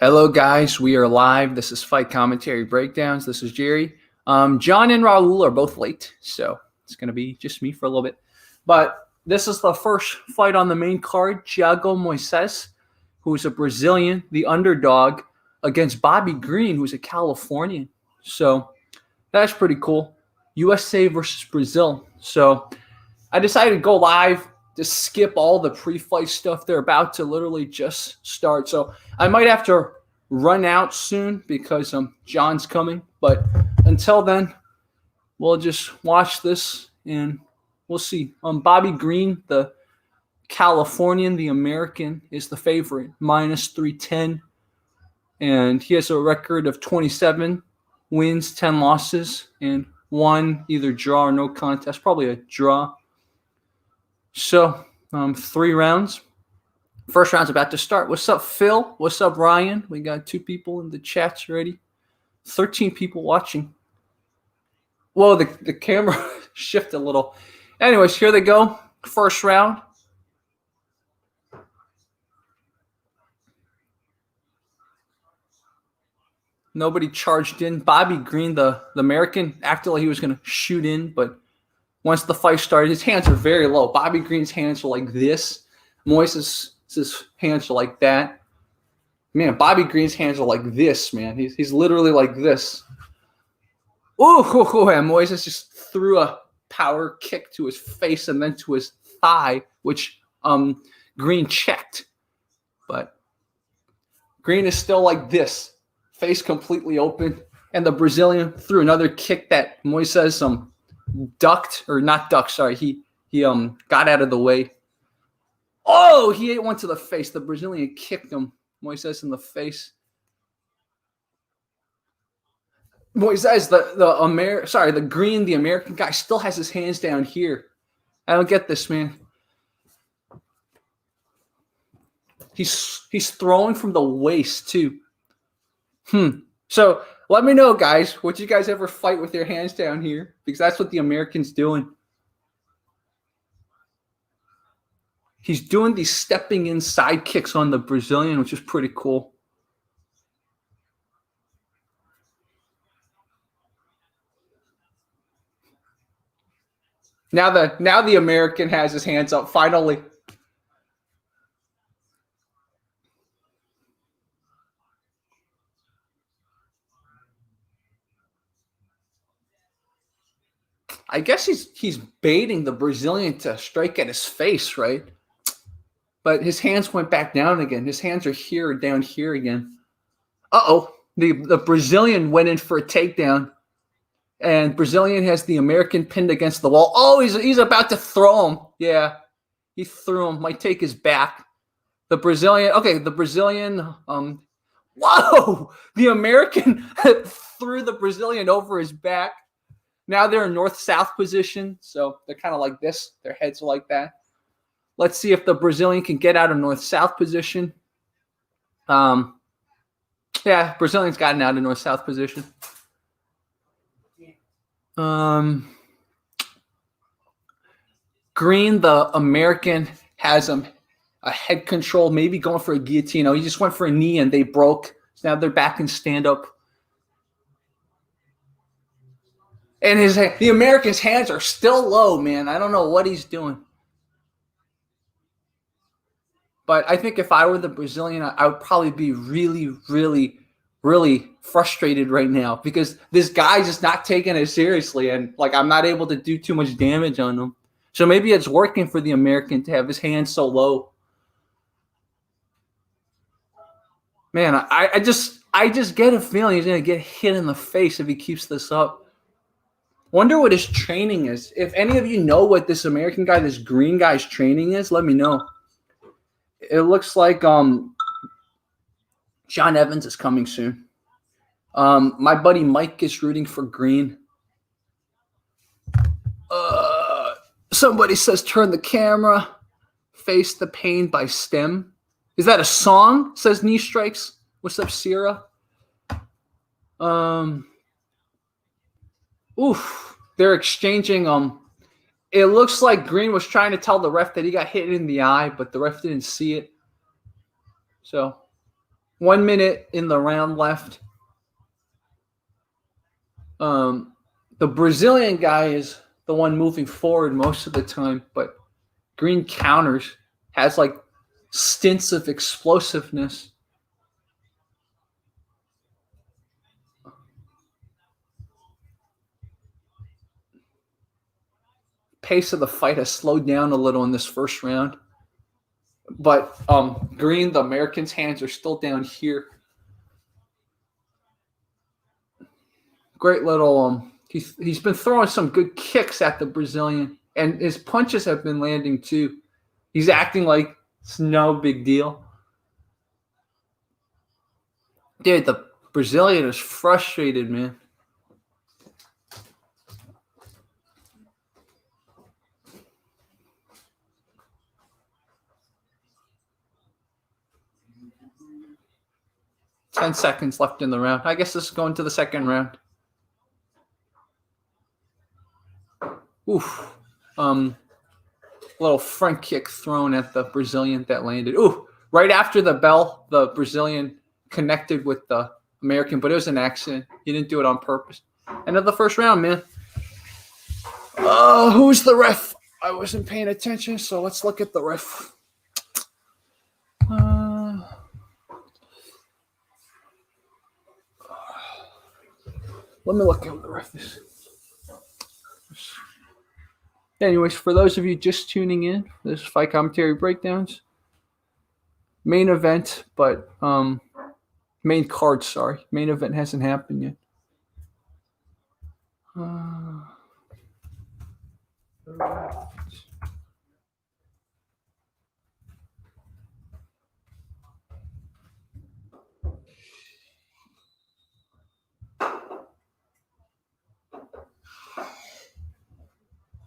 Hello, guys. We are live. This is Fight Commentary Breakdowns. This is Jerry. John and Raul are both late, so it's going to be just me for a little bit. But this is the first fight on the main card. Thiago Moises, who's a Brazilian, the underdog, against Bobby Green, who's a Californian. So that's pretty cool. USA versus Brazil. So I decided to go live, to skip all the pre-fight stuff. They're about to literally just start. So I might have to run out soon because John's coming. But until then, we'll just watch this and we'll see. Bobby Green, the Californian, the American, is the favorite, minus 310. And he has a record of 27 wins, 10 losses, and one either draw or no contest, probably a draw. So, 3 rounds. First round's about to start. What's up, Phil? What's up, Ryan? We got 2 people in the chats already. 13 people watching. Whoa, the camera shifted a little. Anyways, here they go. First round. Nobody charged in. Bobby Green, the American, acted like he was going to shoot in, but once the fight started, his hands are very low. Bobby Green's hands are like this. Moises' hands are like that. Man, Bobby Green's hands are like this, man. He's literally like this. Ooh, and Moises just threw a power kick to his face and then to his thigh, which Green checked. But Green is still like this, face completely open. And the Brazilian threw another kick that Moises ducked, or not ducked, sorry. He got out of the way. Oh, he ate one to the face. The Brazilian kicked him, Moises, in the face. Moises, the Green, the American guy, still has his hands down here. I don't get this, man. He's throwing from the waist too. So let me know, guys. Would you guys ever fight with your hands down here? Because that's what the American's doing. He's doing these stepping in side kicks on the Brazilian, which is pretty cool. Now the American has his hands up, finally. I guess he's baiting the Brazilian to strike at his face, right? But his hands went back down again. His hands are here, down here again. Uh-oh. The Brazilian went in for a takedown. And Brazilian has the American pinned against the wall. Oh, he's about to throw him. Yeah, he threw him. Might take his back. The Brazilian, whoa! The American threw the Brazilian over his back. Now they're in north-south position, so they're kind of like this. Their heads are like that. Let's see if the Brazilian can get out of north-south position. Yeah, Brazilian's gotten out of north-south position. Green, the American, has a head control, maybe going for a guillotine. He just went for a knee and they broke. So now they're back in stand-up. And the American's hands are still low, man. I don't know what he's doing. But I think if I were the Brazilian, I would probably be really, really, really frustrated right now because this guy's just not taking it seriously. And, I'm not able to do too much damage on him. So maybe it's working for the American to have his hands so low. Man, I just get a feeling he's going to get hit in the face if he keeps this up. Wonder what his training is. If any of you know what this American guy, this Green guy's training is, let me know. It looks like John Evans is coming soon. My buddy Mike is rooting for Green. Somebody says turn the camera. Face the Pain by Stem. Is that a song? Says Knee Strikes. What's up, Sierra? Oof. They're exchanging it looks like Green was trying to tell the ref that he got hit in the eye, but the ref didn't see it. So 1 minute in the round left. The Brazilian guy is the one moving forward most of the time, but Green counters, has like stints of explosiveness. Pace of the fight has slowed down a little in this first round. But Green, the American's hands are still down here. Great little he's been throwing some good kicks at the Brazilian, and his punches have been landing too. He's acting like it's no big deal. Dude, the Brazilian is frustrated, man. Ten seconds left in the round. I guess this is going to the second round. Oof. Little front kick thrown at the Brazilian that landed. Ooh, right after the bell, the Brazilian connected with the American, but it was an accident. He didn't do it on purpose. End of the first round, man. Who's the ref? I wasn't paying attention, so let's look at the ref. Let me look at who the ref is. Anyways, for those of you just tuning in, this is Fight Commentary Breakdowns. Main event, but main card, sorry. Main event hasn't happened yet.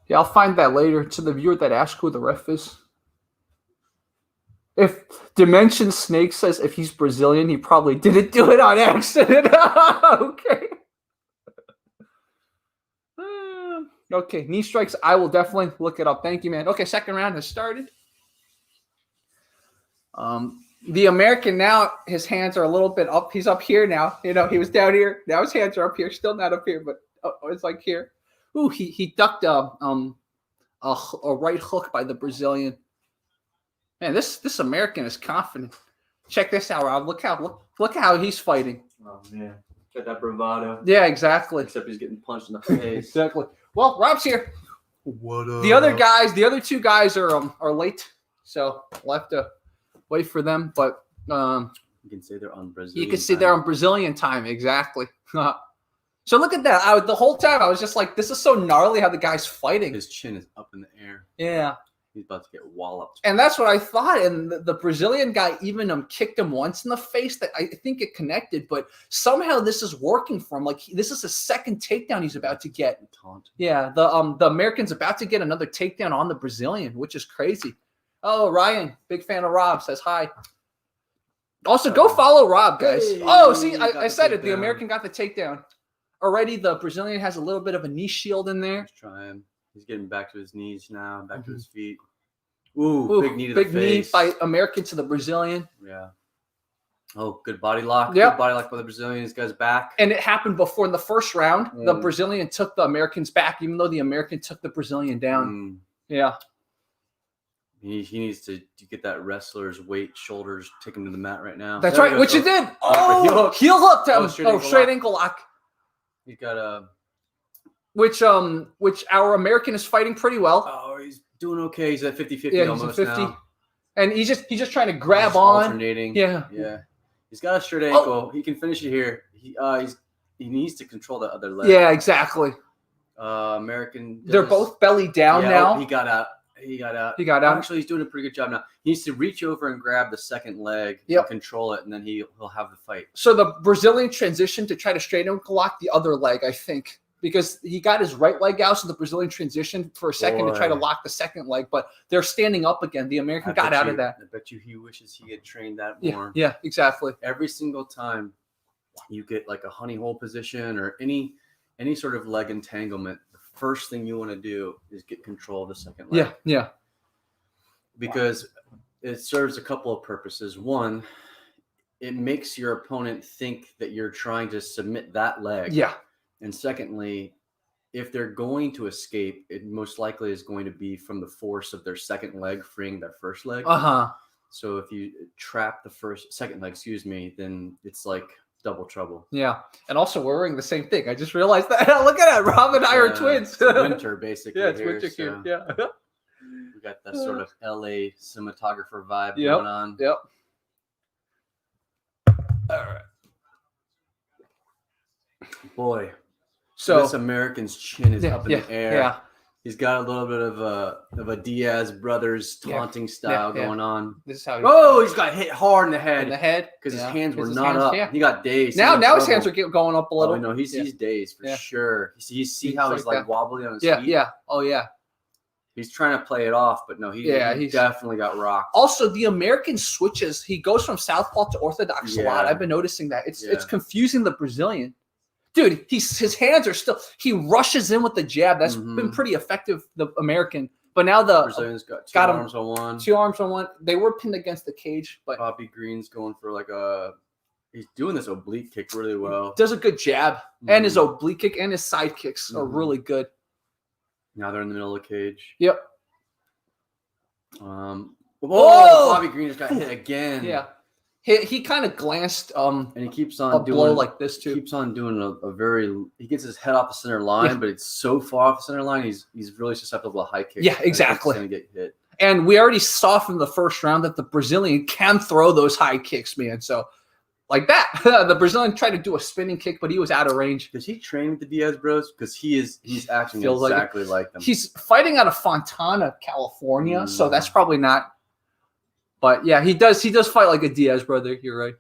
Yeah, I'll find that later. To the viewer that asked who the ref is. If Dimension Snake says if he's Brazilian, he probably didn't do it on accident. Okay. Okay, knee strikes. I will definitely look it up. Thank you, man. Okay, second round has started. The American now, his hands are a little bit up. He's up here now. You know, he was down here. Now his hands are up here. Still not up here, but it's like here. Ooh, he ducked a right hook by the Brazilian. Man, this American is confident. Check this out, Rob. Look how he's fighting. Oh man, got that bravado. Yeah, exactly. Except he's getting punched in the face. Exactly. Well, Rob's here. What up? The other two guys are late, so we'll have to wait for them. But you can say they're on Brazilian. You can see they're on Brazilian time, exactly. So look at that. The whole time I was just like, this is so gnarly how the guy's fighting. His chin is up in the air. Yeah. He's about to get walloped. And that's what I thought. And the Brazilian guy even kicked him once in the face. That I think it connected, but somehow this is working for him. Like this is a second takedown he's about to get. Taunt. Yeah, the American's about to get another takedown on the Brazilian, which is crazy. Oh, Ryan, big fan of Rob, says hi. Also, go follow Rob, guys. Hey, see, I said it. The American got the takedown. Already, the Brazilian has a little bit of a knee shield in there. He's trying. He's getting back to his knees now, back to his feet. Ooh, big knee to the face. Big knee by American to the Brazilian. Yeah. Oh, good body lock. Yep. Good body lock by the Brazilian. This guy's back. And it happened before in the first round. The Brazilian took the American's back, even though the American took the Brazilian down. Yeah. He needs to get that wrestler's weight, shoulders, take him to the mat right now. That's right, which he did. Oh, heel hook. Straight ankle lock. He's got a... Which our American is fighting pretty well. Oh, he's doing okay. He's at 50-50 almost 50. Now. And he's just trying to grab on. Alternating. Yeah. He's got a straight ankle. He can finish it here. He needs to control the other leg. Yeah, exactly. American. They're both belly down now. He got out. Actually, he's doing a pretty good job now. He needs to reach over and grab the second leg and control it, and then he'll have the fight. So the Brazilian transitioned to try to straight ankle lock the other leg, I think. Because he got his right leg out, so the Brazilian transitioned for a second to try to lock the second leg, but they're standing up again. The American got out of that. I bet you he wishes he had trained that more. Yeah, exactly. Every single time you get like a honey hole position or any sort of leg entanglement, the first thing you want to do is get control of the second leg. Yeah. Because it serves a couple of purposes. One, it makes your opponent think that you're trying to submit that leg. Yeah. And secondly, if they're going to escape, it most likely is going to be from the force of their second leg freeing their first leg. So if you trap the second leg, then it's like double trouble. Yeah. And also we're wearing the same thing. I just realized that. Look at that. Rob and I are twins. It's winter, basically. Yeah, it's winter here. Yeah. We got that sort of LA cinematographer vibe going on. Yep. All right. Boy. So this American's chin is up in the air. Yeah. He's got a little bit of a Diaz brothers taunting style going on. This is how. He's got hit hard in the head. In the head because his hands were not up. Yeah. He got dazed. Now his hands are going up a little. Oh no, he's dazed for sure. You see how he's like wobbly on his feet. Yeah. Oh yeah. He's trying to play it off, but no, he definitely got rocked. Also, the American switches. He goes from southpaw to orthodox a lot. I've been noticing that. It's confusing the Brazilian. Dude, his hands are still. He rushes in with the jab. That's been pretty effective. The American, but now the Brazilian's got two arms on one. 2 arms on one. They were pinned against the cage, but Bobby Green's going for like he's doing this oblique kick really well. Does a good jab, and his oblique kick and his side kicks are really good. Now they're in the middle of the cage. Yep. Bobby Green just got hit again. Yeah. He kind of glanced and he keeps on doing blow like this too. Keeps on doing he gets his head off the center line, but it's so far off the center line, he's really susceptible to high kicks. Yeah, exactly. He's gonna get hit. And we already saw from the first round that the Brazilian can throw those high kicks, man. So like that. The Brazilian tried to do a spinning kick, but he was out of range. Does he train with the Diaz bros? Because he's acting exactly like them. He's fighting out of Fontana, California, so that's probably not. But yeah, he does fight like a Diaz brother. You're right.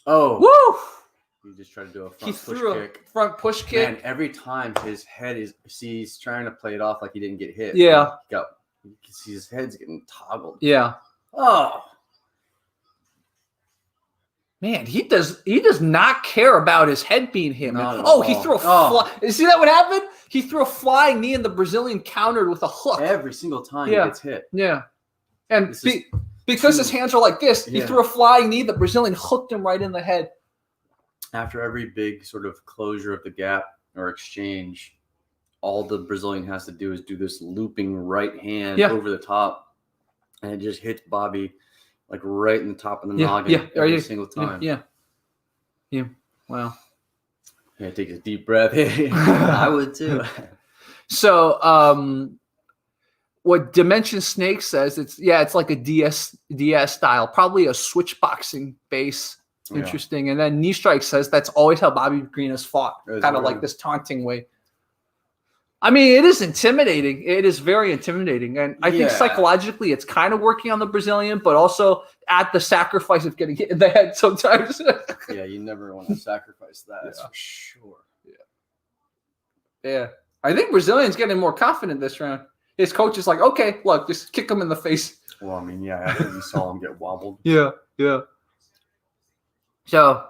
Oh. Woo! He just tried to do a front push kick. Man, every time his head he's trying to play it off like he didn't get hit. Yeah. You can see his head's getting toggled. Yeah. Oh. Man, he does not care about his head being hit. He threw a fly. You see that what happened? He threw a flying knee and the Brazilian countered with a hook. Every single time he gets hit. Yeah. And because his hands are like this, he threw a flying knee. The Brazilian hooked him right in the head. After every big sort of closure of the gap or exchange, all the Brazilian has to do is do this looping right hand over the top, and it just hits Bobby like right in the top of the noggin every single time. Yeah. Wow. Yeah, take a deep breath. I would too. So, what Dimension Snake says, it's like a DS style, probably a switch boxing base. Interesting. And then Knee Strike says that's always how Bobby Green has fought, kind of like this taunting way. I mean, it is intimidating. It is very intimidating. And I think psychologically it's kind of working on the Brazilian, but also at the sacrifice of getting hit in the head sometimes. Yeah, you never want to sacrifice that. That's for sure. Yeah. I think Brazilian's getting more confident this round. His coach is like, okay, look, just kick him in the face. Well, I mean, I think you saw him get wobbled. Yeah. So,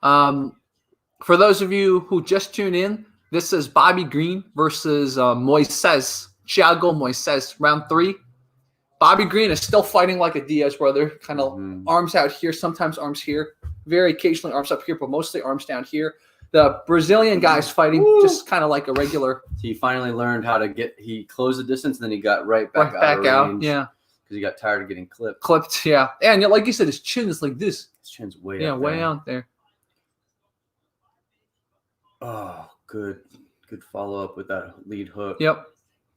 for those of you who just tuned in, this is Bobby Green versus Thiago Moises, round 3. Bobby Green is still fighting like a Diaz brother, kind of arms out here, sometimes arms here, very occasionally arms up here, but mostly arms down here. The Brazilian guy's fighting just kind of like a regular. He finally learned how to he closed the distance, and then he got right back out. Yeah. Because he got tired of getting clipped. Yeah. And like you said, his chin is like this. His chin's way up there. Way out there. Oh, good follow-up with that lead hook. Yep.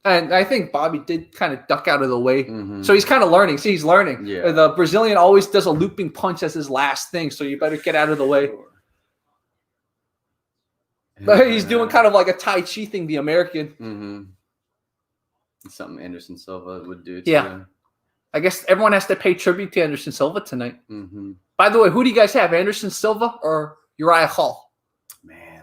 And I think Bobby did kind of duck out of the way. So he's kind of learning. See, he's learning. Yeah. The Brazilian always does a looping punch as his last thing, so you better get out of the way. Sure. But he's doing kind of like a Tai Chi thing, the American. Something Anderson Silva would do too. Yeah. I guess everyone has to pay tribute to Anderson Silva tonight. By the way, who do you guys have, Anderson Silva or Uriah Hall? Man.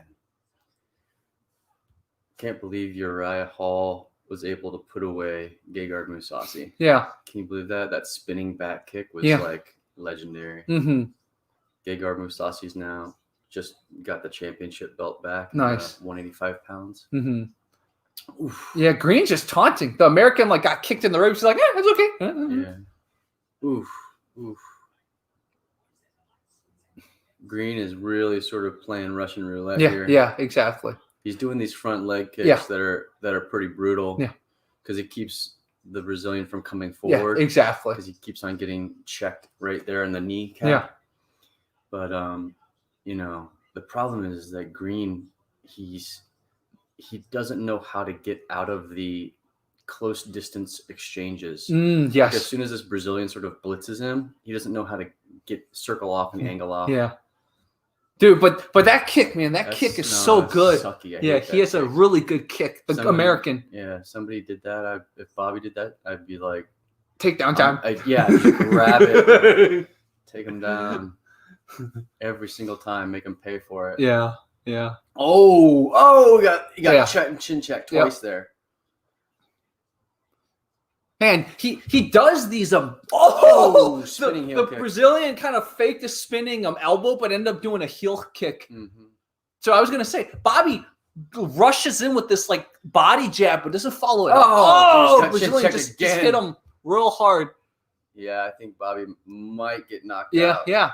Can't believe Uriah Hall was able to put away Gegard Mousasi. Yeah. Can you believe that? That spinning back kick was like legendary. Gegard Mousasi's now just got the championship belt back. Nice. 185 pounds. Oof. Yeah, Green's just taunting. The American got kicked in the ribs. He's like, it's okay. Yeah. Oof. Green is really sort of playing Russian roulette Yeah, here. yeah, exactly. He's doing these front leg kicks that are pretty brutal. Yeah. Because it keeps the Brazilian from coming forward. Yeah, exactly. Because he keeps on getting checked right there in the kneecap. Yeah. But the problem is that Green, he doesn't know how to get out of the close distance exchanges. Yes. Like as soon as this Brazilian sort of blitzes him, he doesn't know how to circle off and angle off. Yeah. Dude, but that kick, man, that kick is so good. Sucky. Yeah, he has a really good kick. American. Yeah, somebody did that. If Bobby did that, I'd be like, takedown time. Grab it, take him down every single time, make him pay for it. Yeah, yeah. Oh, you got chin check twice there. Man, he does these spinning heel kick. Brazilian kind of faked a spinning elbow, but ended up doing a heel kick. Mm-hmm. So I was gonna say, Bobby rushes in with this like body jab, but doesn't follow it. Brazilian just hit him real hard. Yeah, I think Bobby might get knocked out. Yeah.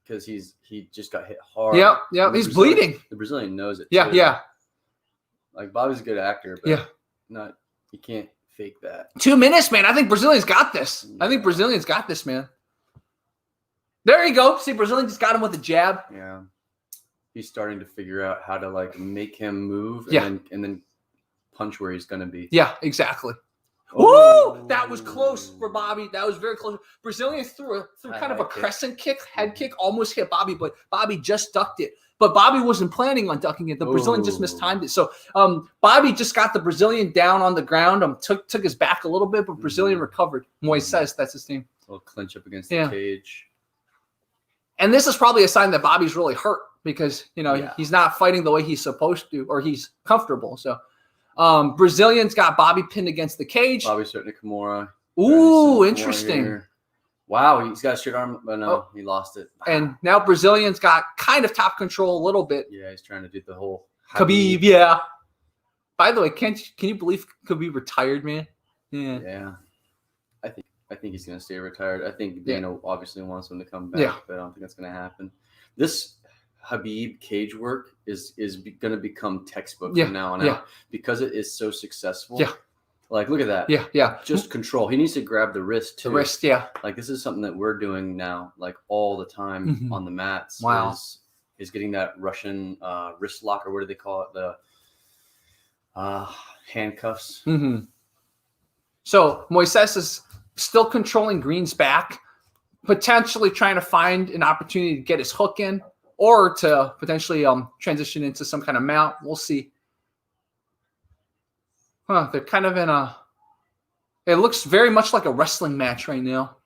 Because he just got hit hard. Yeah. He's bleeding. The Brazilian knows it. Yeah, too. yeah. Like Bobby's a good actor, but you can't fake that. 2 minutes, man. I think Brazilian's got this. I think Brazilian's got this, man. There you go. See, Brazilian just got him with a jab. Yeah. He's starting to figure out how to like make him move and then punch where he's gonna be. Yeah, exactly. Woo! That was close for Bobby. That was very close. Brazilian threw kind of a crescent kick, head kick, almost hit Bobby, but Bobby just ducked it. But Bobby wasn't planning on ducking it. The Brazilian just mistimed it. So Bobby just got the Brazilian down on the ground. Took his back a little bit, but Brazilian recovered. Moises, that's his name. A little clinch up against the cage. And this is probably a sign that Bobby's really hurt because he's not fighting the way he's supposed to, or he's comfortable. So Brazilian's got Bobby pinned against the cage. Bobby's starting to Kimura. Ooh, interesting. Wow, he's got a straight arm, but no, he lost it. And now Brazilian's got kind of top control a little bit. Yeah, he's trying to do the whole Khabib. Yeah. By the way, can you believe Khabib retired, man? Yeah. Yeah. I think he's going to stay retired. I think Dana obviously wants him to come back, but I don't think that's going to happen. This Khabib cage work is going to become textbook from now on out because it is so successful. Yeah. Like, look at that. Yeah. Just control. He needs to grab the wrist, too. The wrist, yeah. Like, this is something that we're doing now, like, all the time on the mats. Wow. Is getting that Russian wrist lock, or what do they call it? The handcuffs. Mm-hmm. So, Moises is still controlling Green's back, potentially trying to find an opportunity to get his hook in, or to potentially transition into some kind of mount. We'll see. They're kind of in it looks very much like a wrestling match right now.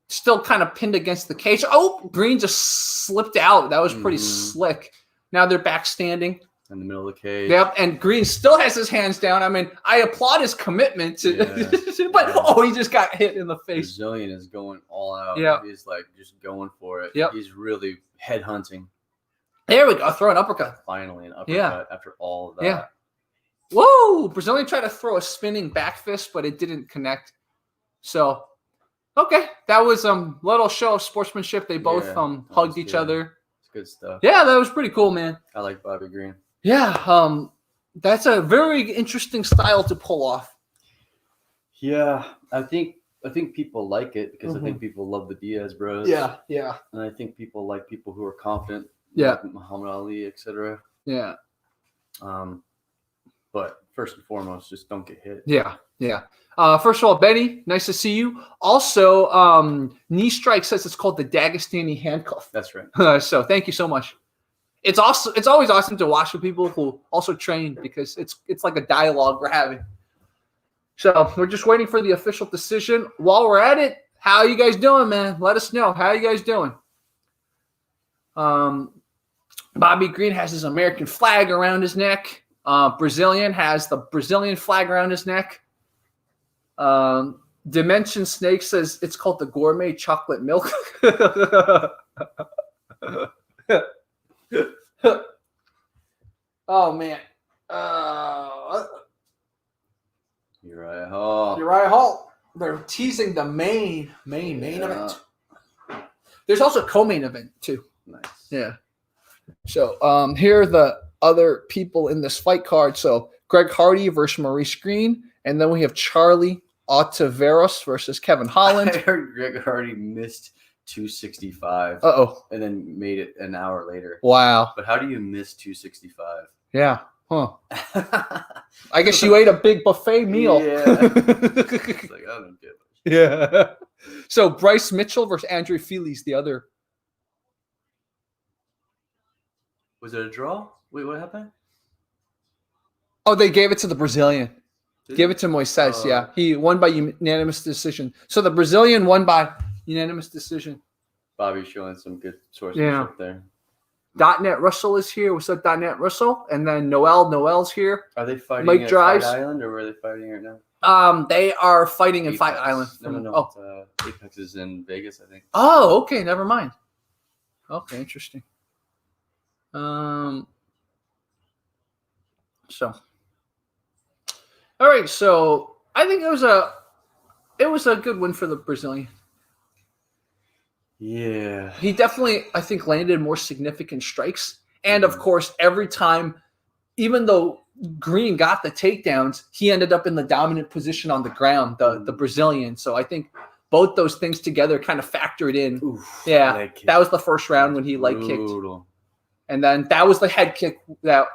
Still kind of pinned against the cage. Oh, Green just slipped out. That was pretty slick. Now they're back standing. In the middle of the cage. Yep, and Green still has his hands down. I mean, I applaud his commitment to but he just got hit in the face. Brazilian is going all out. Yeah. He's like just going for it. Yep. He's really head hunting. There we go. Throw an uppercut. Finally an uppercut after all of that. Yeah. Whoa! Brazilian tried to throw a spinning back fist, but it didn't connect. So, okay, that was little show of sportsmanship. They both hugged each other. It's good stuff. Yeah, that was pretty cool, man. I like Bobby Green. Yeah, that's a very interesting style to pull off. Yeah, I think people like it because I think people love the Diaz bros. Yeah. And I think people like people who are confident. Yeah. Like Muhammad Ali, etc. Yeah. But first and foremost, just don't get hit. Yeah. First of all, Benny, nice to see you. Also, Knee Strike says it's called the Dagestani handcuff. That's right. So thank you so much. It's always awesome to watch with people who also train because it's like a dialogue we're having. So we're just waiting for the official decision. While we're at it, how are you guys doing, man? Let us know. How are you guys doing? Bobby Green has his American flag around his neck. Brazilian has the Brazilian flag around his neck. Dimension Snake says it's called the gourmet chocolate milk. Oh man. Uriah Hall. They're teasing the main event. There's also a co-main event too. Nice. Yeah. So here are the other people in this fight card. So Greg Hardy versus Maurice Green, and then we have Charlie Ontiveros versus Kevin Holland. I heard Greg Hardy missed 265. And then made it an hour later. Wow. But how do you miss 265? Yeah. Huh. I guess you ate a big buffet meal. Yeah. It's like, I don't get it. Yeah. So Bryce Mitchell versus Andre Fili's the other. Was it a draw? Wait, what happened? Oh, they gave it to the Brazilian. Give it to Moises, yeah. He won by unanimous decision. So the Brazilian won by unanimous decision. Bobby's showing some good sources there. .NET Russell is here. What's up, .NET Russell? And then Noel's here. Are they fighting Mike at Drives. Fight Island, or where are they fighting right now? They are fighting in Apex. Fight Island. No. Apex is in Vegas, I think. Oh, okay. Never mind. Okay, interesting. So, all right. So I think it was a good win for the Brazilian. Yeah. He definitely, I think, landed more significant strikes. And of course, every time, even though Green got the takedowns, he ended up in the dominant position on the ground, the Brazilian. So I think both those things together kind of factored in. Oof, yeah. That was the first round when he leg kicked. And then that was the head kick that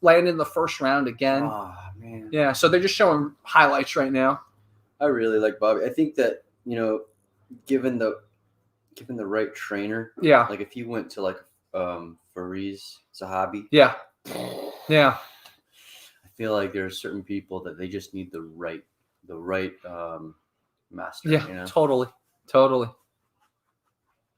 landed in the first round again. Oh, man. Yeah. So they're just showing highlights right now. I really like Bobby. I think that, given the right trainer, like if you went to like Fariz Zahabi, yeah, I feel like there are certain people that they just need the right master. Yeah, totally.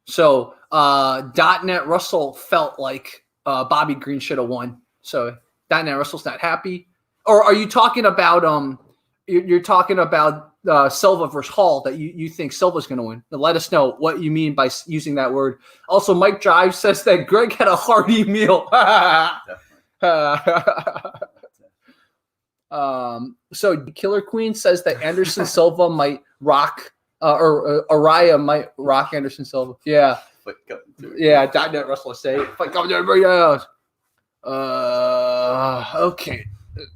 So .NET Russell felt like Bobby Green should have won. So .NET Russell's not happy. Or are you talking about you're talking about Silva versus Hall, that you think Silva's going to win? Let us know what you mean by using that word. Also, Mike Drive says that Greg had a hearty meal. So Killer Queen says that Anderson Silva might rock, or Araya might rock Anderson Silva. Yeah. Yeah, .NET Russell say fight coming to everybody else. Okay.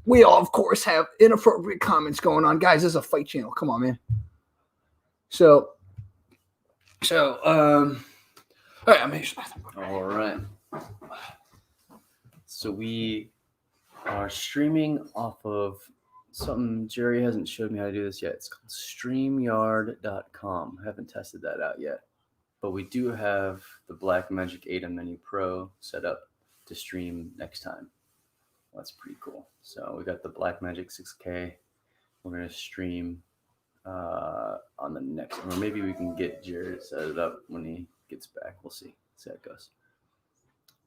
We all, of course, have inappropriate comments going on. Guys, this is a fight channel. Come on, man. So, all right, I'm here. All right. So we are streaming off of something Jerry hasn't showed me how to do this yet. It's called StreamYard.com. I haven't tested that out yet, but we do have the Blackmagic Ada Mini Pro set up to stream next time. That's pretty cool. So we got the Blackmagic 6K. We're going to stream on the next one. Or maybe we can get Jared set it up when he gets back. We'll see. See how it goes.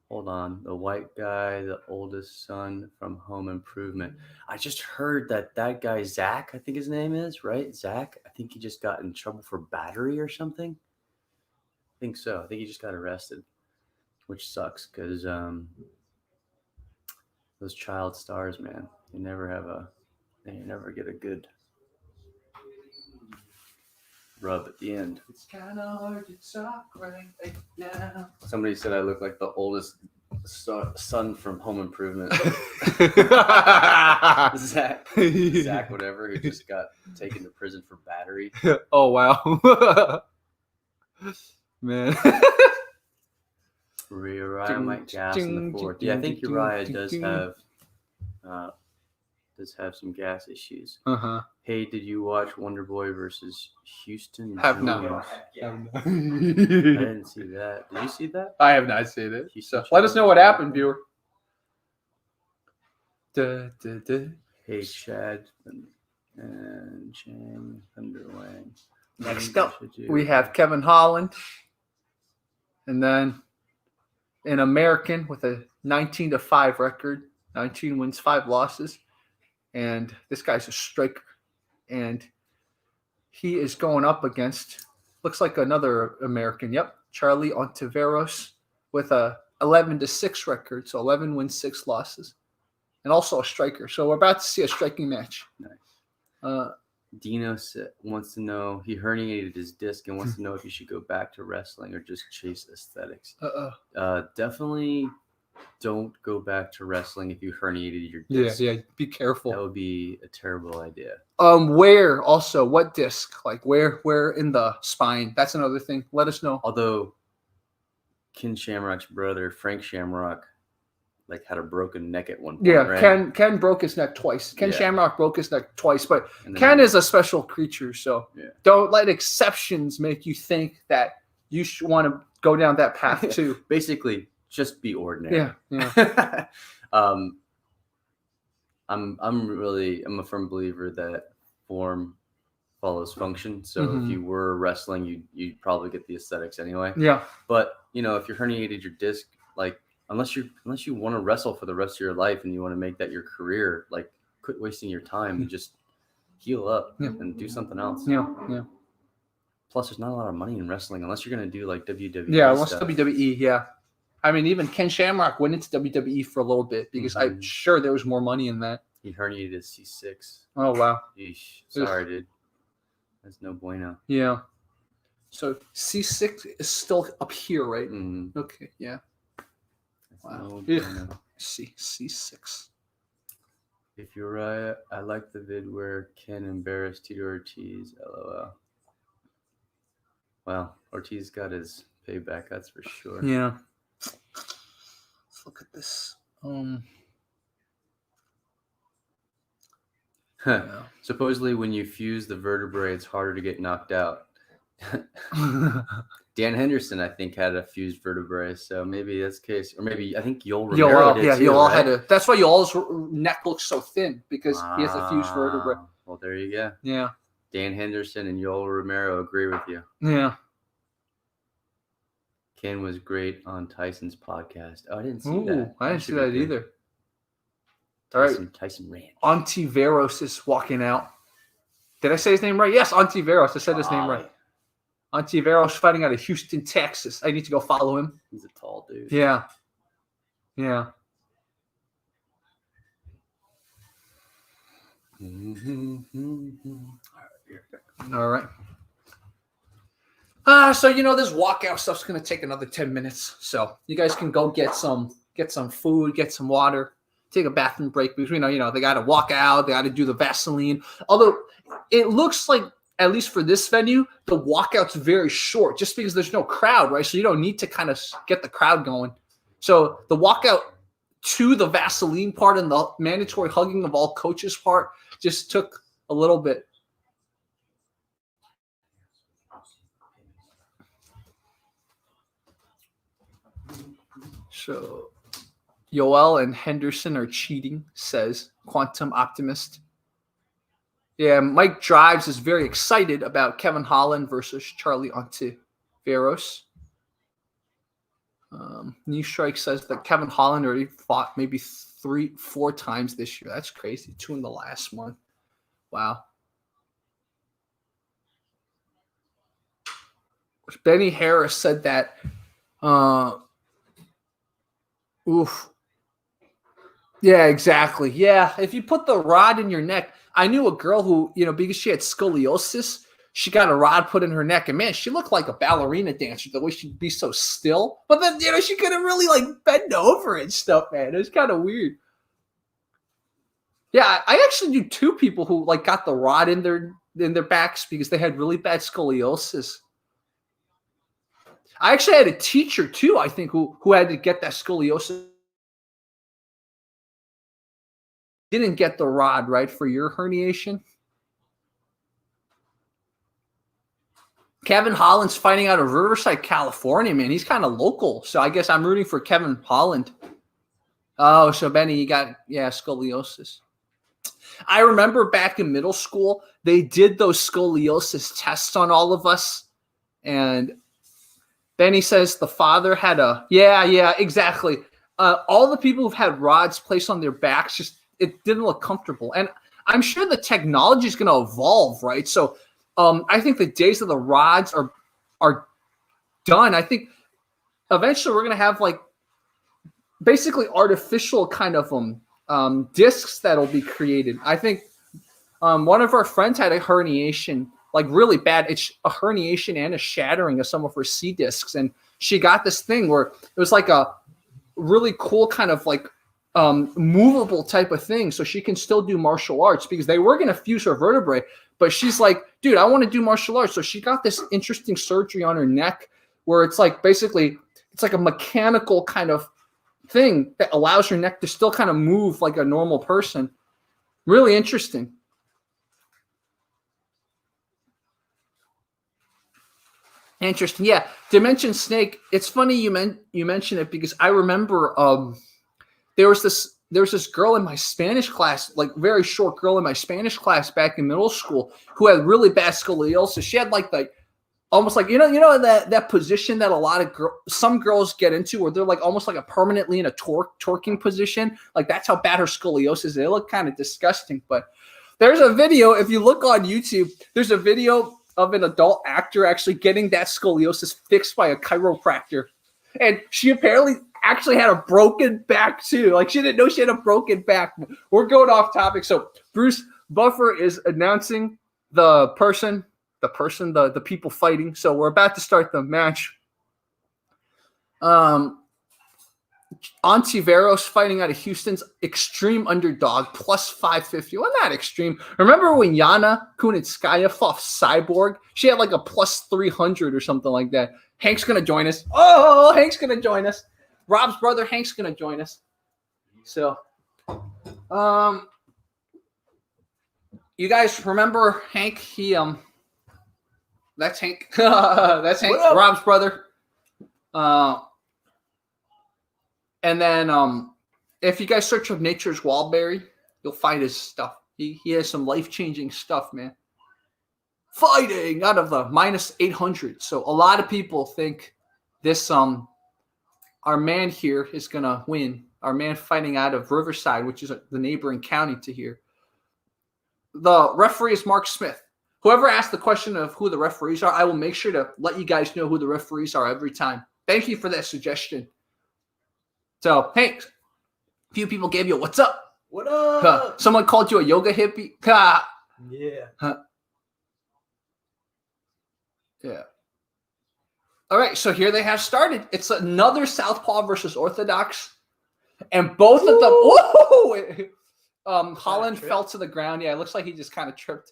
Hold on. The white guy, the oldest son from Home Improvement. I just heard that guy, Zach, I think his name is, right? Zach. I think he just got in trouble for battery or something. I think so. I think he just got arrested, which sucks because those child stars, man, they never get a good rub at the end. It's kind of hard to talk right now. Somebody said I look like the oldest son from Home Improvement. Zach, whatever, who just got taken to prison for battery. Oh, wow. Man. Uriah might gas in the fourth. Yeah, I think Uriah does have some gas issues. Hey, did you watch Wonder Boy versus Houston? Have not. I didn't see that. Did you see that? I have not seen it. So let us know what happened, viewer. Hey, Chad and Chang Thunderwang. Next up, we have Kevin Holland. And then an American with a 19-5 record, 19 wins, 5 losses. And this guy's a striker. And he is going up against, looks like another American. Yep, Charlie Ontiveros with a 11-6 record. So 11 wins, 6 losses. And also a striker. So we're about to see a striking match. Nice. Dino wants to know, he herniated his disc and wants to know if you should go back to wrestling or just chase aesthetics. Definitely don't go back to wrestling if you herniated your disc. Yeah, be careful. That would be a terrible idea. Where also, what disc? Like where in the spine? That's another thing. Let us know. Although Ken Shamrock's brother, Frank Shamrock, like had a broken neck at one point. Yeah, right? Ken broke his neck twice. Ken Shamrock broke his neck twice, but Ken is a special creature, so don't let exceptions make you think that you should want to go down that path too. Basically, just be ordinary. Yeah. I'm a firm believer that form follows function. So if you were wrestling, you'd probably get the aesthetics anyway. Yeah. But if you're herniated your disc, like unless you want to wrestle for the rest of your life and you want to make that your career, like quit wasting your time and just heal up and do something else. Yeah. Plus, there's not a lot of money in wrestling unless you're gonna do like WWE. Yeah, unless WWE. Yeah. I mean, even Ken Shamrock went into WWE for a little bit because I'm sure there was more money in that. He herniated his C6. Oh wow. Eesh. Sorry, dude. That's no bueno. Yeah. So C6 is still up here, right? Mm-hmm. Okay. Yeah. Wow. No C6. If you're right, I like the vid where Ken embarrassed Tito Ortiz. LOL. Well, Ortiz got his payback, that's for sure. Yeah. Let's look at this. Supposedly, when you fuse the vertebrae, it's harder to get knocked out. Dan Henderson, I think, had a fused vertebrae, so maybe that's the case. Or maybe I think Yoel Romero did too, Yoel right? had a. That's why Yoel's neck looks so thin because he has a fused vertebrae. Well, there you go. Yeah. Dan Henderson and Yoel Romero agree with you. Yeah. Ken was great on Tyson's podcast. Oh, I didn't see that. I didn't see that either. Tyson Ranch. Ontiveros is walking out. Did I say his name right? Yes, Ontiveros. I said his name right. Ontiveros fighting out of Houston, Texas. I need to go follow him. He's a tall dude. Yeah. Yeah. All right. So this walkout stuff's gonna take another 10 minutes. So you guys can go get some food, get some water, take a bathroom break between. They gotta walk out, they gotta do the Vaseline. Although it looks like, at least for this venue, the walkout's very short just because there's no crowd, right? So you don't need to kind of get the crowd going. So the walkout to the Vaseline part and the mandatory hugging of all coaches part just took a little bit. So Yoel and Henderson are cheating, says Quantum Optimist. Yeah, Mike Drives is very excited about Kevin Holland versus Charlie Ontiveros. New Strike says that Kevin Holland already fought maybe 3-4 times this year. That's crazy. 2 in the last month. Wow. Benny Harris said that. Oof. Yeah, exactly. Yeah, if you put the rod in your neck. I knew a girl who, because she had scoliosis, she got a rod put in her neck. And, man, she looked like a ballerina dancer, the way she'd be so still. But then, she couldn't really, bend over and stuff, man. It was kind of weird. Yeah, I actually knew 2 people who, got the rod in their backs because they had really bad scoliosis. I actually had a teacher, too, I think, who had to get that scoliosis. Didn't get the rod, right, for your herniation. Kevin Holland's fighting out of Riverside, California, man. He's kind of local, so I guess I'm rooting for Kevin Holland. Oh, so Benny, you got, scoliosis. I remember back in middle school, they did those scoliosis tests on all of us, and Benny says the father had yeah, exactly. All the people who've had rods placed on their backs it didn't look comfortable. And I'm sure the technology is going to evolve, right? So I think the days of the rods are done. I think eventually we're going to have basically artificial kind of discs that'll be created. I think One of our friends had a herniation, like really bad. It's a herniation and a shattering of some of her C discs. And she got this thing where it was like a really cool kind of like movable type of thing. So she can still do martial arts because they were going to fuse her vertebrae. But she's like, dude, I want to do martial arts. So she got this interesting surgery on her neck where it's like basically it's like a mechanical kind of thing that allows her neck to still kind of move like a normal person. Really interesting. Interesting. Yeah. Dimension Snake. It's funny you mentioned it because I remember there was this girl in my Spanish class, like very short girl in my Spanish class back in middle school who had really bad scoliosis. She had like almost like, you know, that position that a lot of some girls get into where they're like almost like a permanently in a torquing position. Like that's how bad her scoliosis is. They look kind of disgusting, but there's a video. If you look on YouTube, there's a video of an adult actor actually getting that scoliosis fixed by a chiropractor. And she apparently actually had a broken back too. Like she didn't know she had a broken back. We're going off topic. So Bruce Buffer is announcing the people fighting. So we're about to start the match. Ontiveros fighting out of Houston's extreme underdog, plus 550. Well, not extreme. Remember when Yana Kunitskaya fought Cyborg? She had like a plus 300 or something like that. Hank's going to join us. Oh, Hank's going to join us. Rob's brother, Hank's going to join us. So, you guys remember Hank? That's Hank. That's Hank, Rob's brother. And then if you guys search up Nature's Wildberry, you'll find his stuff. He has some life-changing stuff, man. Fighting out of the minus 800. So a lot of people think this our man here is going to win. Our man fighting out of Riverside, which is the neighboring county to here. The referee is Mark Smith. Whoever asked the question of who the referees are, I will make sure to let you guys know who the referees are every time. Thank you for that suggestion. So, hey, a few people gave you a what's up. What up? Someone called you a yoga hippie. Yeah. Yeah. All right, so here they have started. It's another Southpaw versus Orthodox. And both of them, whoa! Holland fell to the ground. Yeah, it looks like he just kind of tripped.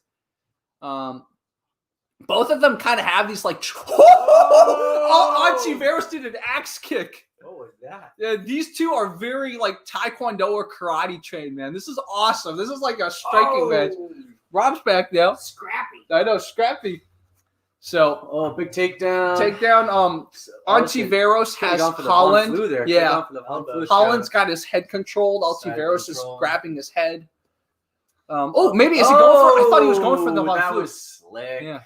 Both of them kind of have these like, Ontiveros did an axe kick. What was that? Yeah, these two are very like Taekwondo or karate trained, man. This is awesome. This is like a striking match. Rob's back now. Scrappy. I know, scrappy. So, big takedown. Ontiveros has Holland. There. Yeah, Holland's got his head controlled. Ontiveros is grabbing his head. Maybe is he going for? I thought he was going for the Von That Flue. was slick. Yeah.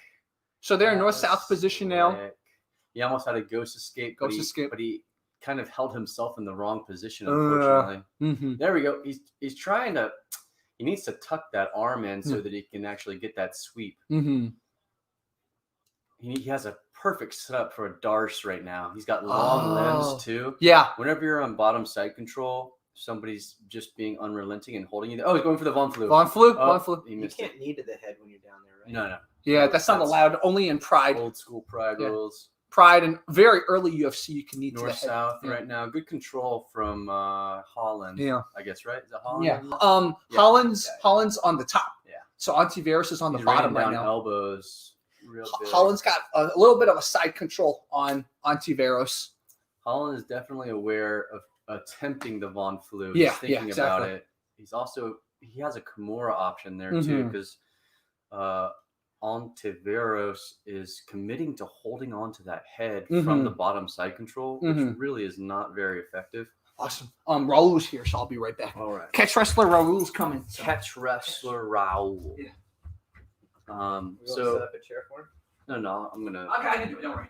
So they're in north-south position now. He almost had a ghost escape. But he kind of held himself in the wrong position, unfortunately. There we go. He's trying to. He needs to tuck that arm in so that he can actually get that sweep. He has a perfect setup for a Darce right now. He's got long limbs too. Yeah. Whenever you're on bottom side control, somebody's just being unrelenting and holding you there. Oh, he's going for the Von Flue. Von Flue. Von Flue. You can't knee to the head when you're down there, right? No. Yeah, that's not allowed. Only in Pride. Old school Pride rules. Pride and very early UFC, you can knee to the head. North-south right now. Good control from Holland. Yeah. I guess, right? Is that Holland? Yeah. Holland's on the top. Yeah. So Ontiveros is on the bottom right now. Elbows. Real big. Holland's got a little bit of a side control on Ontiveros. Holland is definitely aware of attempting the Von Flue. Yeah, He's thinking exactly. about it. He has a Kimura option there too, because Ontiveros is committing to holding on to that head from the bottom side control, which really is not very effective. Awesome. Raul's here, so I'll be right back. All right. Catch wrestler Raul's coming. Catch wrestler Raul. Yeah. So set up a chair for him? No, I'm gonna. Okay, I can do it. Don't worry.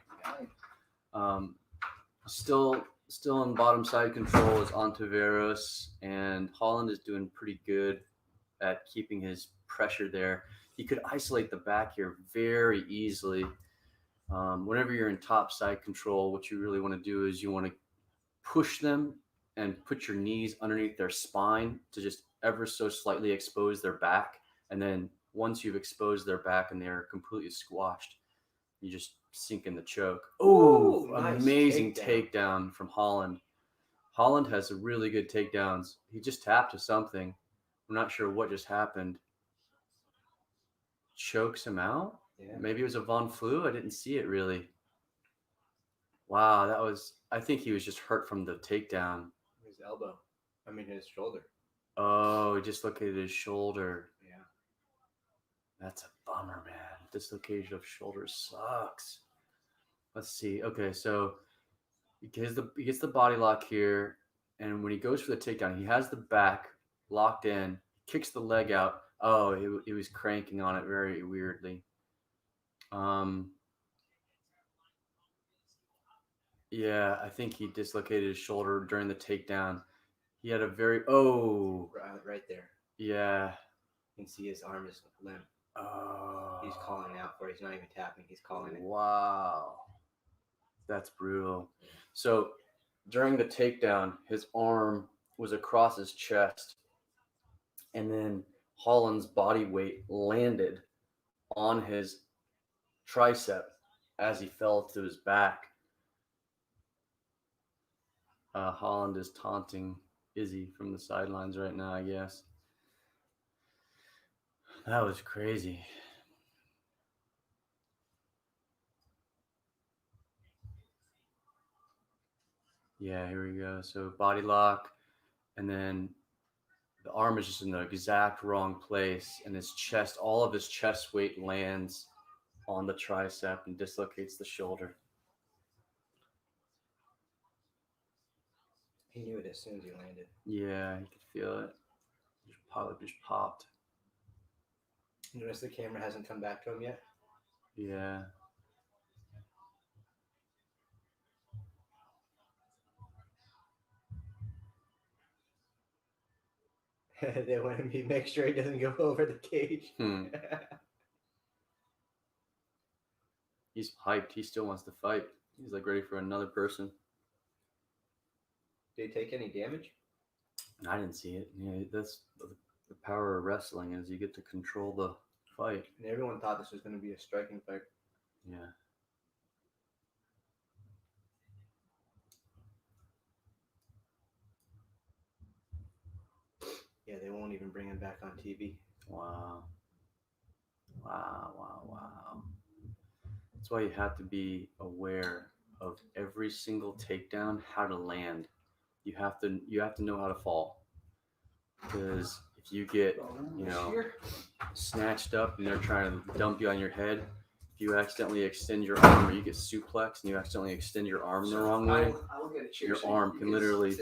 Still in bottom side control is Ontiveros, and Holland is doing pretty good at keeping his pressure there. He could isolate the back here very easily. Whenever you're in top side control, what you really want to do is you want to push them and put your knees underneath their spine to just ever so slightly expose their back, and then once you've exposed their back and they're completely squashed, you just sink in the choke. Oh, nice amazing takedown from Holland. Holland has really good takedowns. He just tapped to something. I'm not sure what just happened. Chokes him out? Yeah. Maybe it was a Von Flue. I didn't see it really. Wow, that was... I think he was just hurt from the takedown. His elbow. I mean, his shoulder. Oh, he dislocated his shoulder. Yeah. That's a bummer, man. Dislocation of shoulder sucks. Let's see. Okay, so he gets the body lock here, and when he goes for the takedown, he has the back locked in, kicks the leg out. Oh, he was cranking on it very weirdly. Yeah, I think he dislocated his shoulder during the takedown. He had a very right there. Yeah. You can see his arm is limp. Oh. He's calling out for it. He's not even tapping. He's calling it. Wow. That's brutal. So during the takedown, his arm was across his chest, and then Holland's body weight landed on his tricep as he fell to his back. Holland is taunting Izzy from the sidelines right now, I guess. That was crazy. Yeah, here we go. So body lock, and then the arm is just in the exact wrong place, and his chest, all of his chest weight lands on the tricep and dislocates the shoulder. He knew it as soon as he landed. Yeah, he could feel it. Just popped. Notice the camera hasn't come back to him yet? Yeah. They want him to make sure he doesn't go over the cage. He's hyped. He still wants to fight. He's like ready for another person. Did he take any damage? I didn't see it. Yeah, that's the power of wrestling, is you get to control the fight. And everyone thought this was going to be a striking fight. Yeah. Yeah, they won't even bring him back on TV. Wow. That's why you have to be aware of every single takedown, how to land. You have to know how to fall. Because if you get, snatched up and they're trying to dump you on your head, if you accidentally extend your arm, or you get suplexed and you accidentally extend your arm the wrong way, your arm can literally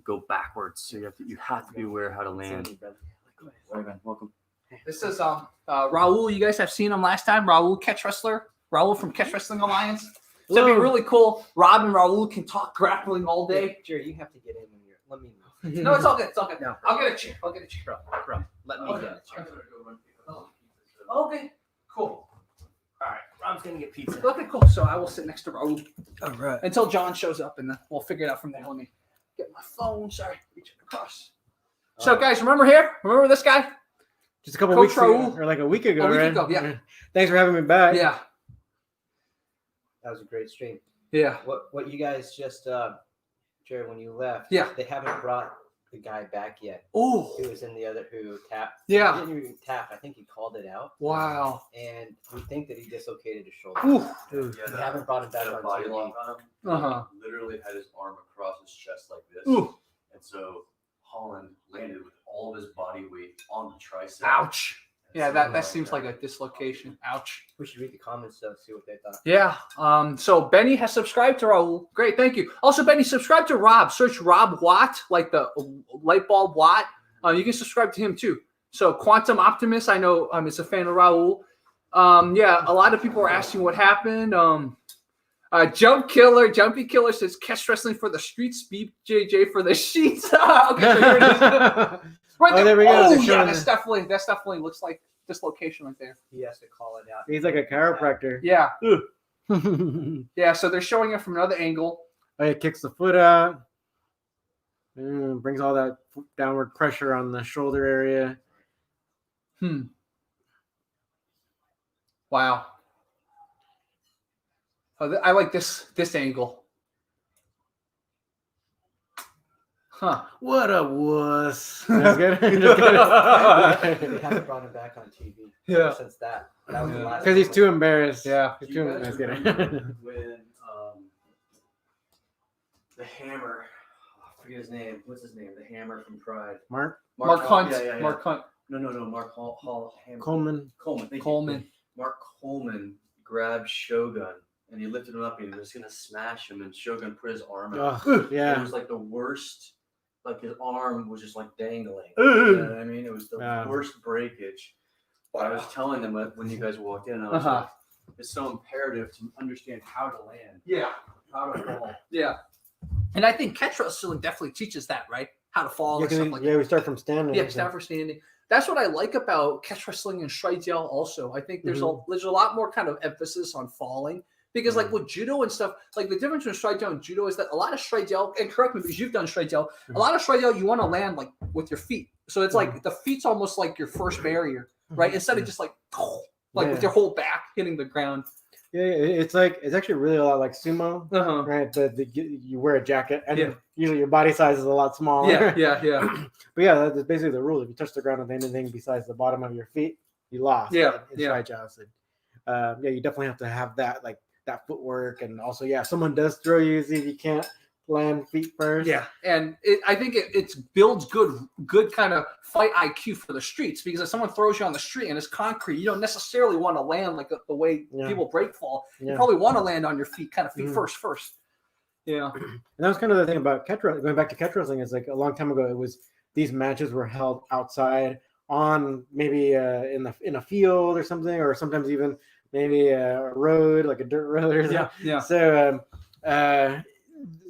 go backwards. So you have to be aware how to land. Welcome. This is Raul. You guys have seen him last time. Raul, catch wrestler. Raul from Catch Wrestling Alliance. So it'd be really cool. Rob and Raul can talk grappling all day. Jerry, you have to get in when you're. Let me know. No, it's all good. It's all good. No. I'll get a chair. Bro. Let me get a chair. Okay. Cool. All right. Rob's going to get pizza. Okay, cool. So I will sit next to Raul. All right. Until John shows up, and then we'll figure it out from there. Let me get my phone. Sorry. Reach it across. So, guys, remember this guy? Just a couple Coach weeks Raul. ago, or like a week ago, A week right? ago, yeah. Thanks for having me back. Yeah. That was a great stream. Yeah. What you guys just, Jerry, when you left, Yeah. they haven't brought the guy back yet. Oh. Who was in the other, who tapped. Yeah. He didn't even tap. I think he called it out. Wow. And we think that he dislocated his shoulder. Ooh. They haven't brought him back on body TV. lock on him. Uh-huh. Literally had his arm across his chest like this. Ooh. And so Holland landed with all of his body weight on the tricep. Ouch. Yeah, that seems like a dislocation. Ouch. We should read the comments though, see what they thought. Yeah. So Benny has subscribed to Raul. Great, thank you. Also, Benny, subscribe to Rob. Search Rob Watt, like the light bulb Watt. You can subscribe to him too. So Quantum Optimist, I know is a fan of Raul. Yeah, a lot of people are asking what happened. Jumpy Killer says catch wrestling for the streets, BJJ for the sheets. Okay, so here it is. Right there. There we go. Oh, They're yeah, showing that's definitely looks like dislocation right there. He has to call it out. He's like a chiropractor. Yeah. Oh, Yeah, so they're showing it from another angle. he kicks the foot out. Brings all that downward pressure on the shoulder area. Wow. Oh, I like this angle. Huh. What a wuss. That's good. They haven't brought him back on TV. Yeah. Since that was the last. Because he's too embarrassed. Yeah. He's Do too you guys embarrassed. remember when the Hammer, I forget his name. What's his name? The Hammer from Pride. Mark Mark Hunt. Yeah. Mark Hunt. No. Mark Hall Hammer. Coleman. Thank you. Coleman. Mark Coleman grabbed Shogun and he lifted him up and he was gonna smash him, and Shogun put his arm out. Oh, It yeah. was like the worst. Like his arm was just like dangling. Ugh. You know what I mean? It was the Wow. worst breakage. But I was telling them when you guys walked in, I was Uh-huh. like, it's so imperative to understand how to land, Yeah. how to fall. Yeah. And I think catch wrestling definitely teaches that, right? How to fall Yeah, and stuff like yeah, we start from standing. Yeah, so- stand for standing. That's what I like about catch wrestling and Strijdale also. I think there's a lot more kind of emphasis on falling. Because like with judo and stuff, like the difference between Strijdale and judo is that a lot of Strijdale, and correct me because you've done Strijdale, a lot of Strijdale you want to land like with your feet. So it's like the feet's almost like your first barrier, right? Instead of just like with your whole back hitting the ground. Yeah, it's actually really a lot like sumo, Uh-huh. right? You wear a jacket, and Yeah. usually your body size is a lot smaller. Yeah. But yeah, that's basically the rule. If you touch the ground with anything besides the bottom of your feet, you lost. Yeah, in yeah. stride jousting. Yeah, you definitely have to have that that footwork, and also if someone does throw you, see if you can't land feet first. Yeah, and I think it builds good kind of fight IQ for the streets, because if someone throws you on the street and it's concrete, you don't necessarily want to land like the way people break fall. You Yeah. probably want to land on your feet, kind of feet first. Yeah. And that was kind of the thing about catch wrestling. Going back to catch wrestling, is like a long time ago, it was these matches were held outside on maybe in a field or something, or sometimes even maybe a road, like a dirt road or something. Yeah. So a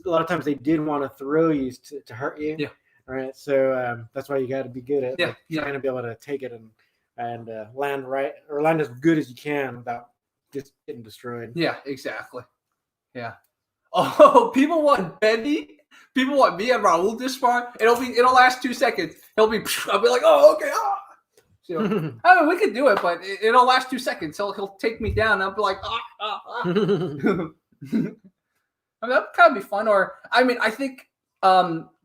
lot of times they did want to throw you to hurt you. Yeah. Right. So that's why you got to be good at trying to be able to take it and land right, or land as good as you can without just getting destroyed. Yeah, exactly. Yeah. Oh, people want Bendy. People want me and Raul this far. It'll last 2 seconds. I'll be like, oh, okay. Ah. So, I mean, we could do it, but it'll last 2 seconds. He'll take me down. And I'll be like, ah. I mean, that'd kind of be fun. Or, I mean, I think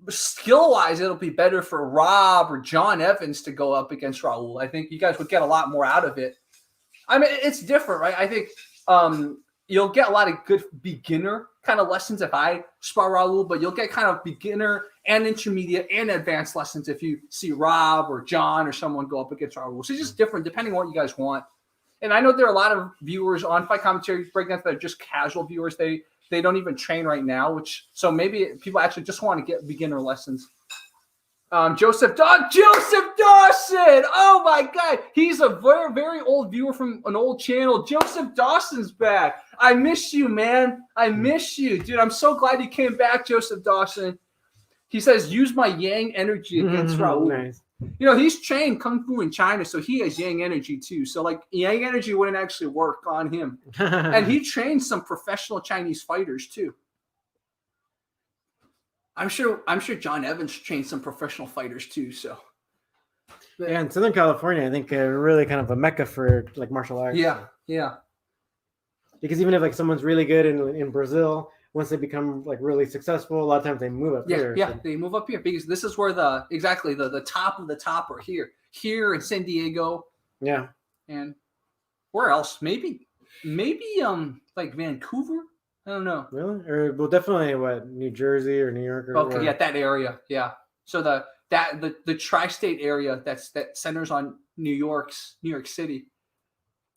skill-wise, it'll be better for Rob or John Evans to go up against Raul. I think you guys would get a lot more out of it. I mean, it's different, right? I think you'll get a lot of good beginner kind of lessons if I spar Raul, but you'll get kind of beginner and intermediate and advanced lessons if you see Rob or John or someone go up against Raul. So it's just different depending on what you guys want. And I know there are a lot of viewers on Fight Commentary Breakdowns that are just casual viewers. They don't even train right now, so maybe people actually just want to get beginner lessons. Joseph Dawson. Oh my God. He's a very, very old viewer from an old channel. Joseph Dawson's back. I miss you, man. I miss you, dude. I'm so glad you came back, Joseph Dawson. He says, use my yang energy against Raul. Nice. You know, he's trained Kung Fu in China, so he has yang energy too. So like yang energy wouldn't actually work on him. And he trained some professional Chinese fighters too. I'm sure John Evans trained some professional fighters too. So yeah, in Southern California, I think really kind of a mecca for like martial arts. Yeah. Because even if like someone's really good in Brazil, once they become like really successful, a lot of times they move up here. Yeah, so. they move up here because this is where the top of the top are here in San Diego. Yeah. And where else? Maybe like Vancouver. I don't know. Really? Or well, definitely New Jersey or New York. Or Okay, yeah, that area. Yeah. So the tri-state area that centers on New York City.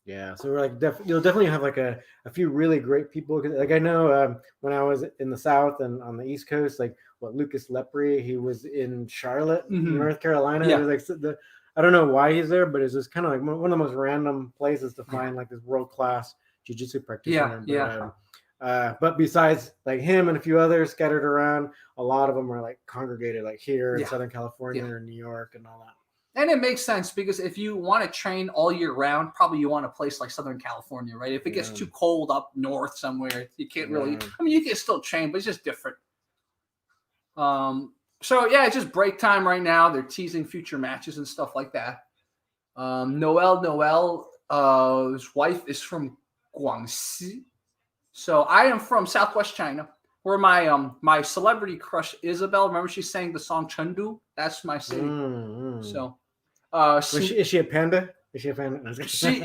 Yeah, so we're like you'll definitely have like a few really great people. Like I know when I was in the South and on the East Coast, like Lucas Lepre, he was in Charlotte, North Carolina. Yeah. It was like I don't know why he's there, but it's just kind of like one of the most random places to find like this world class jiu-jitsu practitioner. But besides like him and a few others scattered around, a lot of them are like congregated like here in Southern California or New York and all that. And it makes sense because if you want to train all year round, probably you want a place like Southern California, right? If it gets too cold up north somewhere, you can't really. I mean, you can still train, but it's just different. So yeah, it's just break time right now. They're teasing future matches and stuff like that. Noel His wife is from Guangxi. So I am from Southwest China, where my celebrity crush Isabel. Remember, she sang the song Chengdu. That's my city. So, is she a panda? Is she a panda?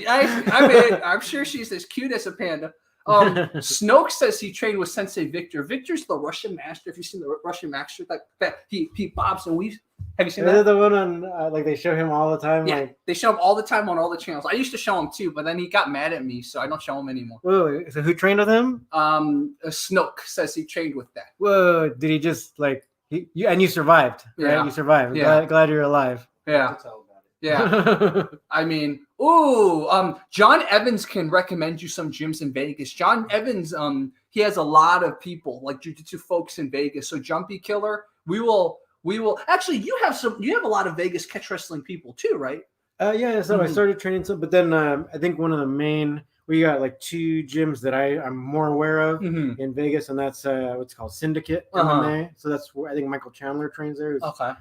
I mean, I'm sure she's as cute as a panda. Snoke says he trained with Sensei Victor. Victor's the Russian master. Have you seen the Russian master that he bobs and weaves? Have you seen that? The one on like they show him all the time? Yeah, like... they show him all the time on all the channels. I used to show him too, but then he got mad at me, so I don't show him anymore. Whoa, so who trained with him? Snoke says he trained with that. Whoa, did he just like you survived, right? Yeah. You survived. Glad you're alive. Yeah. Yeah. I mean, John Evans can recommend you some gyms in Vegas. John Evans, he has a lot of people like jiu-jitsu folks in Vegas. So Jumpy Killer, we will actually you have a lot of Vegas catch wrestling people too, right? Yeah, so I started training some, but then I think one of the main we got like 2 gyms that I'm more aware of in Vegas, and that's what's called Syndicate MMA. So that's where I think Michael Chandler trains there. Okay.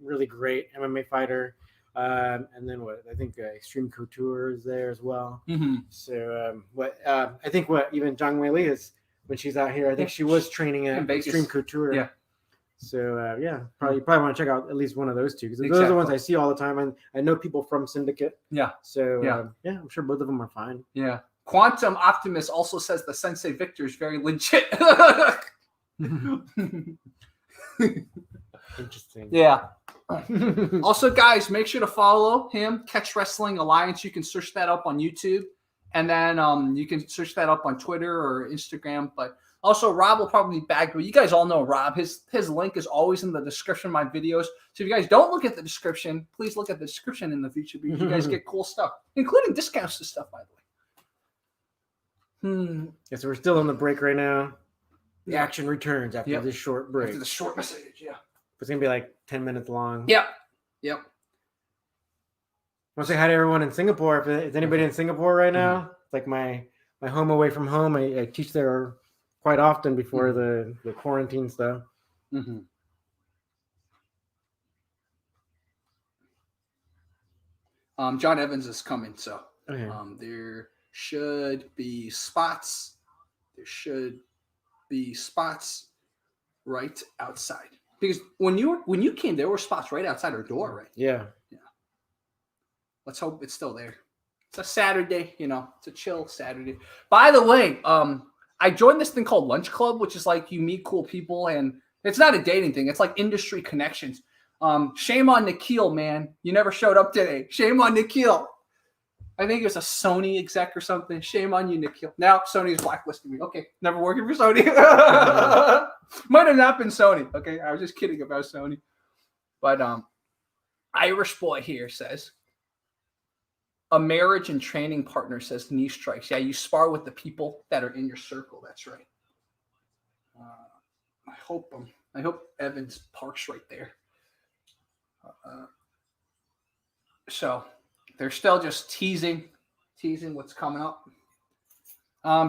Really great MMA fighter. And then I think Extreme Couture is there as well. So I think even Zhang Weili is when she's out here. I think she was training at Extreme Couture. Yeah. So probably want to check out at least one of those 2 because those are the ones I see all the time, and I know people from Syndicate. Yeah. So I'm sure both of them are fine. Yeah. Quantum Optimist also says the Sensei Victor is very legit. Interesting. Yeah. Also, guys, make sure to follow him, Catch Wrestling Alliance. You can search that up on YouTube, and then you can search that up on Twitter or Instagram. But also, Rob will probably bag you. You guys all know Rob. His link is always in the description of my videos. So if you guys don't look at the description, please look at the description in the future because you guys get cool stuff, including discounts to stuff, by the way. Yeah, so we're still on the break right now. The action returns after this short break. After the short message, It's going to be like 10 minutes long. Yep. I want to say hi to everyone in Singapore. If there's anybody in Singapore right now, it's like my home away from home. I teach there quite often before the quarantine stuff. John Evans is coming, so there should be spots. There should be spots right outside. Because when you came, there were spots right outside our door, right? Yeah. Let's hope it's still there. It's a Saturday, it's a chill Saturday. By the way, I joined this thing called Lunch Club, which is like you meet cool people, and it's not a dating thing. It's like industry connections. Shame on Nikhil, man. You never showed up today. Shame on Nikhil. I think it was a Sony exec or something. Shame on you, Nikhil. Now Sony's blacklisting me. Okay, never working for Sony. Might have not been Sony. Okay, I was just kidding about Sony. But Irish boy here says, a marriage and training partner says knee strikes. Yeah, you spar with the people that are in your circle. That's right. I hope Evans parks right there. So they're still just teasing what's coming up.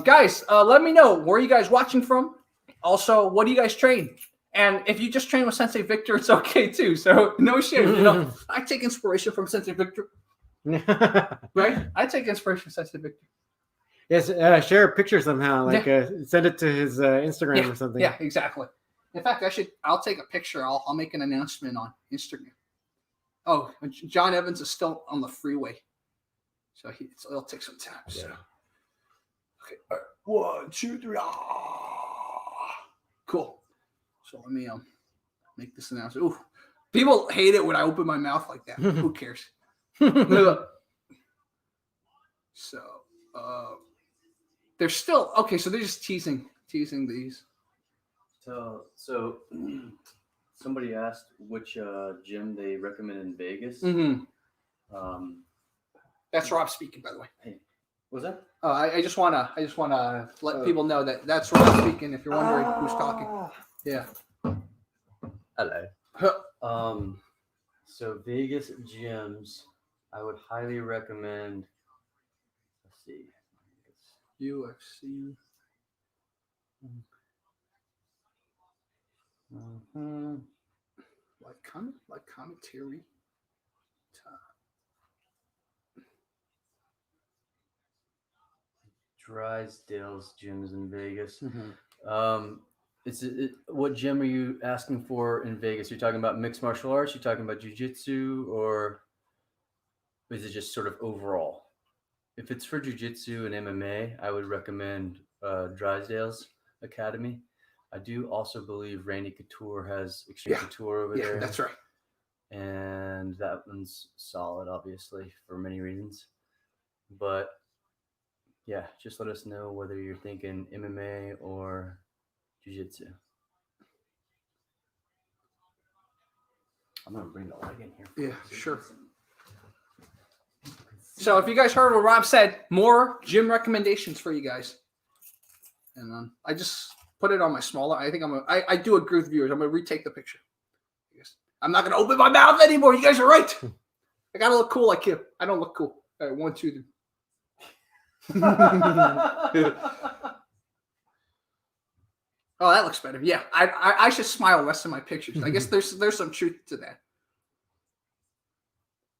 Guys, let me know where you guys watching from. Also, what do you guys train? And if you just train with Sensei Victor, it's okay too. So no shame. I take inspiration from Sensei Victor. Right? I take inspiration from Sensei Victor. Yes, share a picture somehow. Like send it to his Instagram or something. Yeah, exactly. In fact, I'll take a picture. I'll make an announcement on Instagram. Oh, John Evans is still on the freeway, so it'll take some time. So. Okay, all right. 1, 2, 3. Cool. So let me make this announcement. Ooh, people hate it when I open my mouth like that. Who cares? So they're still okay. So they're just teasing these. So somebody asked which gym they recommend in Vegas. That's Rob speaking, by the way. Hey, what was that? I just wanna let people know that that's Rob speaking. If you're wondering who's talking, yeah. Hello. So Vegas gyms, I would highly recommend. Let's see. UFC. Like commentary. Drysdale's gyms in Vegas. Mm-hmm. What gym are you asking for in Vegas? You're talking about mixed martial arts? You're talking about jiu-jitsu, or is it just sort of overall? If it's for jiu-jitsu and MMA, I would recommend Drysdale's Academy. I do also believe Randy Couture has Extreme Couture over there. Yeah, that's right. And that one's solid, obviously, for many reasons. But yeah, just let us know whether you're thinking MMA or jiu-jitsu. I'm gonna bring the light in here. Yeah, sure. So if you guys heard what Rob said, more gym recommendations for you guys. And I just put it on my smaller. I think I do agree with viewers. I'm gonna retake the picture. I'm not gonna open my mouth anymore. You guys are right. I gotta look cool like you. I don't look cool. All right, 1, 2, 3. Oh, that looks better. Yeah, I should smile less in my pictures. I guess there's some truth to that.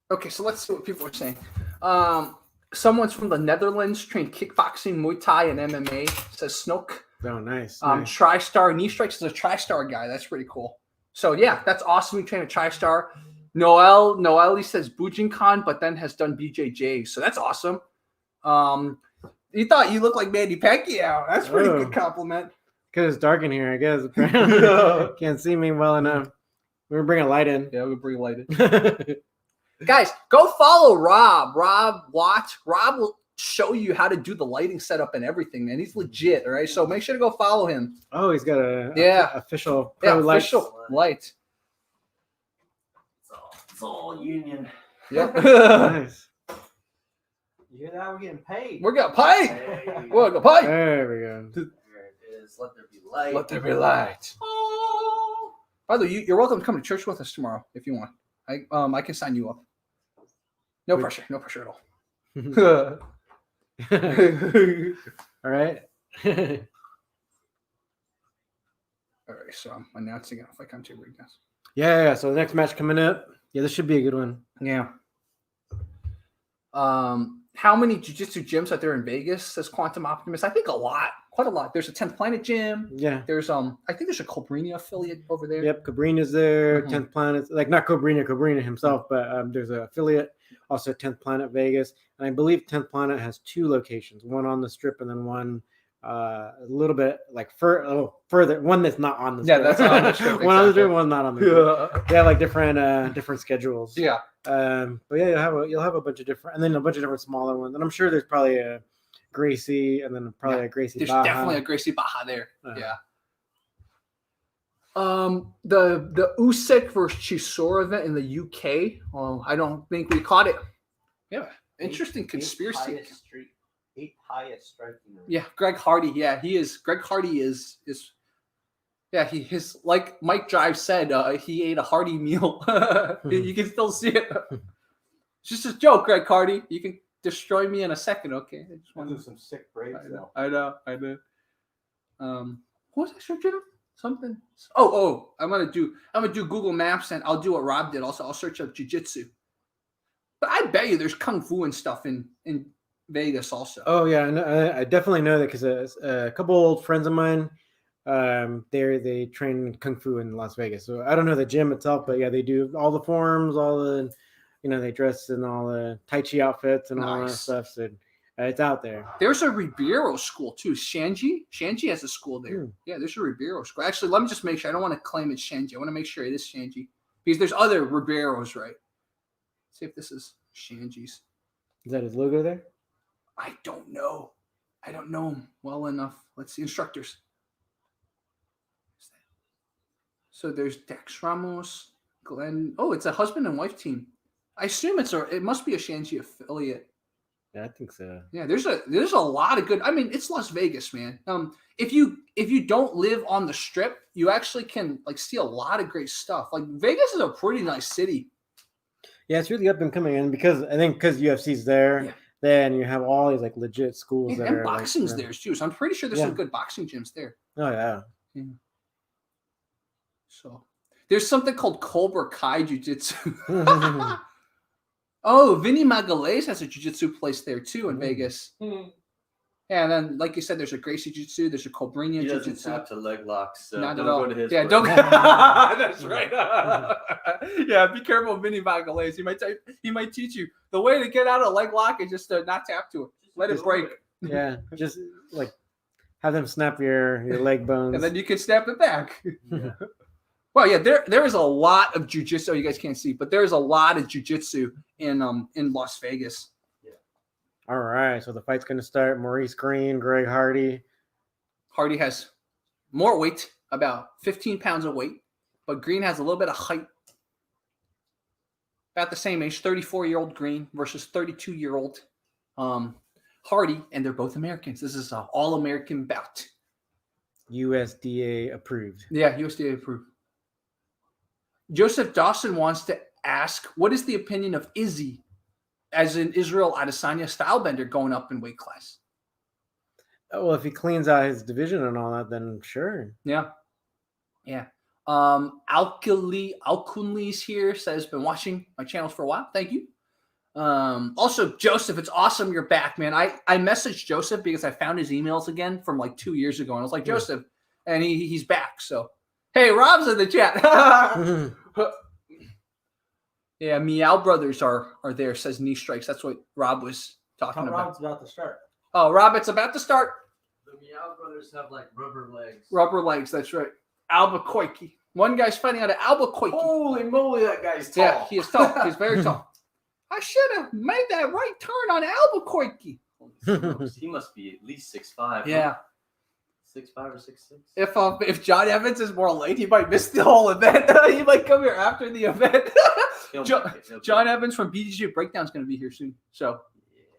Okay, so let's see what people are saying. Someone's from the Netherlands, trained kickboxing, Muay Thai, and MMA. Says Snook. Oh, nice. TriStar Knee Strikes is a TriStar guy. That's pretty cool. So yeah, that's awesome. We train a TriStar. Noel, he says Bujinkan, but then has done BJJ. So that's awesome. You thought you looked like Manny Pacquiao. That's a pretty good compliment. Because it's dark in here, I guess. Can't see me well enough. We're gonna bring a light in. Yeah, we'll bring a light in. Guys, go follow Rob. Rob Watt. Rob will show you how to do the lighting setup and everything, man. He's legit, all right? So make sure to go follow him. Oh, he's got a official light. It's all union. Yep. Nice. You hear that? We're getting paid. We're getting paid. Hey. We're getting paid. There we go. There it is. Let there be light. Let there be light. Oh. By the way, you're welcome to come to church with us tomorrow if you want. I can sign you up. No pressure. No pressure at all. All right. All right, so I'm announcing it if I come to breakdowns. Yeah. So the next match coming up. Yeah, this should be a good one. Yeah. How many jiu-jitsu gyms are there in Vegas? Says Quantum Optimist. I think a lot. Quite a lot. There's a 10th Planet gym. Yeah. There's I think there's a Cobrini affiliate over there. Yep, Cobrina's there. 10th Planet, like not Cobrina himself, but there's an affiliate. Also 10th Planet Vegas, and I believe 10th Planet has 2 locations, one on the Strip and then one a little bit like further, one that's not on the Strip. Yeah, that's not on the Strip. One on the Strip, one not on the Strip. They have like different schedules. Yeah. But yeah, you'll have a bunch of different, and then a bunch of different smaller ones, and I'm sure there's probably a Gracie, and then probably a Gracie. There's Baja. definitely a Gracie Baja there. Yeah. The Usyk versus Chisora event in the UK. I don't think we caught it. Yeah, interesting conspiracy. 8th highest striking rate. Yeah, Greg Hardy. Yeah, he is. Greg Hardy is. Yeah, his like Mike Drive said. He ate a hearty meal. You can still see it. It's just a joke, Greg Hardy. You can destroy me in a second, okay? I just want to do some sick breaks. I know. What was I searching up? Something. Oh, I'm gonna do Google Maps, and I'll do what Rob did. Also, I'll search up jiu-jitsu. But I bet you there's kung fu and stuff in Vegas also. Oh yeah, I definitely know that because a couple old friends of mine, they train kung fu in Las Vegas. So I don't know the gym itself, but yeah, they do all the forms, all the, they dress in all the Tai Chi outfits and all that stuff. So it's out there. There's a Ribeiro school too. Shanji has a school there. Yeah, there's a Ribeiro school. Actually, let me just make sure. I don't want to claim it's Shanji. I want to make sure it is Shanji because there's other Ribeiros, right? Let's see if this is Shanji's. Is that his logo there? I don't know. I don't know him well enough. Let's see. Instructors. So there's Dex Ramos, Glenn. Oh, it's a husband and wife team. I assume it must be a Shanji affiliate. Yeah, I think so. Yeah, there's a lot of good. I mean, it's Las Vegas, man. If you don't live on the Strip, you actually can like see a lot of great stuff. Like Vegas is a pretty nice city. Yeah, it's really up and coming in because UFC's there. Yeah. Then you have all these like legit schools and boxing's there too. So I'm pretty sure there's some good boxing gyms there. Oh yeah. So there's something called Cobra Kai Jiu-Jitsu. Oh, Vinny Magalhaes has a jiu-jitsu place there too in Vegas. Yeah, Yeah, and then, like you said, there's a Gracie Jiu-Jitsu, there's a Cobrinha He doesn't Jiu-Jitsu. tap to leg locks, so Not don't at all. go to his. Yeah, place. don't. That's right. Yeah, be careful of Vinny Bagales. He might teach you the way to get out of a leg lock is just to not tap to it. Let it break. Yeah, just like have them snap your leg bones. And then you can snap it back. Yeah. Well, yeah, there is a lot of jiu-jitsu. You guys can't see, but there's a lot of jiu-jitsu in Las Vegas. All right, so the fight's going to start. Maurice Green, Greg Hardy. Hardy has more weight, about 15 pounds of weight, but Green has a little bit of height. About the same age, 34-year-old Green versus 32-year-old Hardy, and they're both Americans. This is an all-American bout. USDA approved. Yeah, USDA approved. Joseph Dawson wants to ask, what is the opinion of Izzy, as in Israel Adesanya Stylebender, going up in weight class? Oh, well, if he cleans out his division and all that, then sure. Yeah. Alkunli's here, says, been watching my channels for a while. Thank you. Also, Joseph, it's awesome you're back, man. I messaged Joseph because I found his emails again from like 2 years ago, and I was like, Joseph, and he's back. So, hey, Rob's in the chat. Yeah, Meow Brothers are there, says Knee Strikes. That's what Rob was talking about. Rob's about to start. Oh, Rob, it's about to start. The Meow Brothers have like rubber legs. Rubber legs, that's right. Albuquerque. One guy's fighting out of Albuquerque. Holy moly, that guy's tall. Yeah, he is tall. He's very tall. I should have made that right turn on Albuquerque. He must be at least 6'5". Yeah. 6'5" or 6'6". If John Evans is more late, he might miss the whole event. He might come here after the event. John Evans from BDG Breakdown is going to be here soon. So,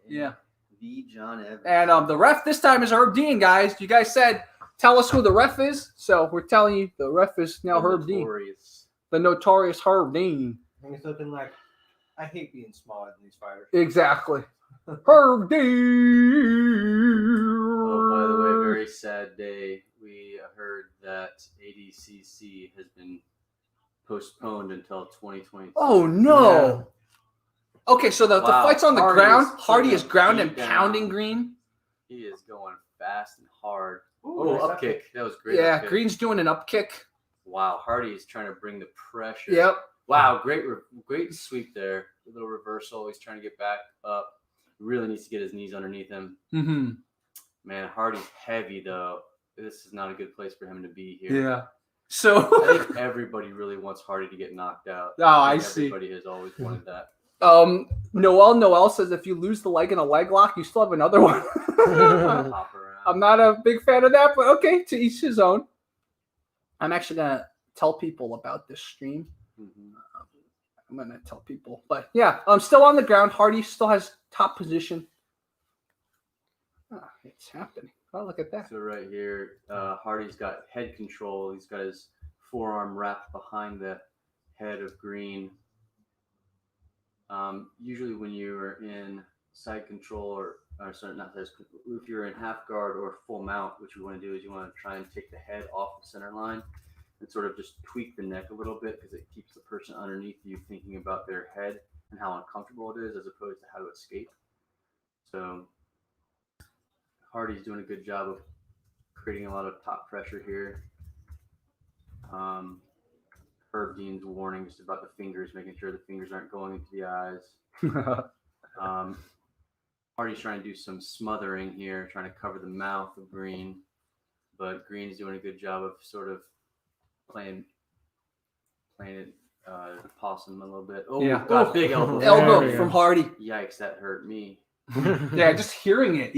yeah. The John Evans. And the ref this time is Herb Dean, guys. You guys said, tell us who the ref is. So we're telling you the ref is now Herb Dean. The notorious Herb Dean. And he's looking like, I hate being smaller than these fighters. Exactly. Herb Dean. Oh, by the way, very sad day. We heard that ADCC has been postponed until 2020. Oh, no. Okay, so the fight's on the ground. Hardy is ground and pounding Green. He is going fast and hard. Ooh, up kick. That was great. Yeah, Green's doing an up kick. Wow, Hardy is trying to bring the pressure. Yep. Wow, great sweep there. A little reversal. He's trying to get back up. Really needs to get his knees underneath him. Mm-hmm. Man, Hardy's heavy, though. This is not a good place for him to be here. Yeah. So I think everybody really wants Hardy to get knocked out. Oh, I see. Everybody has always wanted that. Noel says if you lose the leg in a leg lock, you still have another one. Hop around. I'm not a big fan of that, but okay, to each his own. I'm actually gonna tell people about this stream. Mm-hmm. I'm gonna tell people, but yeah, I'm still on the ground. Hardy still has top position. It's happening. Oh, look at that. So right here, Hardy's got head control. He's got his forearm wrapped behind the head of Green. Usually when you're in side control or sorry, not side control, if you're in half guard or full mount, what you want to do is you want to try and take the head off the center line and sort of just tweak the neck a little bit because it keeps the person underneath you thinking about their head and how uncomfortable it is as opposed to how to escape. So Hardy's doing a good job of creating a lot of top pressure here. Herb Dean's warning just about the fingers, making sure the fingers aren't going into the eyes. Hardy's trying to do some smothering here, trying to cover the mouth of Green, but Green's doing a good job of sort of playing it possum a little bit. Oh, yeah. God, big elbow. Elbow from Hardy. Yikes, that hurt me. Yeah, just hearing it.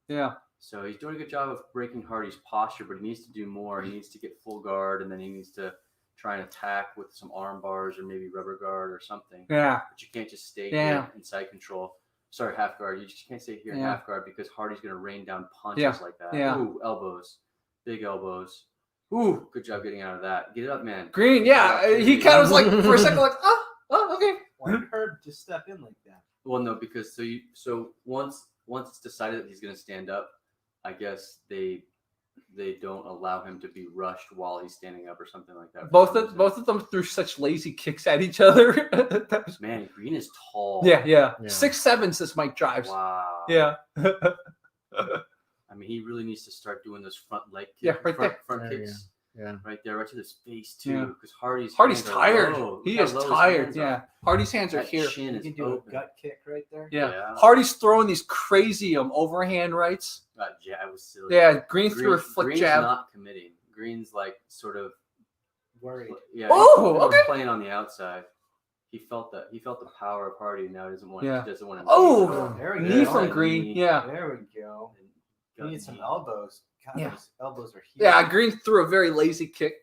Yeah. So he's doing a good job of breaking Hardy's posture, but he needs to do more. He needs to get full guard, and then he needs to try and attack with some arm bars or maybe rubber guard or something. Yeah. But you can't just stay here in side control. Sorry, half guard. You just can't stay here in half guard because Hardy's going to rain down punches like that. Yeah. Ooh, elbows. Big elbows. Ooh, good job getting out of that. Get it up, man. Green, yeah. He kind of was like, for a second, like, oh, okay. Why did Herb just step in like that? Well, no, because so once it's decided that he's going to stand up, I guess they don't allow him to be rushed while he's standing up or something like that. Both of them threw such lazy kicks at each other. Man, Green is tall. Yeah. 6'7" says Mike Drives. Wow. Yeah. I mean, he really needs to start doing those front leg kicks. Yeah, right there. Front kicks. Yeah. Right there, right to his face too. Because Hardy's tired. Low. He Look is how low his tired. hands Yeah. are. Hardy's hands are That here. chin You is can do open. a gut kick right there. Yeah. Hardy's throwing these crazy overhand rights. That jab was silly. Yeah, Green threw a flick Green's jab. not committing. Green's like sort of Worried. Yeah. Oh, he's okay. playing on the outside. He felt that. He felt the power of Hardy. Now he doesn't want. Yeah. He doesn't want to. Oh, There we knee go. from Green. Yeah. There we go. Gut We need some knee. elbows. God, Yeah. those elbows are huge. Yeah, Green threw a very lazy kick.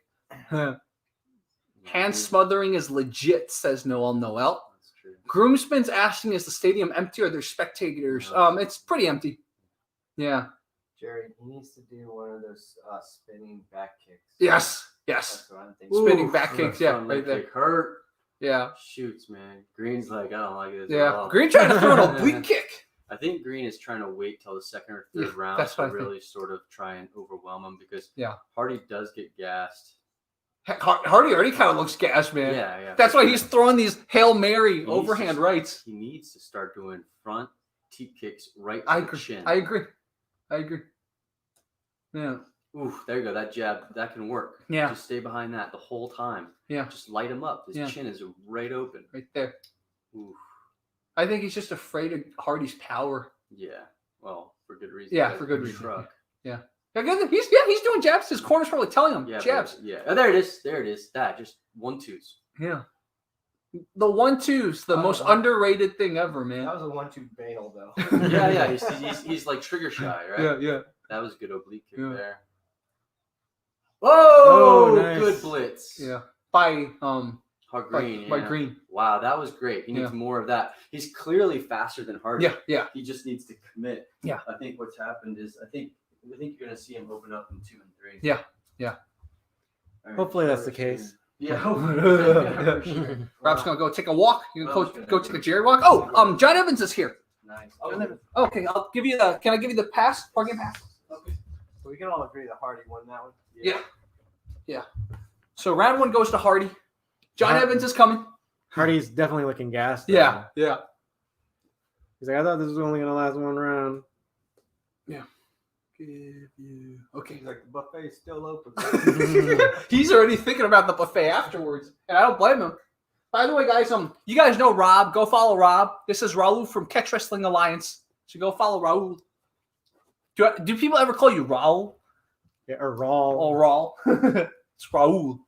Hand smothering is legit, says Noel. That's true. Groomsman's asking, is the stadium empty or are there spectators? It's pretty empty. Yeah. Jerry, he needs to do one of those spinning back kicks. Yes. That's what I'm thinking. Spinning back kicks. Yeah, Front right leg there. kick hurt. Yeah. Shoots, man. Green's like, I don't like this. at Yeah. all. Green trying to throw an oblique kick. I think Green is trying to wait till the second or third Yeah, round that's to what I think. really sort of try and overwhelm him because Yeah. Hardy does get gassed. Hardy already kind of looks gassed, man. Yeah. That's for why sure. he's throwing these Hail Mary needs overhand to- rights. He needs to start doing front teep kicks right to I the agree. chin. I agree. Yeah. Oof, there you go. That jab, that can work. Yeah. Just stay behind that the whole time. Yeah. Just light him up. His Yeah. chin is right open. Right there. Oof. I think he's just afraid of Hardy's power. Yeah. Well, for good reason. Yeah, That's for good a reason. truck. Yeah, he's doing jabs. His corner's probably telling him Yeah. jabs. Yeah. Oh, there it is. There it is. That just 1-2s. Yeah. The 1-2's the most underrated thing ever, man. That was a 1-2 bail, though. Yeah. He's like trigger shy, right? Yeah. That was a good oblique kick Yeah. there. Oh, Whoa! nice. Good blitz. Yeah. By Green. by yeah. Green. Wow, that was great. He needs Yeah. more of that. He's clearly faster than Hardy. Yeah. He just needs to commit. Yeah. I think what's happened is I think you're gonna see him open up in 2 and 3. Yeah. All right, Hopefully that's the first, case. Yeah. For sure. Rob's gonna go take a walk. You Rob's can gonna go take a Jerry walk. Oh, John Evans is here. Nice. Okay, I'll give you the. Can I give you the pass? Parking pass. So we can all agree that Hardy won that one. Yeah. So round 1 goes to Hardy. John Har- Evans is coming. Hardy's definitely looking gassed. Yeah. He's like, I thought this was only gonna last one round. Okay. He's like, the buffet is still open. He's already thinking about the buffet afterwards, and I don't blame him. By the way, guys, you guys know Rob. Go follow Rob. This is Raul from Catch Wrestling Alliance. So go follow Raul. Do people ever call you Raul? Yeah, or Raul. Oh, Raul. It's Raul.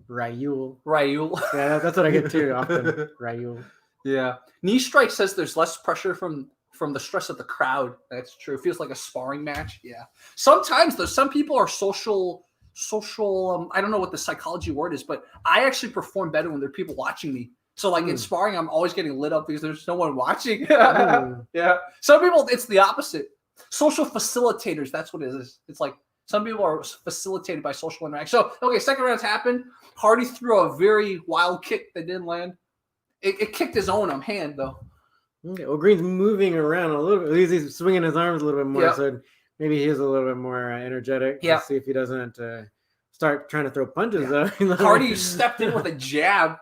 Raul. Raul. Yeah, that's what I get too often. Raul. Yeah. Knee Strike says there's less pressure from the stress of the crowd. That's true. It feels like a sparring match. Yeah. Sometimes though, some people are social. I don't know what the psychology word is, but I actually perform better when there are people watching me. So like in sparring, I'm always getting lit up because there's no one watching. Yeah. Some people, it's the opposite. Social facilitators. That's what it is. It's like some people are facilitated by social interaction. So, okay, second round's happened. Hardy threw a very wild kick that didn't land. It kicked his own hand, though. Okay, well, Green's moving around a little bit. He's swinging his arms a little bit more, Yep. so maybe he is a little bit more energetic. Yeah. Let's see if he doesn't start trying to throw punches. Though. Hardy stepped in with a jab.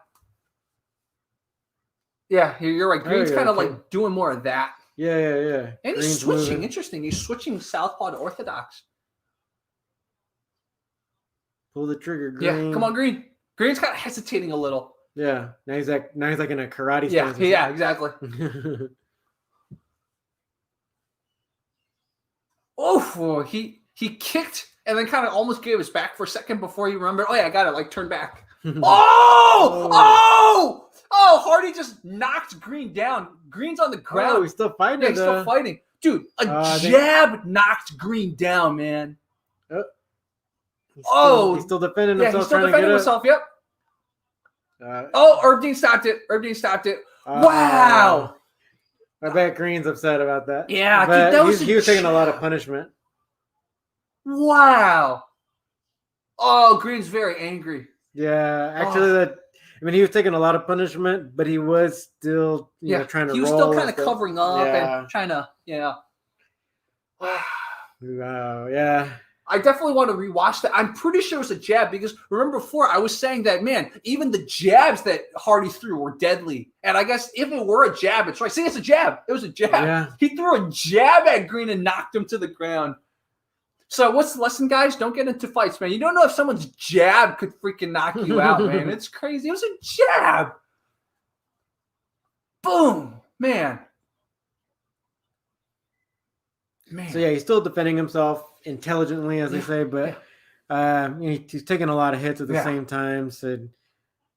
Yeah, you're right. Green's There you kind of go. like doing more of that. Yeah. And he's Green's switching. moving. Interesting. He's switching southpaw to orthodox. Pull the trigger, Green. Yeah, come on, Green. Green's kind of hesitating a little. Yeah, now he's like in a karate Yeah, stance. yeah, exactly. Oh, he kicked and then kind of almost gave his back for a second before he remembered. Oh yeah, I got it. Like turn back. Oh! Hardy just knocked Green down. Green's on the ground. Oh, he's still fighting. Yeah, he's still fighting, dude. A jab knocked Green down, man. He's still defending Yeah, himself. he's still trying defending to himself. Yep. get up. Herb Dean stopped it. Wow. I bet Green's upset about that. Yeah, but dude, that was he was taking a lot of punishment. Wow. Oh, Green's very angry. Yeah, actually, he was taking a lot of punishment, but he was still, trying to roll. He was still kind of and stuff. covering up and trying to, Wow, yeah. I definitely want to rewatch that. I'm pretty sure it was a jab because remember before I was saying that, man, even the jabs that Hardy threw were deadly. And I guess if it were a jab, it's right. See, it's a jab. It was a jab. Yeah. He threw a jab at Green and knocked him to the ground. So what's the lesson, guys? Don't get into fights, man. You don't know if someone's jab could freaking knock you out, man. It's crazy. It was a jab. Boom. Man. So yeah, he's still defending himself intelligently, as they say, but he's taking a lot of hits at the same time. So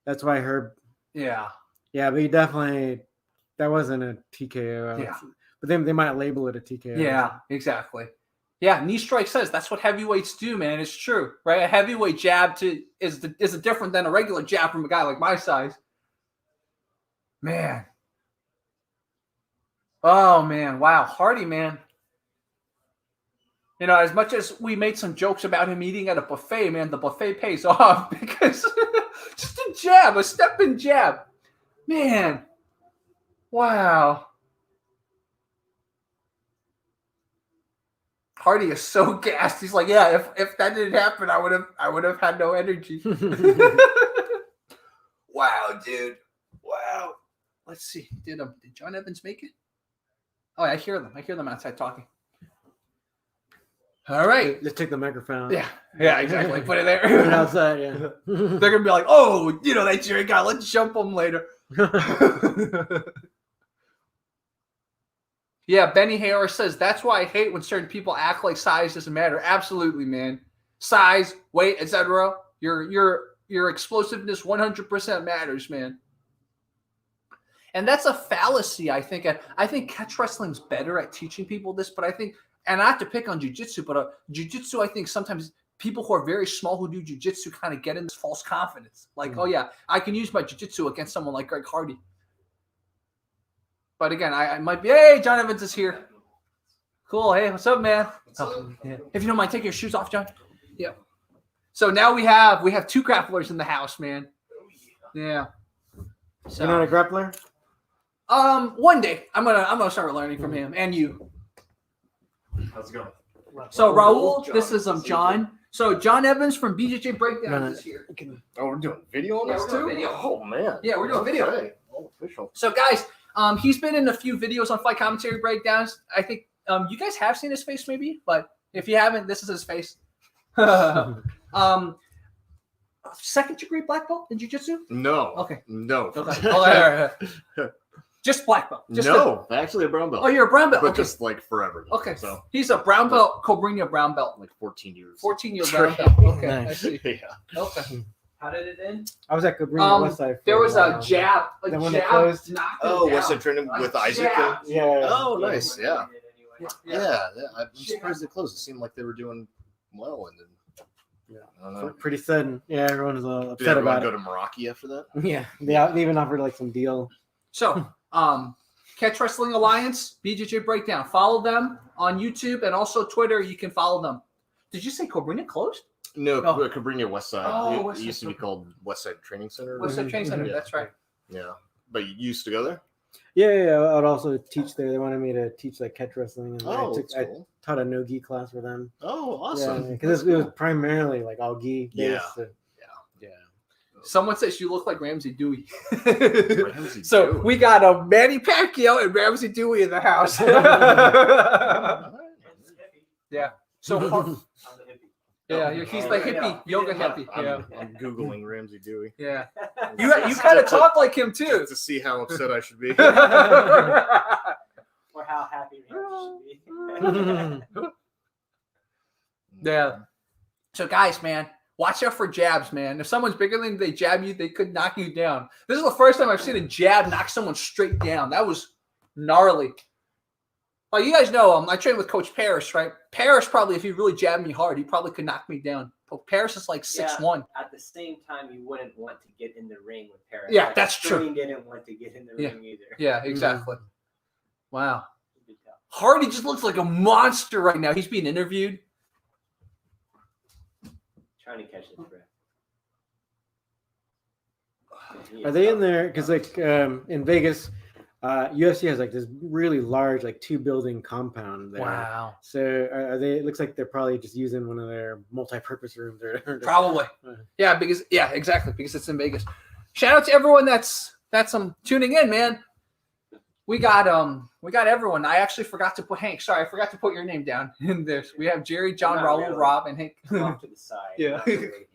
that's why Herb. Yeah. Yeah, but he definitely that wasn't a TKO. Yeah. But then they might label it a TKO. Yeah, exactly. Yeah, knee strike says that's what heavyweights do, man. It's true, right? A heavyweight jab is different than a regular jab from a guy like my size. Man. Oh man, wow, Hardy, man. You know, as much as we made some jokes about him eating at a buffet, man, the buffet pays off because just a jab, a step-in jab. Man. Wow. Hardy is so gassed. He's like, yeah, if that didn't happen, I would have had no energy. Wow, dude. Wow. Let's see. Did John Evans make it? Oh, I hear them. I hear them outside talking. All right. Just take the microphone. Yeah, exactly. Put it there. Put it outside, yeah. They're going to be like, oh, you know, that Jerry guy, let's jump him later. Yeah, Benny Harris says, that's why I hate when certain people act like size doesn't matter. Absolutely, man. Size, weight, etc. Your explosiveness 100% matters, man. And that's a fallacy, I think. I think catch wrestling's better at teaching people this, but I think, and not to pick on jiu-jitsu, but jiu-jitsu, I think sometimes people who are very small who do jiu-jitsu kind of get in this false confidence. Like, oh yeah, I can use my jiu-jitsu against someone like Greg Hardy. But again, I might be, hey, John Evans is here. Cool. Hey, what's up, man? What's up? Yeah. If you don't mind, take your shoes off, John. Yeah. So now we have two grapplers in the house, man. Yeah. So, you're not a grappler? One day I'm gonna start learning from him and you. How's it going? So Raul, this is John. So John Evans from BJJ Breakdowns is here. Oh, we're doing video on this we're doing too? video. Oh man. Yeah, we're doing video. Okay. All official. So guys, he's been in a few videos on Fight Commentary Breakdowns. I think you guys have seen his face maybe, but if you haven't, this is his face. Second degree black belt in jiu-jitsu? No. Okay. No. Okay. All right. Just black belt. Just actually a brown belt. Oh, you're a brown belt. But okay. just like forever. Though, okay. So he's a brown belt, Cobrinha brown belt. Like 14 years. 14-year brown belt. Okay. Nice. I see. Yeah. Okay. How did it end? I was at Cabrini West Side. There was a jab. A Then when they jab closed- knocked him Oh, down. West Side training with Isaac? jab. Yeah. Oh, nice. Yeah. Yeah. I'm surprised they closed. It seemed like they were doing well. And then, I don't know. Pretty sudden. Yeah, everyone was Did upset everyone about go it. to Meraki after that? Yeah, they even offered like some deal. So, Catch Wrestling Alliance, BJJ Breakdown. Follow them on YouTube and also Twitter. You can follow them. Did you say Cobrinha closed? No, Oh. Cabrini West Side. Oh, it West used to Side. be called West Side Training Center. West Side Training Center. Yeah. That's right. Yeah. But you used to go there? Yeah, I would also teach there. They wanted me to teach like catch wrestling, and Oh, I that's cool. taught a no gi class for them. Oh, awesome. Because it was primarily like all gi. Yeah. Yeah. Someone says you look like Ramsey Dewey. Ramsey So Dewey. we got a Manny Pacquiao and Ramsey Dewey in the house. Yeah. So yeah, he's the hippie, yoga hippie. Yeah. I'm Googling Ramsey Dewey Yeah. You kind of talk like him too. to see how upset I should be. Or how happy Randy should be. Yeah. So guys, man, watch out for jabs, man. If someone's bigger than they jab you, they could knock you down. This is the first time I've seen a jab knock someone straight down. That was gnarly. Well, you guys know I trained with Coach Parrish, right? Parrish probably, if he really jabbed me hard, he probably could knock me down. But Parrish is like 6'1". At the same time, you wouldn't want to get in the ring with Paris. Yeah, that's true. Green didn't want to get in the ring either. Yeah, exactly. Wow. Good job. Hardy just looks like a monster right now. He's being interviewed. Trying to catch his breath. Are they in there? Because like in Vegas, UFC has like this really large, like 2-building compound there. Wow. So it looks like they're probably just using one of their multi-purpose rooms or Probably. Yeah, exactly, because it's in Vegas. Shout out to everyone that's tuning in, man. We got everyone. I actually forgot to put Hank. Sorry, I forgot to put your name down in this. We have Jerry, John, Raul, really. Rob, and Hank. Off to the side. Yeah. not really in it.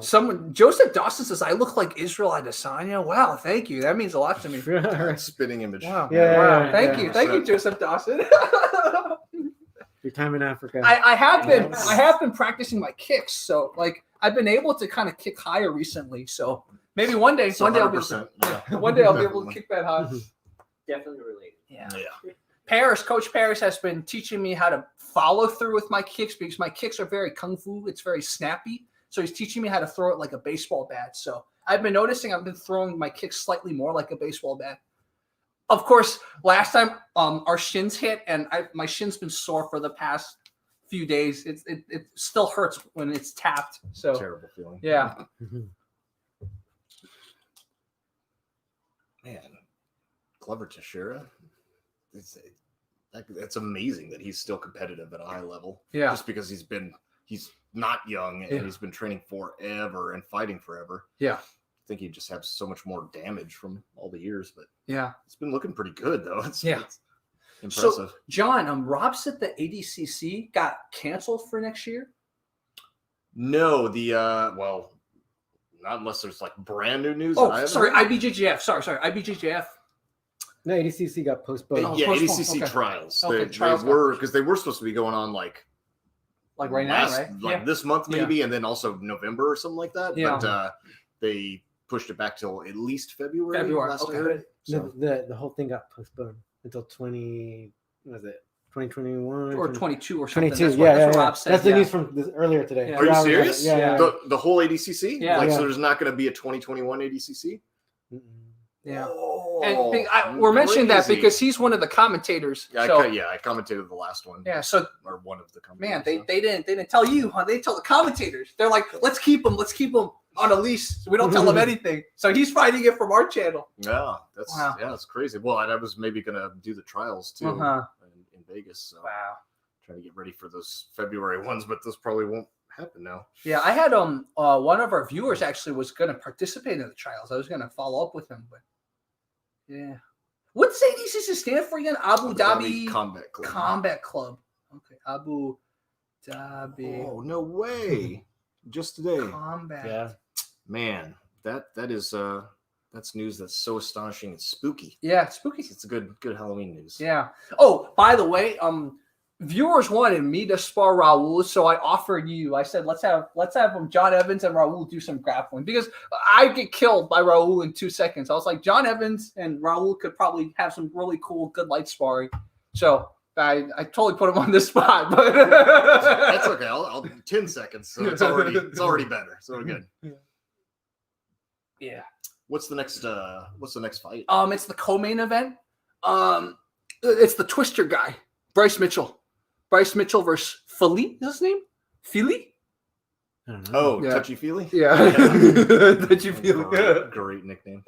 Someone, Joseph Dawson says, I look like Israel Adesanya. Wow, thank you. That means a lot to me. Spitting image. Wow. Yeah, Wow. Thank yeah. you, Joseph Dawson. Your time in Africa. I have been practicing my kicks, so like I've been able to kind of kick higher recently. So maybe one day I'll be able to, one day I'll be able to kick that high. Definitely related. Yeah. Coach Paris has been teaching me how to follow through with my kicks because my kicks are very kung fu. It's very snappy. So he's teaching me how to throw it like a baseball bat. So I've been noticing I've been throwing my kicks slightly more like a baseball bat. Of course, last time our shins hit, and my shin's been sore for the past few days. It still hurts when it's tapped. So Terrible feeling. yeah. Man, Glover Teixeira. It's amazing that he's still competitive at a high level. Yeah. Just because he's not young and he's been training forever and fighting forever. Yeah. I think he just has so much more damage from all the years, but Yeah. it's been looking pretty good though. It's impressive. So John, Rob said the ADCC got canceled for next year. No, well, not unless there's like brand new news. Oh, sorry, IBJJF. Sorry, IBJJF. No, ADCC got postponed. Yeah, postponed. ADCC Okay. trials. Okay, trials they were because they were supposed to be going on like right now, right? Like this month maybe, and then also November or something like that. Yeah. But they pushed it back till at least February. Last okay. I heard. No, So, the whole thing got postponed until 2021 Or 22 or something. 22. That's Yeah, what Rob said. that's the yeah. news from earlier today. Yeah. are you 3 hours ago. serious? Yeah. The whole ADCC? Yeah. Like, Yeah. so there's not going to be a 2021 ADCC? Mm-mm. Yeah. Oh, And we're mentioning that crazy. because he's one of the commentators. Yeah, So, I commentated the last one. yeah. So Or one of the commentators. man, they didn't tell you, huh? They tell the commentators. They're like, let's keep him on a leash. So we don't tell him anything. So he's fighting it from our channel. Yeah, that's Wow. that's crazy. Well, and I was maybe gonna do the trials too Uh-huh. in Vegas. So Wow. trying to get ready for those February ones, but those probably won't happen now. Yeah, I had one of our viewers actually was going to participate in the trials. I was going to follow up with him, but yeah. What's ADCC stand for again? Abu Dhabi Combat Club. Combat Club. Okay, Abu Dhabi Oh no way! Just today, Combat. Yeah. man. That is that's news that's so astonishing. It's spooky. Yeah, it's spooky. It's a good Halloween news. Yeah. Oh, by the way, viewers wanted me to spar Raul, so I offered you. I said, let's have John Evans and Raul do some grappling because I get killed by Raul in 2 seconds. I was like, John Evans and Raul could probably have some really cool, good light sparring. So I totally put him on the spot, but That's okay. I'll 10 seconds, so it's already better. So we're good. Yeah. What's the next fight? It's the co-main event. It's the Twister guy, Bryce Mitchell. Bryce Mitchell versus Fili. Is his name? Fili? I don't know. Oh, Yeah. Touchy Feely? Yeah. Did you feel good? Great nickname.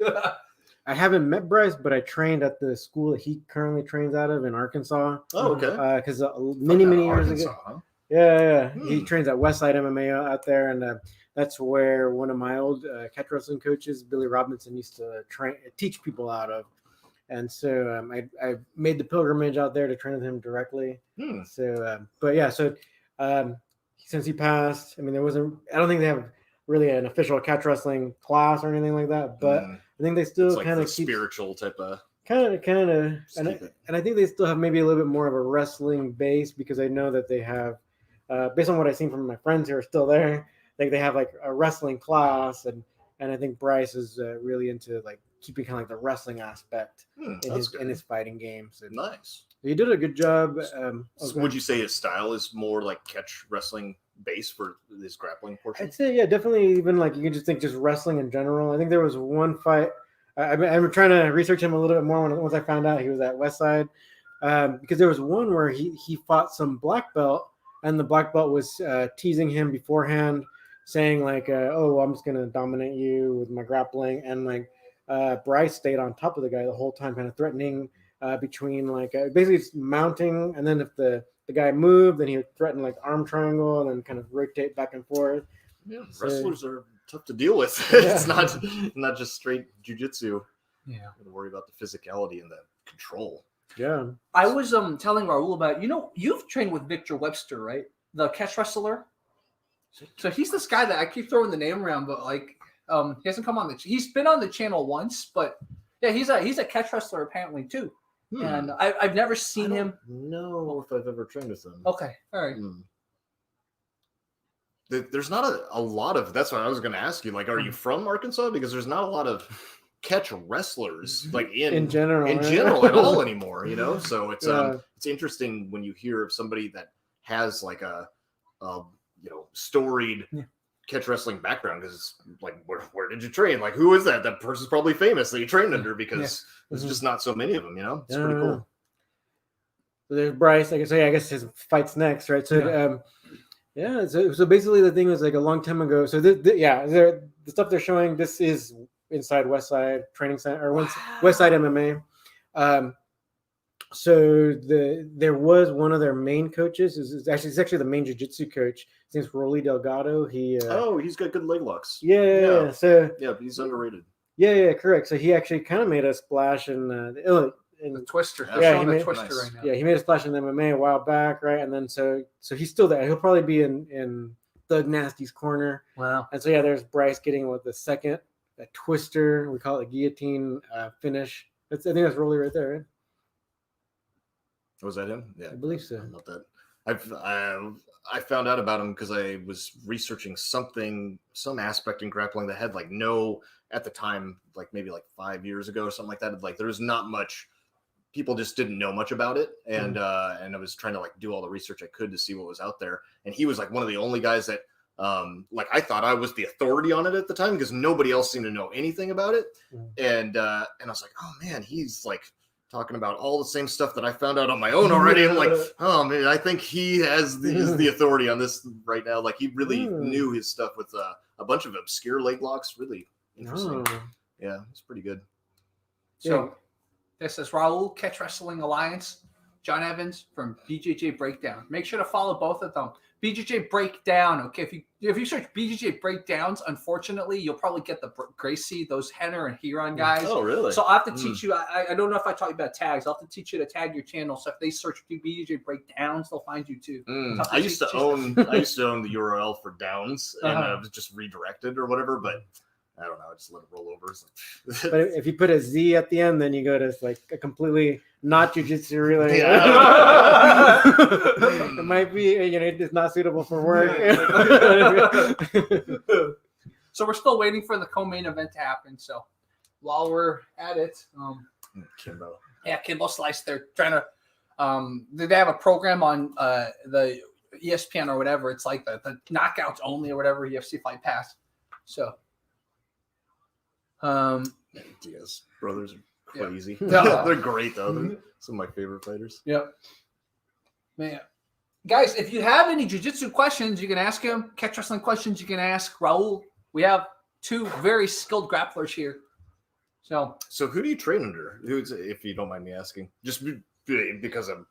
I haven't met Bryce, but I trained at the school that he currently trains out of in Arkansas. Oh, okay. Because many years Arkansas, ago, huh? yeah, Hmm. he trains at Westside MMA out there, and that's where one of my old catch wrestling coaches, Billy Robinson, used to teach people out of. And so I made the pilgrimage out there to train with him directly. Hmm. So, but yeah, so since he passed, I mean, I don't think they have really an official catch wrestling class or anything like that, but I think they still It's like kind the of keep spiritual type of. kind of, Just and keep it. I think they still have maybe a little bit more of a wrestling base because I know that they have, based on what I've seen from my friends who are still there, like they have like a wrestling class, and I think Bryce is really into like keeping kind of like the wrestling aspect in his fighting games. And Nice. he did a good job. So would you say his style is more like catch wrestling base for his grappling portion? I'd say, yeah, definitely. Even like you can just think just wrestling in general. I think there was one fight. I'm trying to research him a little bit more once I found out he was at Westside, because there was one where he fought some black belt, and the black belt was teasing him beforehand, saying like, "Oh, I'm just gonna dominate you with my grappling," and like Bryce stayed on top of the guy the whole time, kind of threatening between like basically it's mounting, and then if the guy moved, then he would threaten like arm triangle and then kind of rotate back and forth. Yeah, So- wrestlers are tough to deal with. Yeah. It's not just straight jujitsu. Yeah. You got to worry about the physicality and the control. Yeah. I was telling Raul about, you've trained with Victor Webster, right? The catch wrestler. So he's this guy that I keep throwing the name around, but like he hasn't come on he's been on the channel once, but yeah, he's a catch wrestler apparently too. And I've never seen him. No, if I've ever trained with him. Okay, all right. There's not a lot of. That's what I was going to ask you. Like, are you from Arkansas? Because there's not a lot of catch wrestlers like in general at all anymore. So it's interesting when you hear of somebody that has like a storied catch wrestling background, because it's like, where did you train? Like, who is that? That person's probably famous that you trained under, because there's just not so many of them. It's pretty cool. So there's Bryce. Like I say, I guess his fight's next, right? So so basically the thing was like a long time ago. So the stuff they're showing, this is inside Westside Training Center or Westside MMA. So there was one of their main coaches. It's actually the main jiu-jitsu coach. His name's Raul Delgado. He's got good leg locks. Yeah. So he's underrated. Yeah, correct. So he actually kind of made a splash in the Twister. Yeah, he made made a Twister right now. Yeah, he made a splash in MMA a while back, right? And then so he's still there. He'll probably be in Thug Nasty's corner. Wow. And so there's Bryce getting with the second a Twister. We call it a guillotine finish. I think that's Rolly right there, right? Was that him? Yeah, I believe so. About that. I found out about him because I was researching some aspect in grappling that had at the time, like maybe like 5 years ago or something like that. Like there was not much, people just didn't know much about it. And I was trying to do all the research I could to see what was out there. And he was like one of the only guys that I thought I was the authority on it at the time, because nobody else seemed to know anything about it. And I was like, oh man, he's like talking about all the same stuff that I found out on my own already. I'm like, oh man, I think he's the authority on this right now. Like he really knew his stuff with a bunch of obscure leg locks. Really interesting. Yeah, it's pretty good. So this is Raul Catch Wrestling Alliance, John Evans from BJJ Breakdown. Make sure to follow both of them. BJJ Breakdown. Okay, if you search BJJ Breakdowns, unfortunately, you'll probably get the Gracie, those Henner and Huron guys. Oh, really? So I have to teach you. I don't know if I taught you about tags. I'll have to teach you to tag your channel. So if they search BJJ Breakdowns, they'll find you too. I used to own the URL for Downs, and I was just redirected or whatever, but I don't know. I just let it roll over. But if you put a Z at the end, then you go to like a completely not jiu-jitsu related. It might be, it's not suitable for work. So we're still waiting for the co-main event to happen. So while we're at it, Kimbo. Yeah, Kimbo Slice. They're trying to. They have a program on the ESPN or whatever. It's like the knockouts only or whatever, UFC Fight Pass. So. Diaz brothers are crazy. Yeah. They're great though. They're some of my favorite fighters. Yep. Man, guys, if you have any jiu-jitsu questions, you can ask him. Catch wrestling questions, you can ask Raul. We have two very skilled grapplers here. So who do you train under? If you don't mind me asking, just because I'm,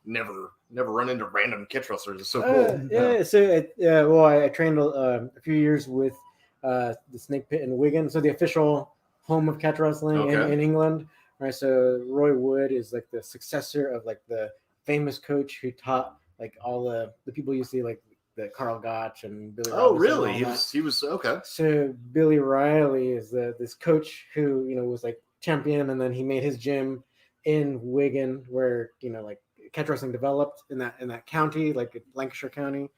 never run into random catch wrestlers. It's so cool. So I trained a few years with the Snake Pit in Wigan, so the official home of catch wrestling in England, right? So Roy Wood is like the successor of like the famous coach who taught like all the people you see, like the Carl Gotch and Billy. Oh, Robinson really? And He was okay. So Billy Riley is this coach who was like champion, and then he made his gym in Wigan, where like catch wrestling developed in that county, like Lancashire County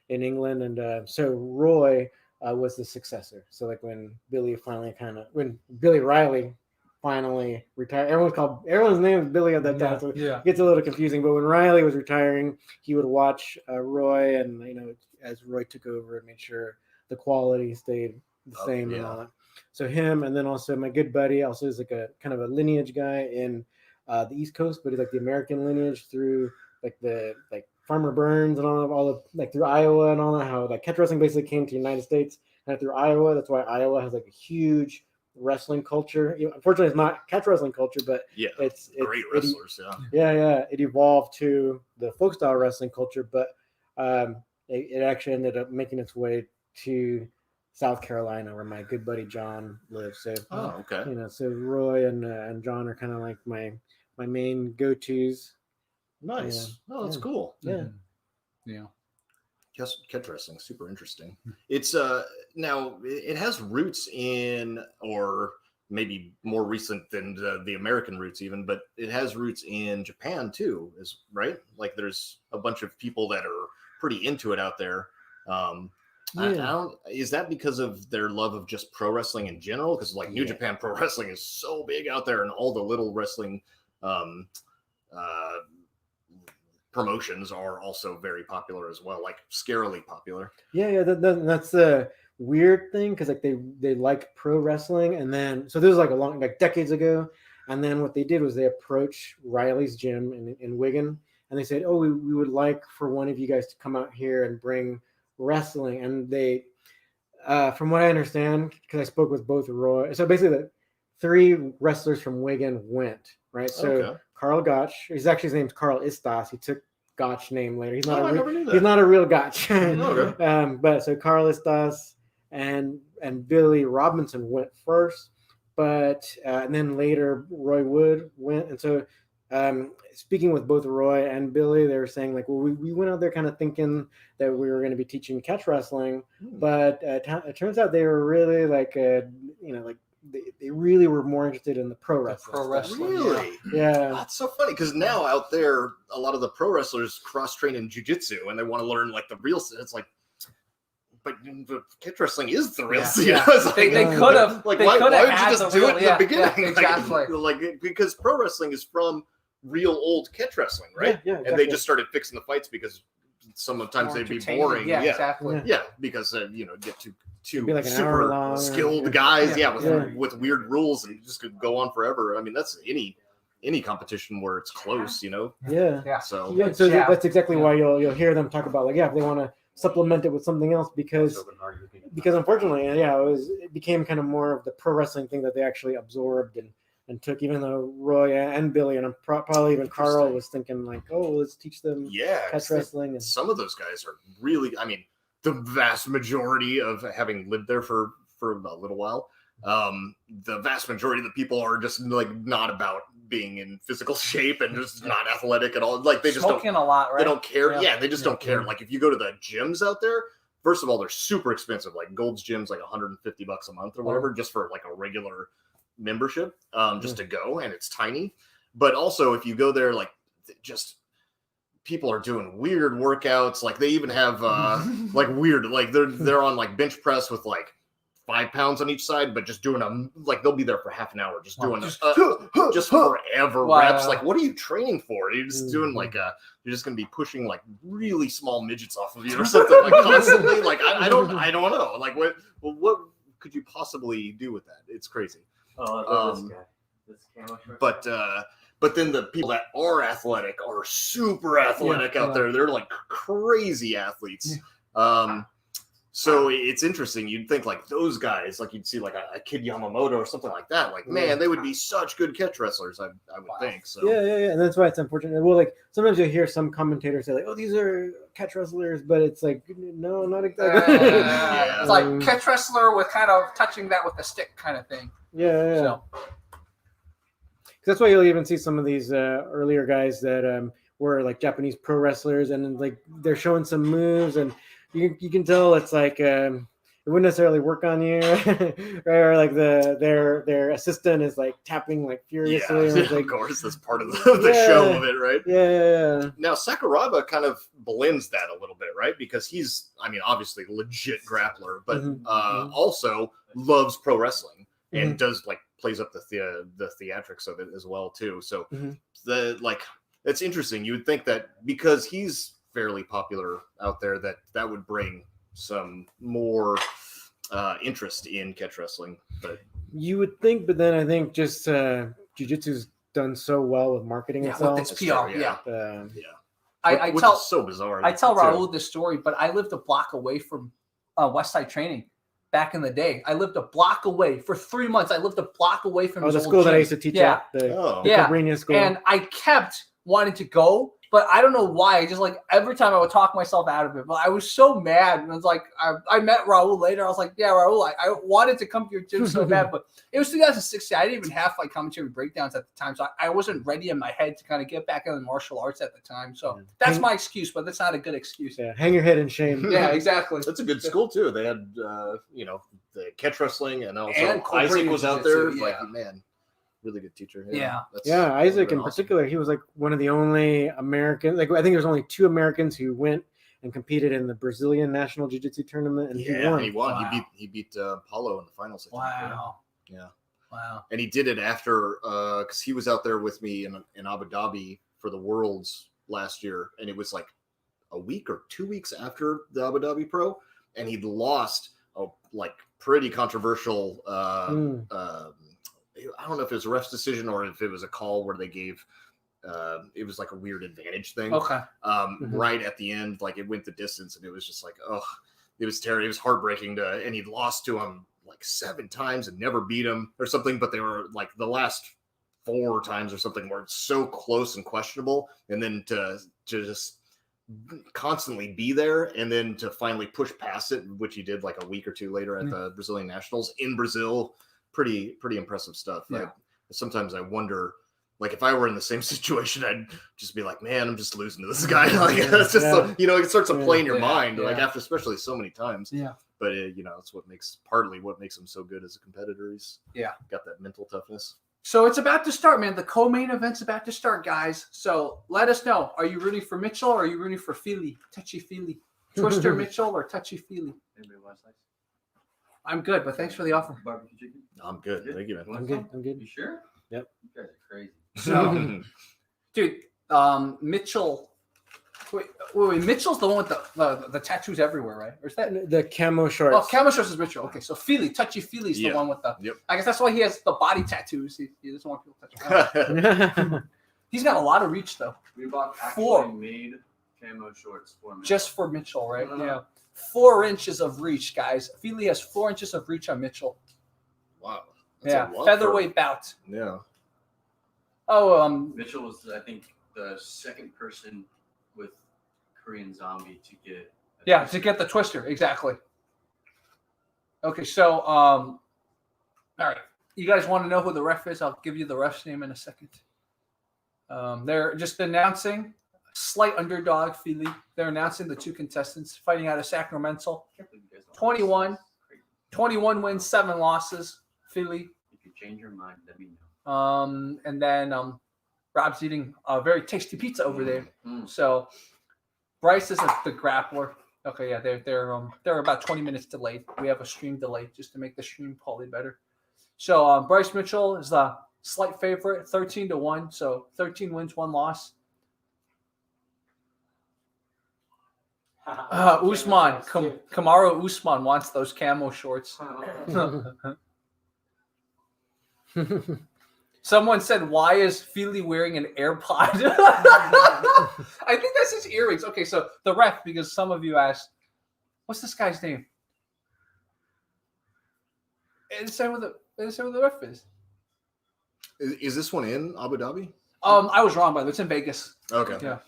in England, and so Roy was the successor. So like when Billy Riley finally retired, everyone's name is Billy at that time, so it gets a little confusing. But when Riley was retiring, he would watch Roy, and as Roy took over and made sure the quality stayed the same and all that. So him, and then also my good buddy also is like a kind of a lineage guy in the East Coast, but he's like the American lineage through like the Farmer Burns and all the like through Iowa and all that, how like catch wrestling basically came to the United States and through Iowa. That's why Iowa has like a huge wrestling culture. Unfortunately, it's not catch wrestling culture, but it's great wrestlers. It evolved to the folk style wrestling culture, but it actually ended up making its way to South Carolina, where my good buddy John lives. So, okay. So Roy and John are kind of like my main go-tos. Nice. That's cool. Yeah. Yeah. Catch wrestling, super interesting. It's now it has roots in, or maybe more recent than the American roots even, but it has roots in Japan too, right? Like there's a bunch of people that are pretty into it out there. Is that because of their love of just pro wrestling in general? Because like New Japan Pro Wrestling is so big out there, and all the little wrestling promotions are also very popular as well, like scarily popular. That's the weird thing, because like they like pro wrestling, and then so this was like decades ago, and then what they did was they approached Riley's gym in Wigan, and they said, we would like for one of you guys to come out here and bring wrestling. And they from what I understand, because I spoke with both Roy, so basically the 3 wrestlers from Wigan went, right? So Carl Gotch, his name's Carl Istas. He took Gotch name later. He's not a real Gotch. But so Carl Istas and Billy Robinson went first, but and then later Roy Wood went. And so speaking with both Roy and Billy, they were saying like, well, we went out there kind of thinking that we were going to be teaching catch wrestling, but it turns out they were really like they really were more interested in the pro wrestling. Really? Yeah. That's so funny, because now out there, a lot of the pro wrestlers cross-train in jiu-jitsu, and they want to learn like the real. It's like, but catch wrestling is the real. They could have. Like, why would you just do it in the beginning? Yeah, exactly. Like because pro wrestling is from real old catch wrestling, right? Yeah, exactly. And they just started fixing the fights because sometimes they'd be boring. Yeah, exactly. Yeah, because get two like super skilled guys, with weird rules, and just could go on forever. I mean, that's any competition where it's close, Yeah. So that's exactly why you'll hear them talk about if they want to supplement it with something else, because unfortunately, it became kind of more of the pro wrestling thing that they actually absorbed and took, even though Roy and Billy and probably even Carl was thinking like, let's teach them catch wrestling. And some of those guys are really, I mean, the vast majority of having lived there for a little while, the vast majority of the people are just like not about being in physical shape and just not athletic at all. Like they just smoking a lot, right? They don't care. Yeah, they just don't care. Like if you go to the gyms out there, first of all, they're super expensive. Like Gold's Gym's like $150 a month or whatever, just for like a regular membership, just to go, and it's tiny. But also if you go there, like just people are doing weird workouts. Like they even have like weird, like they're on like bench press with like 5 pounds on each side, but just doing them, like they'll be there for half an hour just doing just forever reps. Like what are you training for? You're just doing like you're just gonna be pushing like really small midgets off of you or something like constantly. Like I don't know. Like what could you possibly do with that? It's crazy. Oh, I love this guy. This camo shirt. But then the people that are athletic are super athletic out there. They're like crazy athletes. So it's interesting. You'd think like those guys, like you'd see like a Kid Yamamoto or something like that. Like, man, they would be such good catch wrestlers, I would think. So yeah. And that's why it's unfortunate. Well, like sometimes you'll hear some commentators say like, oh, these are catch wrestlers, but it's like, no, not exactly. It's like catch wrestler with kind of touching that with a stick kind of thing. Yeah. So. That's why you'll even see some of these earlier guys that were like Japanese pro wrestlers, and like they're showing some moves, and you can tell it's like it wouldn't necessarily work on you, or like their assistant is like tapping like furiously. Yeah, like, of course, that's part of the show of it, right? Yeah. Now Sakuraba kind of blends that a little bit, right? Because he's, I mean, obviously legit grappler, but also loves pro wrestling and does like plays up the theatrics of it as well too. So it's interesting. You would think that because he's fairly popular out there, that would bring some more interest in catch wrestling. But you would think, but then I think just jiu-jitsu's done so well with marketing itself. With its PR, which is so bizarre. I tell Raul this story, but I lived a block away from Westside Training back in the day. I lived a block away for 3 months. I lived a block away from his the old school that I gym. used to teach Yeah. at. The Yeah. Cabrini school. And I kept wanting to go, but I don't know why. I just like every time I would talk myself out of it. But I was so mad. And I was like, I met Raul later. I was like, yeah, Raul, I wanted to come to your gym so bad, but it was 2016. I didn't even have like commentary breakdowns at the time, so I wasn't ready in my head to kind of get back into martial arts at the time. So that's my excuse, but that's not a good excuse. Yeah, hang your head in shame. Yeah, exactly. That's a good school too. They had, the catch wrestling, and also And Isaac was out there. jiu-jitsu, Like, yeah. man, really good teacher. Yeah. Yeah, Isaac in awesome. particular, he was like one of the only Americans. Like I think there's only 2 Americans who went and competed in the Brazilian National Jiu-Jitsu tournament, and he won. And he won. Wow. He beat Paulo in the finals. I think. Wow. Yeah. Wow. And he did it after because he was out there with me in Abu Dhabi for the Worlds last year, and it was like a week or 2 weeks after the Abu Dhabi Pro, and he'd lost a like pretty controversial. I don't know if it was a ref's decision or if it was a call where they gave. It was like a weird advantage thing. Okay. Right at the end, like it went the distance, and it was just like, oh, it was terrible. It was heartbreaking and he'd lost to him like 7 times and never beat him or something. But they were like the last 4 times or something were so close and questionable, and then to just constantly be there, and then to finally push past it, which he did like a week or 2 later at the Brazilian Nationals in Brazil. Pretty impressive stuff. Yeah. Sometimes I wonder, like if I were in the same situation, I'd just be like, man, I'm just losing to this guy. Like it's just it starts to play in your mind, like after especially so many times. Yeah. But it's partly what makes him so good as a competitor. He's got that mental toughness. So it's about to start, man. The co-main event's about to start, guys. So let us know. Are you rooting for Mitchell or are you rooting for Fili? Touchy Fili. Twister Mitchell or touchy Fili? Anybody want to slice? I'm good, but thanks for the offer. Barbecue chicken? I'm good. Thank you, man. I'm good. I'm good. You sure? Yep. You guys are crazy. So, dude, Mitchell. Wait, Mitchell's the one with the tattoos everywhere, right? Or is that The camo shorts. Oh, camo shorts is Mitchell. Okay, so Fili, touchy Fili's the one with the. Yep. I guess that's why he has the body tattoos. He doesn't want people touching. He's got a lot of reach though. We bought Four. actually made camo shorts for me. Just for Mitchell, right? Yeah. 4 inches of reach, guys. Fili has 4 inches of reach on Mitchell. Wow. That's a lot Featherweight bout. Yeah. Oh, Mitchell was, I think, the second person with Korean Zombie to get. to get the twister, exactly. Okay, so all right. You guys want to know who the ref is? I'll give you the ref's name in a second. They're just announcing slight underdog, Fili. They're announcing the 2 contestants fighting out of Sacramento. 21 wins, 7 losses. Fili. If you change your mind, let me know. And then Rob's eating a very tasty pizza over there. Mm. So Bryce is the grappler. Okay, yeah, they're about 20 minutes delayed. We have a stream delay just to make the stream quality better. So Bryce Mitchell is the slight favorite, 13-1. So 13 wins, 1 loss. Usman, Kamaru Usman wants those camo shorts. Someone said, why is Fili wearing an AirPod? I think that's his earrings. Okay, so the ref, because some of you asked, what's this guy's name? It's saying what the ref is. Is this one in Abu Dhabi? I was wrong, by the way. It's in Vegas. Okay. Yeah.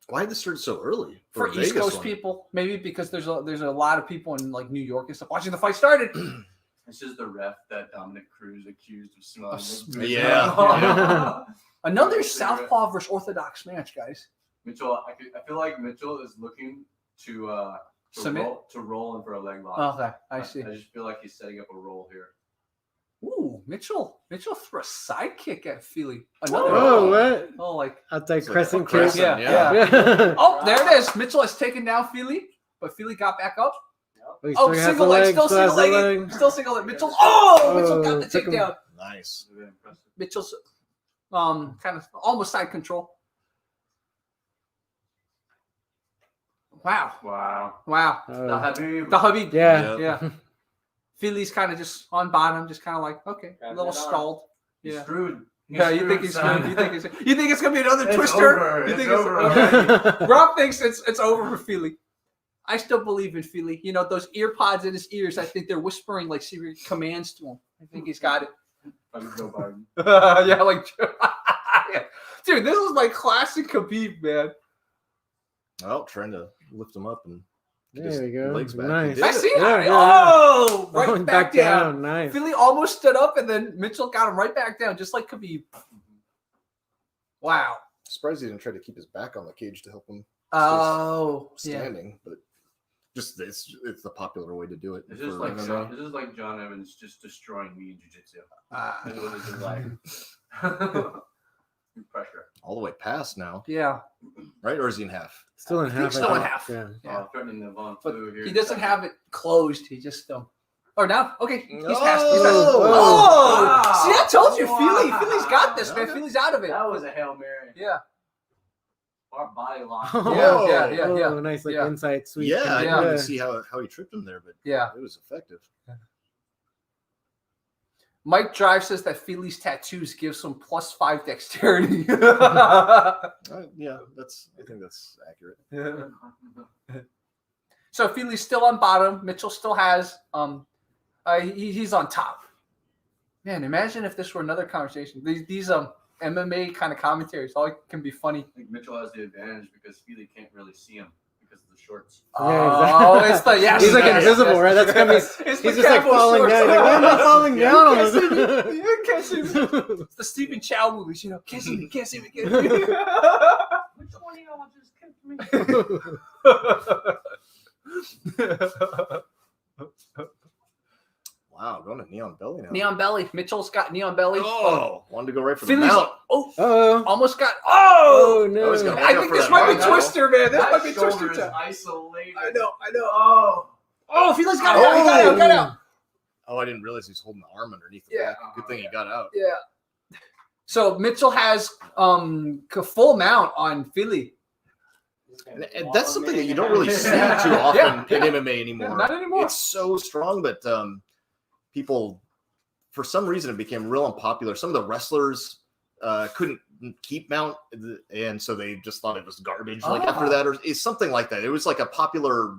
Why did this start so early For a East Vegas Coast one? people, maybe because there's a lot of people in like New York and stuff watching the fight started. This is the ref that Dominic Cruz accused of smelling. Yeah. Another Southpaw versus Orthodox match, guys. Mitchell, I feel like Mitchell is looking to Submit? roll in for a leg lock. Okay, I see. I just feel like he's setting up a roll here. Ooh, Mitchell threw a side kick at Fili. Oh, what? Oh, like Outside It's like crescent a kick. crescent, yeah. Oh, there it is. Mitchell has taken down Fili, but Fili got back up. He Oh, still has single the leg, leg, still still has single the leg. leg. Still single leg. Mitchell. Oh, Mitchell got the took him. takedown. Nice. Very impressive. Mitchell's kind of almost side control. Wow. The Habib. The Habib. Yeah. Yeah. Fili's kind of just on bottom, just kind of like, okay, a little stalled. He's Yeah. screwed. Yeah, you think he's son. screwed? You think it's gonna be another It's twister? over. You It's think over okay. Rob thinks it's over for Fili. I still believe in Fili. You know, those ear pods in his ears, I think they're whispering like secret commands to him. I think he's got it. Yeah, like yeah. Dude, this is like classic Khabib, man. Well, trying to lift him up and get There his we go. legs back. Nice. He I did it. see Yeah, it. yeah. Oh, right Going back down. Nice. Fili almost stood up, and then Mitchell got him right back down, just like Khabib. Wow. Surprised he didn't try to keep his back on the cage to help him Oh, yeah. standing, but just it's the popular way to do it. This is for like MMA. this is like John Evans just destroying me in jiu-jitsu. Ah. That's what this is like. Pressure. All the way past now, Yeah. right? Or is he in half? Still in I think half. still I in think. half. Yeah. Yeah. Threatening the Von But Flue here. he doesn't have it closed. He just or now. Okay, he's Oh! passed. He's passed. Oh! Oh, see, I told you, Fili. Wow. Fili's got this, man. Okay. Fili's out of it. That was a Hail Mary. Yeah. Our body lock. Oh. Yeah. Oh, nice, like Yeah. inside sweep. Yeah, I Yeah. didn't even see how he tripped him there, but Yeah. it was effective. Mike Drive says that Fili's tattoos give some +5 dexterity. Yeah, I think that's accurate. So Fili's still on bottom. Mitchell still has. He's on top. Man, imagine if this were another conversation. These MMA kind of commentaries, all can be funny. I think Mitchell has the advantage because Fili can't really see him because of the shorts. Oh, it's the yes. He's like yes, invisible, yes. right? That's gonna be. It's He's the just like camo falling shorts. down. He's like, why am I falling Yeah, down on you can't see this? me. You can't see me. It's the Stephen Chow movies, you know. Can't see me. Can't see me. Can't see me. Which one of y'all just kicked me? Wow, going to neon belly now. Neon belly. Mitchell's got neon belly. Oh, wanted to go right for the Fili's mount. oh, almost got. Oh Oh, no! Always gotta I watch out think for this that might be mount now. Twister, man. This might be That shoulder Twister is time. isolated. I know. Oh, Fili's got it. He got out. Got out. Oh, I didn't realize he was holding the arm underneath the Yeah. back. Good thing he got out. Yeah. So Mitchell has full mount on Fili. And that's something that you don't really see too often in MMA anymore. Not anymore. It's so strong, but people, for some reason, it became real unpopular. Some of the wrestlers couldn't keep mount, and so they just thought it was garbage. Like after that, or it's something like that. It was like a popular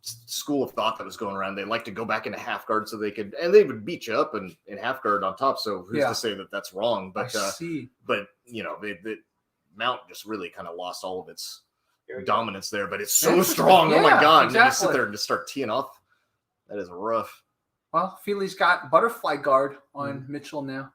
school of thought that was going around. They like to go back into half guard so they could, and they would beat you up in half guard on top. So who's to say that that's wrong? But I see. but you know, the mount just really kind of lost all of its dominance there. But it's so strong. Oh my Yeah, god! And you exactly. sit there and just start teeing off. That is rough. Well, Fili's got butterfly guard on Mitchell now.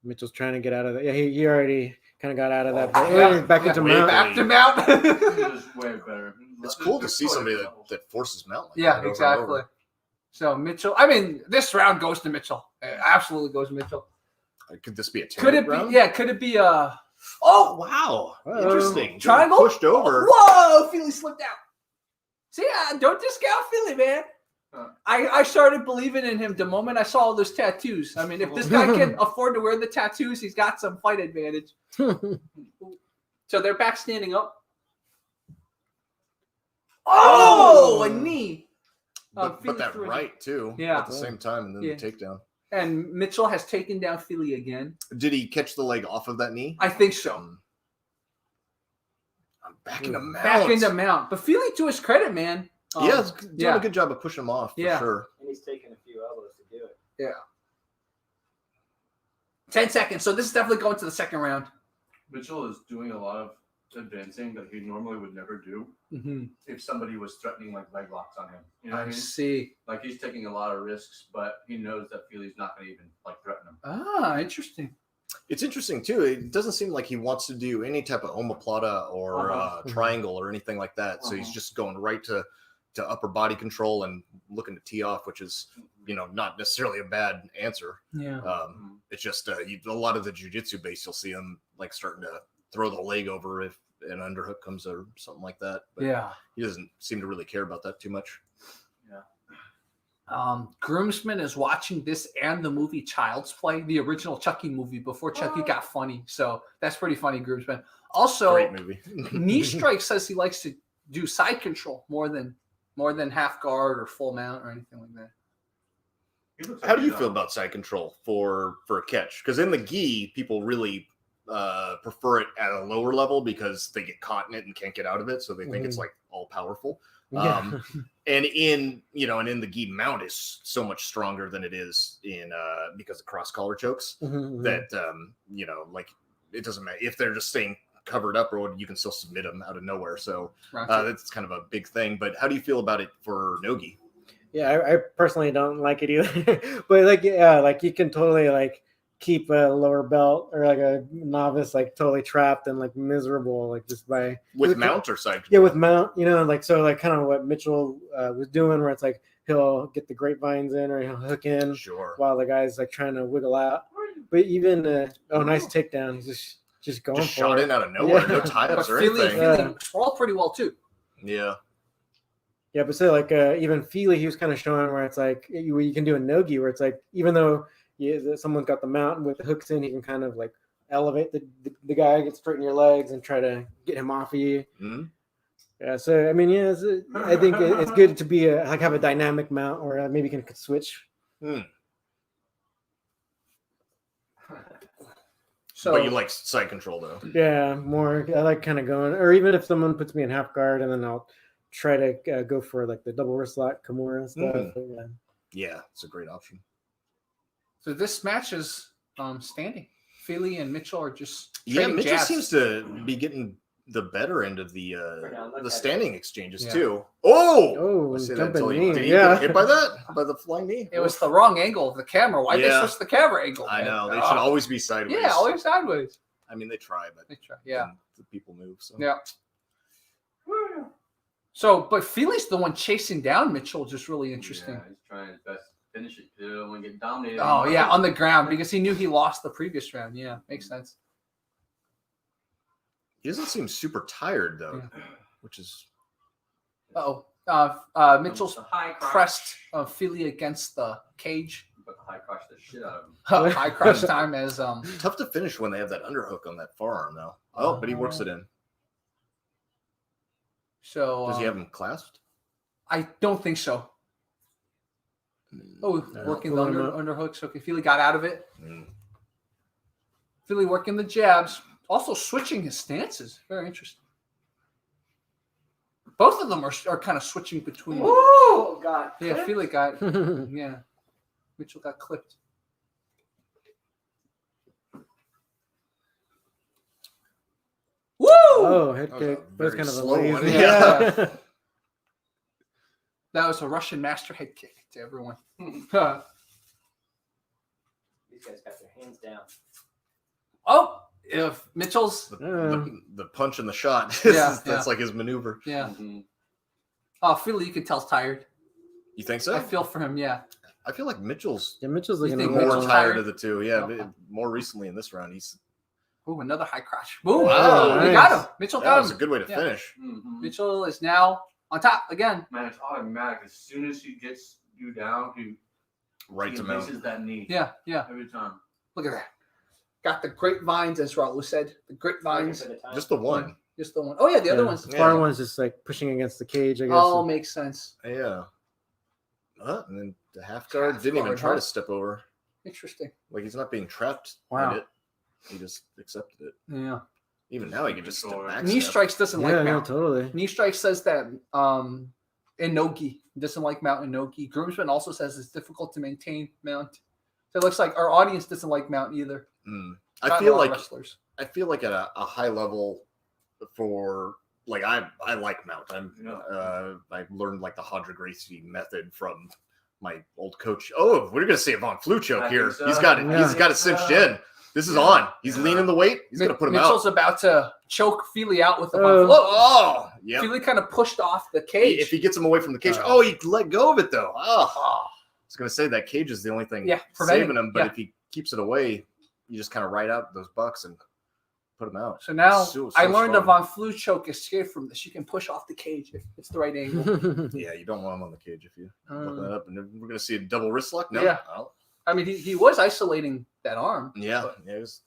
Mitchell's trying to get out of that. Yeah, he already kind of got out of that. Oh, Yeah, yeah. back into Way mount. back. Back to mount. This is way better. It's cool to see somebody that forces mount. Like Yeah, that over and exactly. over. So Mitchell, I mean, this round goes to Mitchell. It absolutely goes to Mitchell. Could this be a Could it round? be? Yeah, could it be a? Oh wow! Uh-oh. Interesting. Triangle? Pushed over. Whoa! Fili slipped out. See, don't discount Fili, man. I started believing in him the moment I saw all those tattoos. I mean, if this guy can afford to wear the tattoos, he's got some fight advantage. So they're back standing up. Oh, a knee. But Fili that threw a knee. right too. Yeah. At the same time, and then Yeah. the takedown. And Mitchell has taken down Fili again. Did he catch the leg off of that knee? I think so. I'm back in the mount. Back into mount. But Fili, to his credit, man. Yeah, doing a good job of pushing him off for Yeah. sure. And he's taking a few elbows to do it. 10 seconds. So this is definitely going to the second round. Mitchell is doing a lot of advancing that he normally would never do Mm-hmm. if somebody was threatening like leg locks on him. You know what I I mean? see. Like he's taking a lot of risks, but he knows that Fili's not going to even like threaten him. Ah, interesting. It's interesting too. It doesn't seem like he wants to do any type of omoplata or triangle or anything like that. So he's just going right to upper body control and looking to tee off, which is, you know, not necessarily a bad answer. Yeah. It's just a lot of the jiu-jitsu base, you'll see him like starting to throw the leg over if an underhook comes or something like that. But he doesn't seem to really care about that too much. Groomsman is watching this and the movie Child's Play, the original Chucky movie before Chucky got funny. So that's pretty funny, Groomsman. Also, Great movie. Knee Strike says he likes to do side control more than half guard or full mount or anything like that. How do you feel about side control for a catch? Because in the gi, people really prefer it at a lower level because they get caught in it and can't get out of it, so they think it's like all powerful. And in the gi mount is so much stronger than it is in because of cross collar chokes that like it doesn't matter if they're just staying covered up or what, you can still submit them out of nowhere. So that's kind of a big thing. But how do you feel about it for no-gi? Yeah, I personally don't like it either. But like, yeah, like you can totally like keep a lower belt or like a novice like totally trapped and like miserable, like just by with mount or side control? Yeah, with mount, like so like kind of what Mitchell was doing, where it's like he'll get the grapevines in or he'll hook in while the guy's like trying to wiggle out. But even nice takedown, he's just going just for shot it. in out of nowhere, no tie-ups or anything. Fili sprawled pretty well too. Yeah. Yeah, but so like even Fili, he was kind of showing where it's like you can do a no-gi where it's like even though someone's got the mount with the hooks in, he can kind of like elevate the guy, get straight in your legs and try to get him off of you. Yeah, so I mean, I think it's good to be have a dynamic mount or maybe you can switch. So, but you like side control though? Yeah, more. I like kind of going, or even if someone puts me in half guard and then I'll try to go for like the double wrist lock, Kimura and stuff. Yeah, it's a great option. So this match is standing. Fili and Mitchell are just Mitchell jabs. seems to be getting the better end of the standing exchanges too. Oh, jumping knee. Did he get hit by that? By the flying knee? It was the wrong angle of the camera. Why they switch the camera angle? I know. They should always be sideways. Yeah, always sideways. I mean, they try, but yeah, the people move. So. Yeah. So, but Fili's the one chasing down Mitchell, just really interesting. Yeah, he's trying his best to finish it too. When get dominated. Oh yeah, on the ground because he knew he lost the previous round. Yeah, makes sense. He doesn't seem super tired though, which is. Mitchell's pressed Fili against the cage. But the high crush the shit out of him. High crush time as tough to finish when they have that underhook on that forearm though. Oh, but he works it in. So does he have him clasped? I don't think so. Working the underhooks. Okay, Fili got out of it. Fili working the jabs. Also switching his stances. Very interesting. Both of them are kind of switching between. Oh God! Yeah, Fili got. Yeah, Mitchell got clipped. Woo! Oh, head kick. That's kind of a lazy one. Yeah. That was a Russian master head kick to everyone. These guys got their hands down. Oh, if Mitchell's the punch and the shot, that's like his maneuver. Yeah. Oh, Fili, you can tell, is tired. You think so? I feel for him. Yeah. I feel like Mitchell's looking more tired of the two. Yeah, more recently in this round, he's. Ooh, another high crash. Boom. Wow, He got him. Mitchell got him. That was a good way to finish. Mitchell is now on top again. Man, it's automatic. As soon as he gets you down, he raises that knee. Yeah. Every time. Look at that. Got the grapevines, as Raul said. The grapevines. Just the one. Just the one. Oh, yeah, the other one's. The far one's just like pushing against the cage, I guess. Oh, makes sense. Yeah. And then the half guard didn't even try to step over. Interesting. Like he's not being trapped in it. He just accepted it. Yeah. Even now, he can just step back. Knee strikes doesn't like mount. Yeah, totally. Knee strike says that in no-gi doesn't like mount in no-gi. Groomsman also says it's difficult to maintain mount. So it looks like our audience doesn't like mount either. I feel like wrestlers. I feel like at a high level for like I like mount. I learned like the Hodra Gracie method from my old coach. Oh, we're gonna see a Von Flu choke here. So. He's got it. Yeah. He's got it cinched in. This is on. He's leaning the weight. He's gonna put him Mitchell's out. About to choke Fili out with the Von Flu. Oh, yeah. Fili kind of pushed off the cage. If he gets him away from the cage, he let go of it though. I was gonna say that cage is the only thing saving him, but if he keeps it away, you just kind of ride out those bucks and put him out. So now I learned a Von Flu choke escape from this. You can push off the cage if it's the right angle. Yeah, you don't want him on the cage if you look that up. And we're going to see a double wrist lock? No. Yeah. I mean, he was isolating that arm. Yeah. It was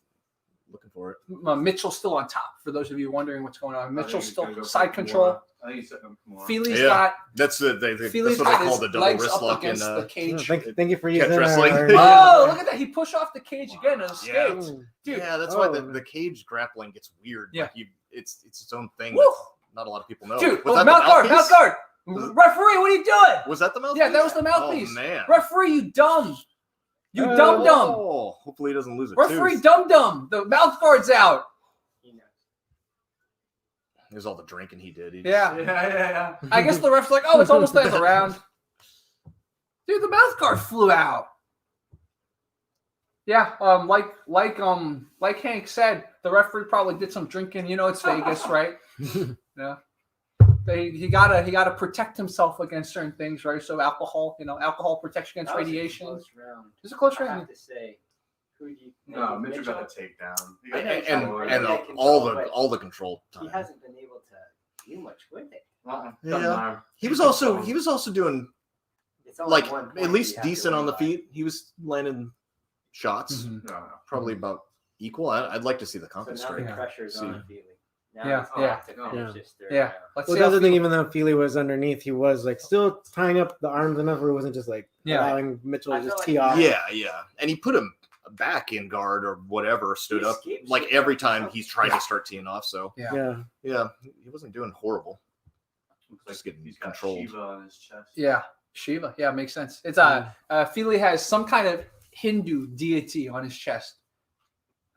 looking for it. Mitchell's still on top. For those of you wondering what's going on, Mitchell's still side control. I think he's setting up Fili's Yeah. got. That's what they Fili's call got the his double legs wrist up lock in. against the cage. Thank you for Catch using wrestling. Oh, look at that! He pushed off the cage again and escaped. Dude, Yeah, that's why the cage grappling gets weird. Yeah. Like it's its own thing. Woo! That not a lot of people know. Dude, Was that mouth the guard, mouth mouthpiece? guard. Referee, what are you doing? Was that the mouthpiece? Yeah, that was the mouthpiece. Oh man. Referee, you dumb. You dumb. Oh, hopefully he doesn't lose it. Referee, dumb. The mouth guard's out. There's all the drinking he did. Yeah. I guess the ref's like, oh, it's almost the end of the round. Dude, the mouth guard flew out. Yeah, like Hank said, the referee probably did some drinking. You know, it's Vegas, right? Yeah. He gotta protect himself against certain things, right? So alcohol protects you against radiation. It's a close round. I have to say, who do you? No, Mitchell got the takedown. And all the control time. He hasn't been able to do much with it. Yeah. He was also doing It's only like 1 point at least you have to decent on the worry feet. He was landing shots, Mhm. probably about equal. I'd like to see the about. compass So now strike. the pressure's See. on Fili. Now Yeah, it's yeah. to finish this third Yeah. round. Let's Well, see how that's the thing. Fili- Even though Fili was underneath, he was like still tying up the arms enough where it wasn't just like Yeah. allowing Mitchell I to just feel tee like- off. Yeah, and he put him back in guard or whatever, stood He up escaped like shit. every time he's tried to start teeing off. So Yeah. yeah, he wasn't doing horrible. Looks Just like getting he's got controlled. Shiva on his chest. Yeah, Shiva. Yeah, makes sense. It's Fili has some kind of Hindu deity on his chest.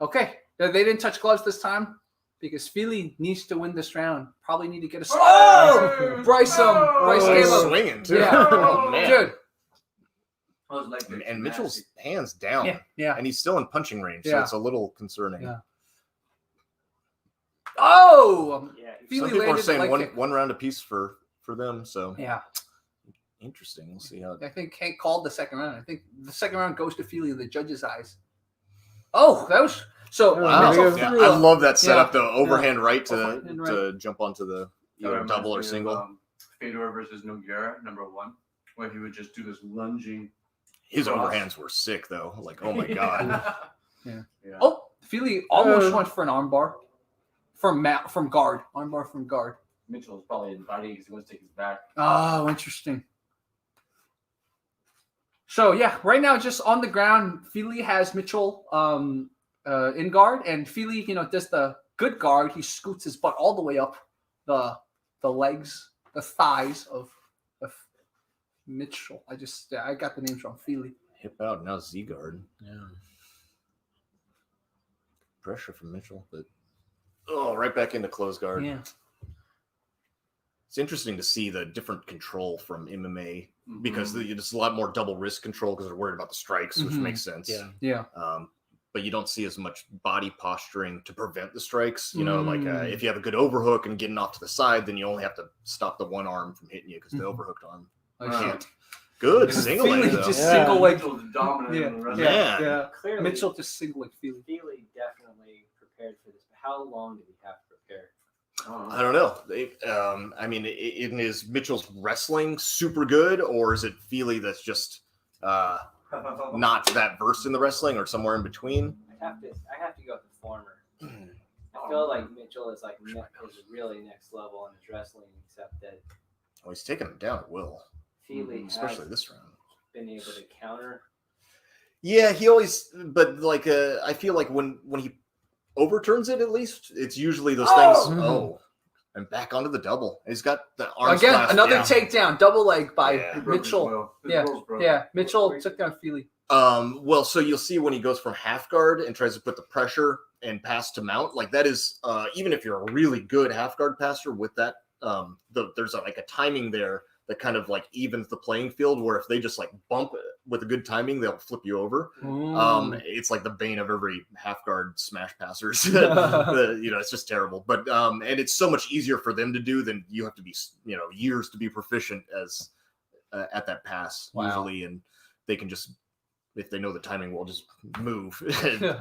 Okay, they didn't touch gloves this time because Fili needs to win this round. Probably need to get a. Oh, Bryce gave He's up. swinging too. Yeah. Oh man, Dude. and Mitchell's hands down, Yeah. and he's still in punching range, so Yeah. it's a little concerning. Yeah. Oh, Yeah, Fili Some people are landed saying like one round apiece for them. So yeah. interesting. We'll see how. I think Hank called the second round. I think the second round goes to Fili in the judge's eyes. Oh, that was so. Wow. Mitchell Yeah, threw I a- love that setup though. Overhand right to Overhand right. to jump onto the either double or single. Fedor versus Nogueira, #1, where he would just do this lunging. His cross. overhands were sick though. Like oh my god. Yeah. Yeah. Oh, Fili almost went for an armbar from guard. Armbar from guard. Mitchell's probably inviting because he wants to take his back. Oh, interesting. So yeah, right now just on the ground, Fili has Mitchell in guard, and Fili, does the good guard. He scoots his butt all the way up the legs, the thighs of Mitchell. I got the names wrong. Fili. Hip out now Z guard. Yeah. Pressure from Mitchell, but right back into close guard. Yeah. It's interesting to see the different control from MMA because there's a lot more double wrist control because they're worried about the strikes, which makes sense. Yeah. But you don't see as much body posturing to prevent the strikes. Like if you have a good overhook and getting off to the side, then you only have to stop the one arm from hitting you because the overhooked arm can't. Good single leg Fili though. just single leg. Mitchell's dominant in the rest Yeah. Yeah. Clearly, Mitchell just single leg Fili. Fili definitely prepared for this. But how long did he have to prepare? I don't know. Is Mitchell's wrestling super good, or is it Fili that's just not that versed in the wrestling, or somewhere in between? I have to go with the former. I feel like Mitchell is really next level in his wrestling, except that Oh, he's taking him down at will, Fili especially has this round. been able to counter. Yeah, he always. But I feel like when he overturns it, at least it's usually those things. And back onto the double. He's got the arms Again, clasped another down. takedown, double leg by Yeah. Mitchell. His Yeah, will's broken. yeah. Mitchell took down Fili. Well, so you'll see when he goes from half guard and tries to put the pressure and pass to mount, like that is even if you're a really good half guard passer with that, there's a timing there that kind of like evens the playing field where if they just like bump with a good timing, they'll flip you over. It's like the bane of every half guard smash passers. It's just terrible. But and it's so much easier for them to do than you have to be, years to be proficient as at that pass usually, and they can just, if they know the timing, will just move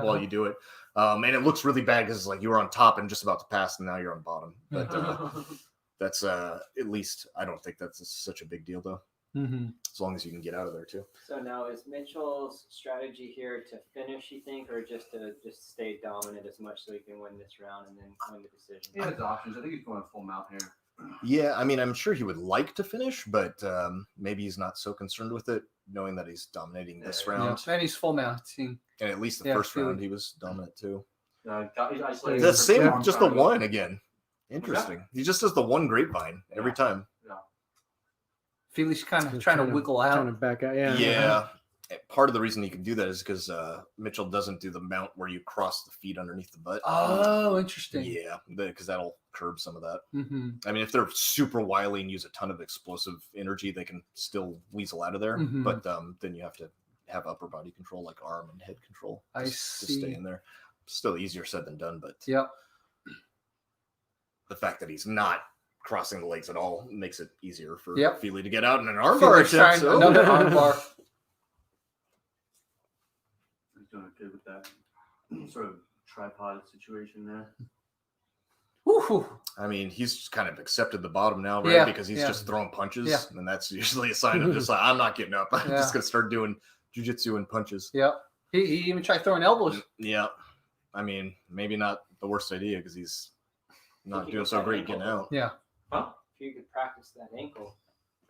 while you do it. And it looks really bad because it's like you were on top and just about to pass, and now you're on bottom. But that's at least I don't think that's such a big deal though. as long as you can get out of there too. So now is Mitchell's strategy here to finish, you think, or just to stay dominant as much so he can win this round and then win the decision? He has options. I think he's going full mount here. Yeah, I mean, I'm sure he would like to finish, but maybe he's not so concerned with it, knowing that he's dominating this round. And he's full mounting. And at least the first round, he was dominant too. He's isolated. The same, just the one again. Interesting. He just does the one grapevine every time. Fili's kind of trying to wiggle out. Trying to back out. Yeah. Yeah. Part of the reason he can do that is because Mitchell doesn't do the mount where you cross the feet underneath the butt. Oh, interesting. Yeah, because that'll curb some of that. Mm-hmm. I mean, if they're super wily and use a ton of explosive energy, they can still weasel out of there. Mhm. But then you have to have upper body control, like arm and head control, I to see. stay in there. Still easier said than done, but Yep. the fact that he's not crossing the legs at all makes it easier for Yep. Fili to get out in an armbar Fili's trying attempt. another armbar. He's doing good with that sort of tripod situation there. Woo-hoo. I mean, he's just kind of accepted the bottom now, right? Yeah, Because he's yeah. just throwing punches, Yeah. and that's usually a sign of just like, I'm not getting up. I'm Yeah. just gonna start doing jujitsu and punches. Yep. He even tried throwing elbows. Yeah, I mean, maybe not the worst idea because he's not Think he doing got so that great ankle, getting out. Yeah. If you could practice that ankle,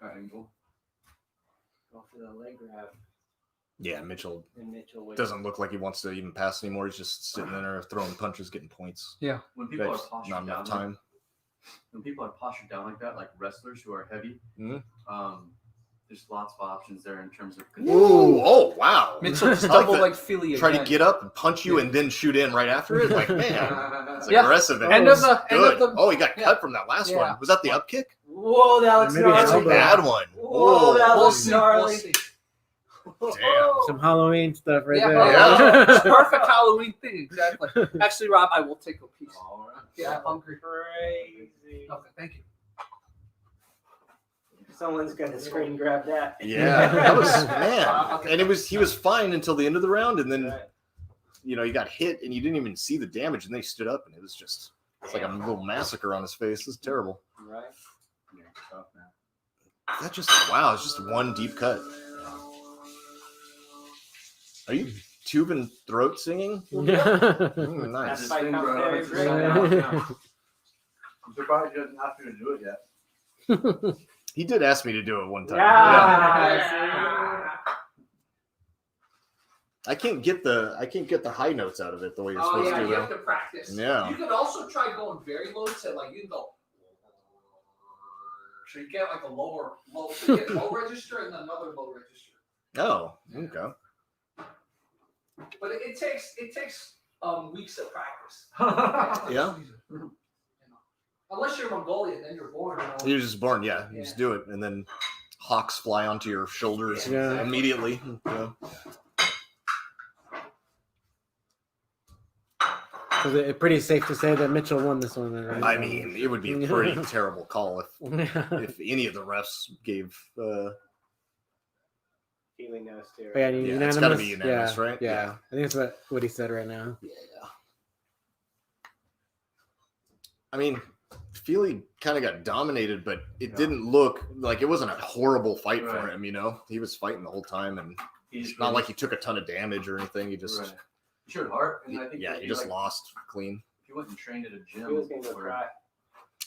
Angle. go for the leg grab, Yeah, Mitchell and Mitchell would. doesn't look like he wants to even pass anymore. He's just sitting in there throwing punches, getting points. When people are That's postured not enough down, time. when people are postured down like that, like wrestlers who are heavy, Mhm. there's lots of options there in terms of. Ooh, oh wow! Mitchell just I like double that. like Fili Try again. to get up and punch you and then shoot in right after it. Like, man, it's Yeah. aggressive. And End of the good. end of the. Oh, he got yeah. cut from that last Yeah. one. Was that the up kick? Whoa, that looks Maybe That's a gnarly. elbow. bad one. Whoa, that We'll looks see. gnarly. We'll see. Damn. Some Halloween stuff right Yeah, there. Yeah. Perfect Halloween thing, exactly. Actually, Rob, I will take a piece. All right. Yeah, I'm hungry. Crazy. Okay, thank you. Someone's gonna screen grab that. Yeah, that was I'll man. get And he was fine until the end of the round, and then Right. he got hit, and you didn't even see the damage, and they stood up, and it was just like a little massacre on his face. This is terrible. Right. Yeah, tough, man. That just wow, it's just one deep cut. Are you tube and throat singing? Yeah. Nice. That's Fight Bro, commentary it's breakdown. now. I'm surprised he doesn't ask you to do it yet. He did ask me to do it one time. Yeah. I can't get the high notes out of it the way you're Oh supposed yeah, to. you have Though. to practice. Yeah. You could also try going very low to like you can go. So you get like a low, so you get low register and then another low register. Oh, okay. But it takes weeks of practice. Yeah. You know. Unless you're Mongolian, then you're born. You're just born, yeah. You just do it, and then hawks fly onto your shoulders Yeah. immediately. Yeah. So it's pretty safe to say that Mitchell won this one. Then, right? I mean, it would be a pretty terrible call if any of the refs gave. Feeling knows too. Yeah, Yeah, unanimous. it's gotta be unanimous, yeah, right? Yeah. Yeah. I think that's what he said right now. Yeah. I mean, Fili kind of got dominated, but it didn't look like it wasn't a horrible fight for Right. him. He was fighting the whole time, and He's it's not like he took a ton of damage or anything. He just, Right. He showed heart, and I think yeah, if he just like, lost clean. If he went and trained at a gym, He was gonna go where- cry.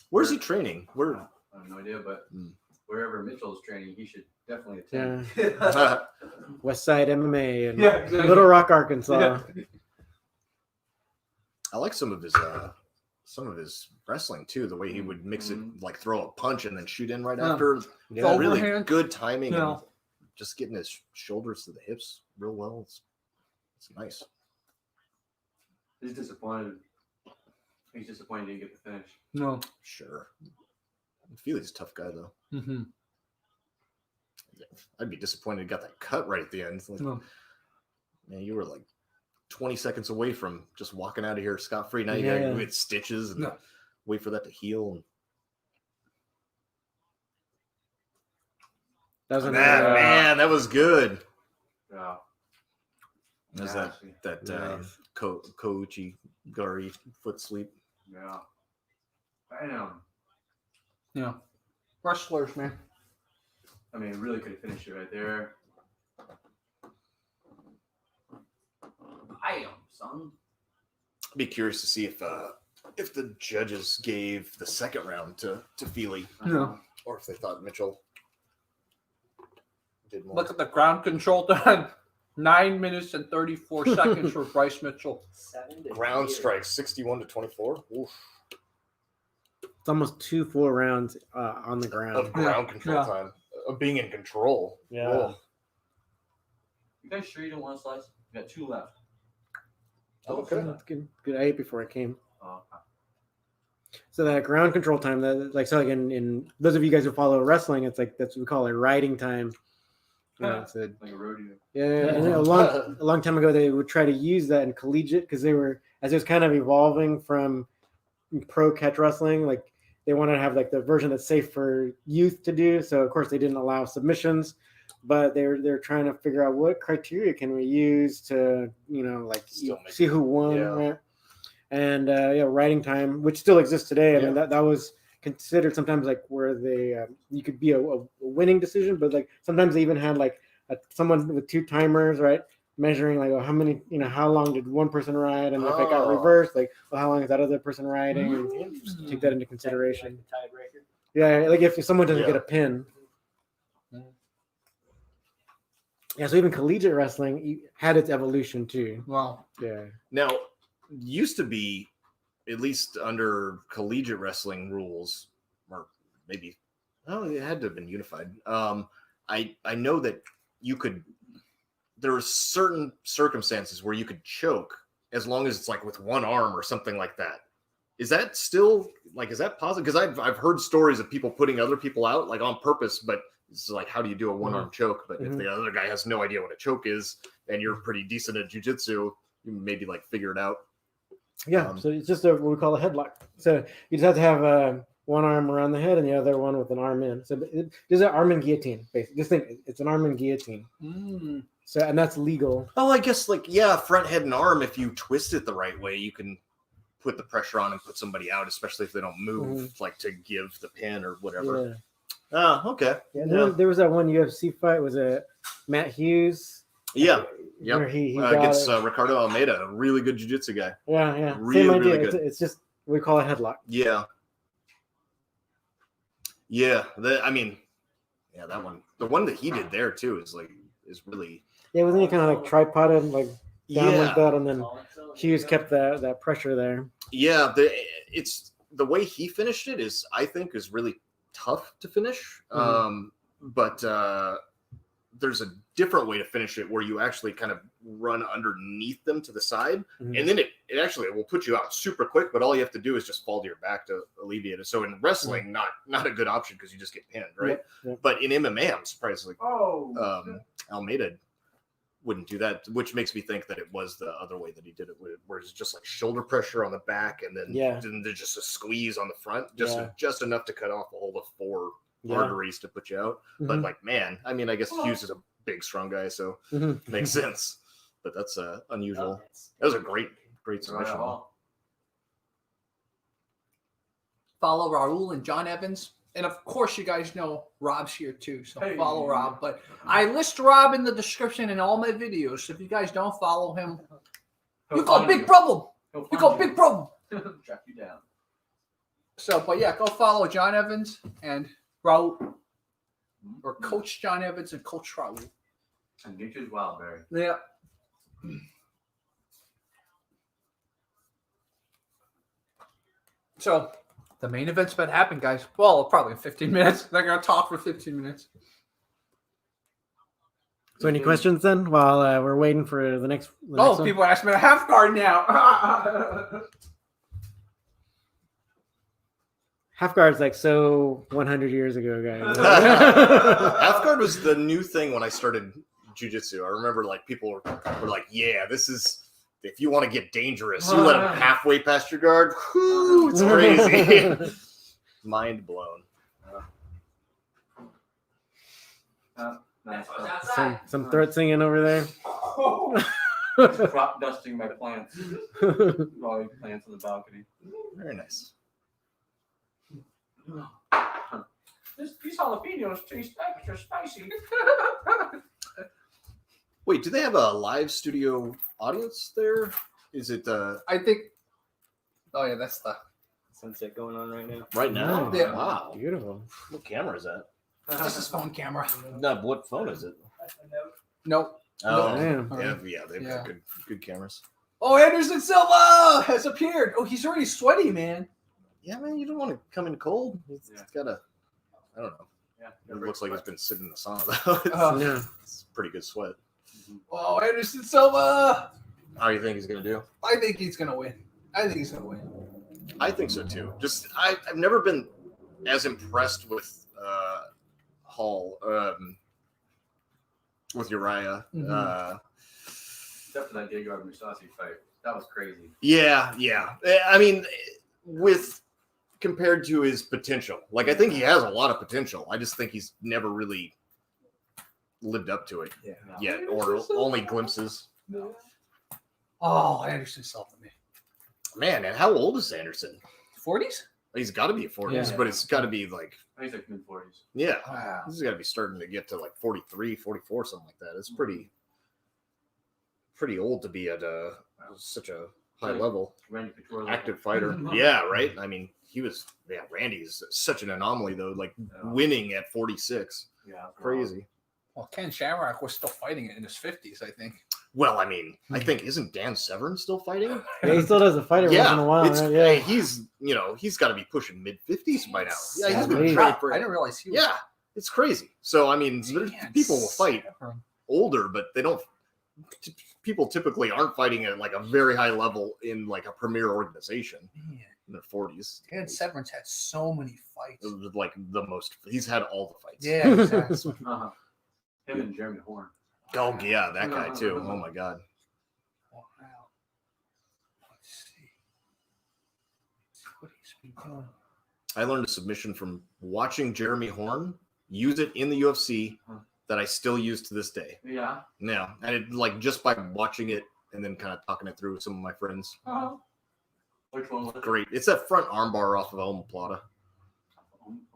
Where's he training? Where? I have no idea, but Hmm. wherever Mitchell's training, he should definitely attend. Yeah. West Side MMA and Yeah, exactly. Little Rock, Arkansas. I like some of his wrestling too. The way he would mix it, like throw a punch and then shoot in right Yeah. after. Yeah. Really Overhand. good timing Yeah. and just getting his shoulders to the hips real well. It's nice. He's disappointed. He's disappointed he didn't get the finish. No. Sure. Fili's a tough guy though. Mm-hmm. I'd be disappointed he got that cut right at the end. It's like, No. man, you were like 20 seconds away from just walking out of here scot-free. Now you gotta Yeah. go get stitches and No. wait for that to heal. That was Man, that was good. Yeah. There's Nasty. that Nice. Kouchi Gari foot sleep. Yeah. Bam. Yeah. Wrestlers, man. I mean, really could have finished it right there. Bam, son. I'd be curious to see if the judges gave the second round to Fili, No. or if they thought Mitchell did more. Look at the ground control time. 9 minutes and 34 seconds for Bryce Mitchell. 7-0. Ground strikes 61-24. Oof. It's almost 2 full rounds on the Of ground. ground control Yeah. time, of being in control. Yeah. Oh. You guys sure you don't want to slice? We got 2 left. Okay. That's good. Good. I ate before I came. Oh, So that ground control time, that like so like in those of you guys who follow wrestling, it's like that's what we call it riding time. You know, it's a, like a rodeo. yeah, and then a long time ago they would try to use that in collegiate because they were as it was kind of evolving from pro catch wrestling, like they wanted to have like the version that's safe for youth to do. So of course they didn't allow submissions, but they're trying to figure out what criteria can we use to like Still make see who won, yeah. right? And riding time, which still exists today. I mean that was considered sometimes like where they you could be a winning decision, but like sometimes they even had like someone with 2 timers, right? Measuring like how many, how long did one person ride, and if it got reversed, like how long is that other person riding, and just take that into consideration. Like the tiebreaker. Yeah, like if someone doesn't get a pin. Yeah, so even collegiate wrestling had its evolution too. Wow. Yeah. Now, used to be, at least under collegiate wrestling rules, or maybe, it had to have been unified. I know that you could, there were certain circumstances where you could choke as long as it's like with one arm or something like that. Is that still is that possible? Because I've heard stories of people putting other people out like on purpose, but it's like, how do you do a one-arm choke? But if the other guy has no idea what a choke is and you're pretty decent at jiu-jitsu, you maybe figure it out. Yeah, so it's just what we call a headlock. So you just have to have one arm around the head and the other one with an arm in. So there's an arm in guillotine, basically. Just think it's an arm in guillotine. So and that's legal. Oh, I guess front head and arm. If you twist it the right way, you can put the pressure on and put somebody out, especially if they don't move, to give the pin or whatever. Yeah. Oh, okay. Yeah, there was that one UFC fight. Was it Matt Hughes? Yeah. Where he got against Ricardo Almeida, a really good jiu-jitsu guy. Yeah. Really, Same idea. really good. It's just we call it headlock. Yeah. Yeah. That one. The one that he did there too is really. Yeah, wasn't he kind of tripoded down like that, and then Hughes kept that pressure there. Yeah, it's the way he finished it I think is really tough to finish. But there's a different way to finish it where you actually kind of run underneath them to the side, and then it actually will put you out super quick, but all you have to do is just fall to your back to alleviate it. So in wrestling, not a good option because you just get pinned, right? Yep. But in MMA, I'm surprised Almeida wouldn't do that, which makes me think that it was the other way that he did it, where it's just shoulder pressure on the back, and then there's just a squeeze on the front, just enough to cut off a whole of 4 arteries to put you out. But I guess Hughes is a big, strong guy, so makes sense. But that's unusual. That was a great submission. Follow Raul and John Evans. And of course, you guys know Rob's here too, so follow Rob. But I list Rob in the description in all my videos. So if you guys don't follow him, you got big problem. You got big problem. Track you down. So, but go follow John Evans and Raul, or Coach John Evans and Coach Raul. And Nature's Wildberry. Yeah. So the main event's about to happen, guys. Well, probably in 15 minutes. They're going to talk for 15 minutes. So any questions then while we're waiting for the next one? People ask me a half guard now. Half guard's 100 years ago, guys. Half guard was the new thing when I started jiu-jitsu. I remember people were like, yeah, this is, if you want to get dangerous, you let them halfway past your guard. Whew, it's crazy. Mind blown. Nice. Some throat singing over there. Crop dusting my plants. Growing plants on the balcony. Very nice. These jalapenos taste extra spicy. Wait, do they have a live studio audience there? Is it I think. Oh yeah, that's the. Sunset going on right now. right now? Yeah. Wow. Beautiful. What camera is that? This is phone camera. No, what phone is it? Nope. Oh, Damn. yeah, they've Yeah. got good cameras. Oh, Anderson Silva has appeared. Oh, he's already sweaty, man. Yeah, man, you don't want to come in cold. It's gotta, I don't know. Yeah. It looks like it's been sitting in the sauna though. Oh. Yeah. It's pretty good sweat. Oh, Anderson Silva. How do you think he's gonna do? I think he's gonna win. I I think so too. Just I've never been as impressed with Hall with Uriah. Except for that Gegard Mousasi fight. That was crazy. Yeah. I mean, with compared to his potential, like I think he has a lot of potential. I just think he's never really lived up to it yet, or only glimpses. Oh, Anderson Silva, man. Man, and how old is Anderson? 40s? He's got to be 40s, Yeah. but it's got to be like, I think it's like mid-40s. yeah, Wow. he's got to be starting to get to like 43, 44, something like that. It's pretty old to be at such a high level Randy Couture active fighter. Yeah, right. I mean, Randy's such an anomaly though, like winning at 46. Yeah. Crazy. Well, Ken Shamrock was still fighting it in his 50s, I think. Well, I mean, I think isn't Dan Severn still fighting? Yeah, he still does a fighter once in a while. it's, Right? Yeah. he's got to be pushing mid 50s by now. Yeah, he's At been least. training for. I didn't realize he was. Yeah, it's crazy. So I mean, Dan people will fight Severn. older, but they don't. People typically aren't fighting at like a very high level in like a premier organization Man, in their 40s. Dan Severn's had so many fights. It was like the most. He's had all the fights. Yeah, exactly. Uh-huh. Him and Jeremy Horn. Oh yeah, that guy too. Oh my god. Wow. Let's see. What he's been doing. I learned a submission from watching Jeremy Horn use it in the UFC that I still use to this day. Yeah. Yeah, and it like just by watching it and then kind of talking it through with some of my friends. Uh-huh. Which one was it? Great. It's that front armbar off of omoplata.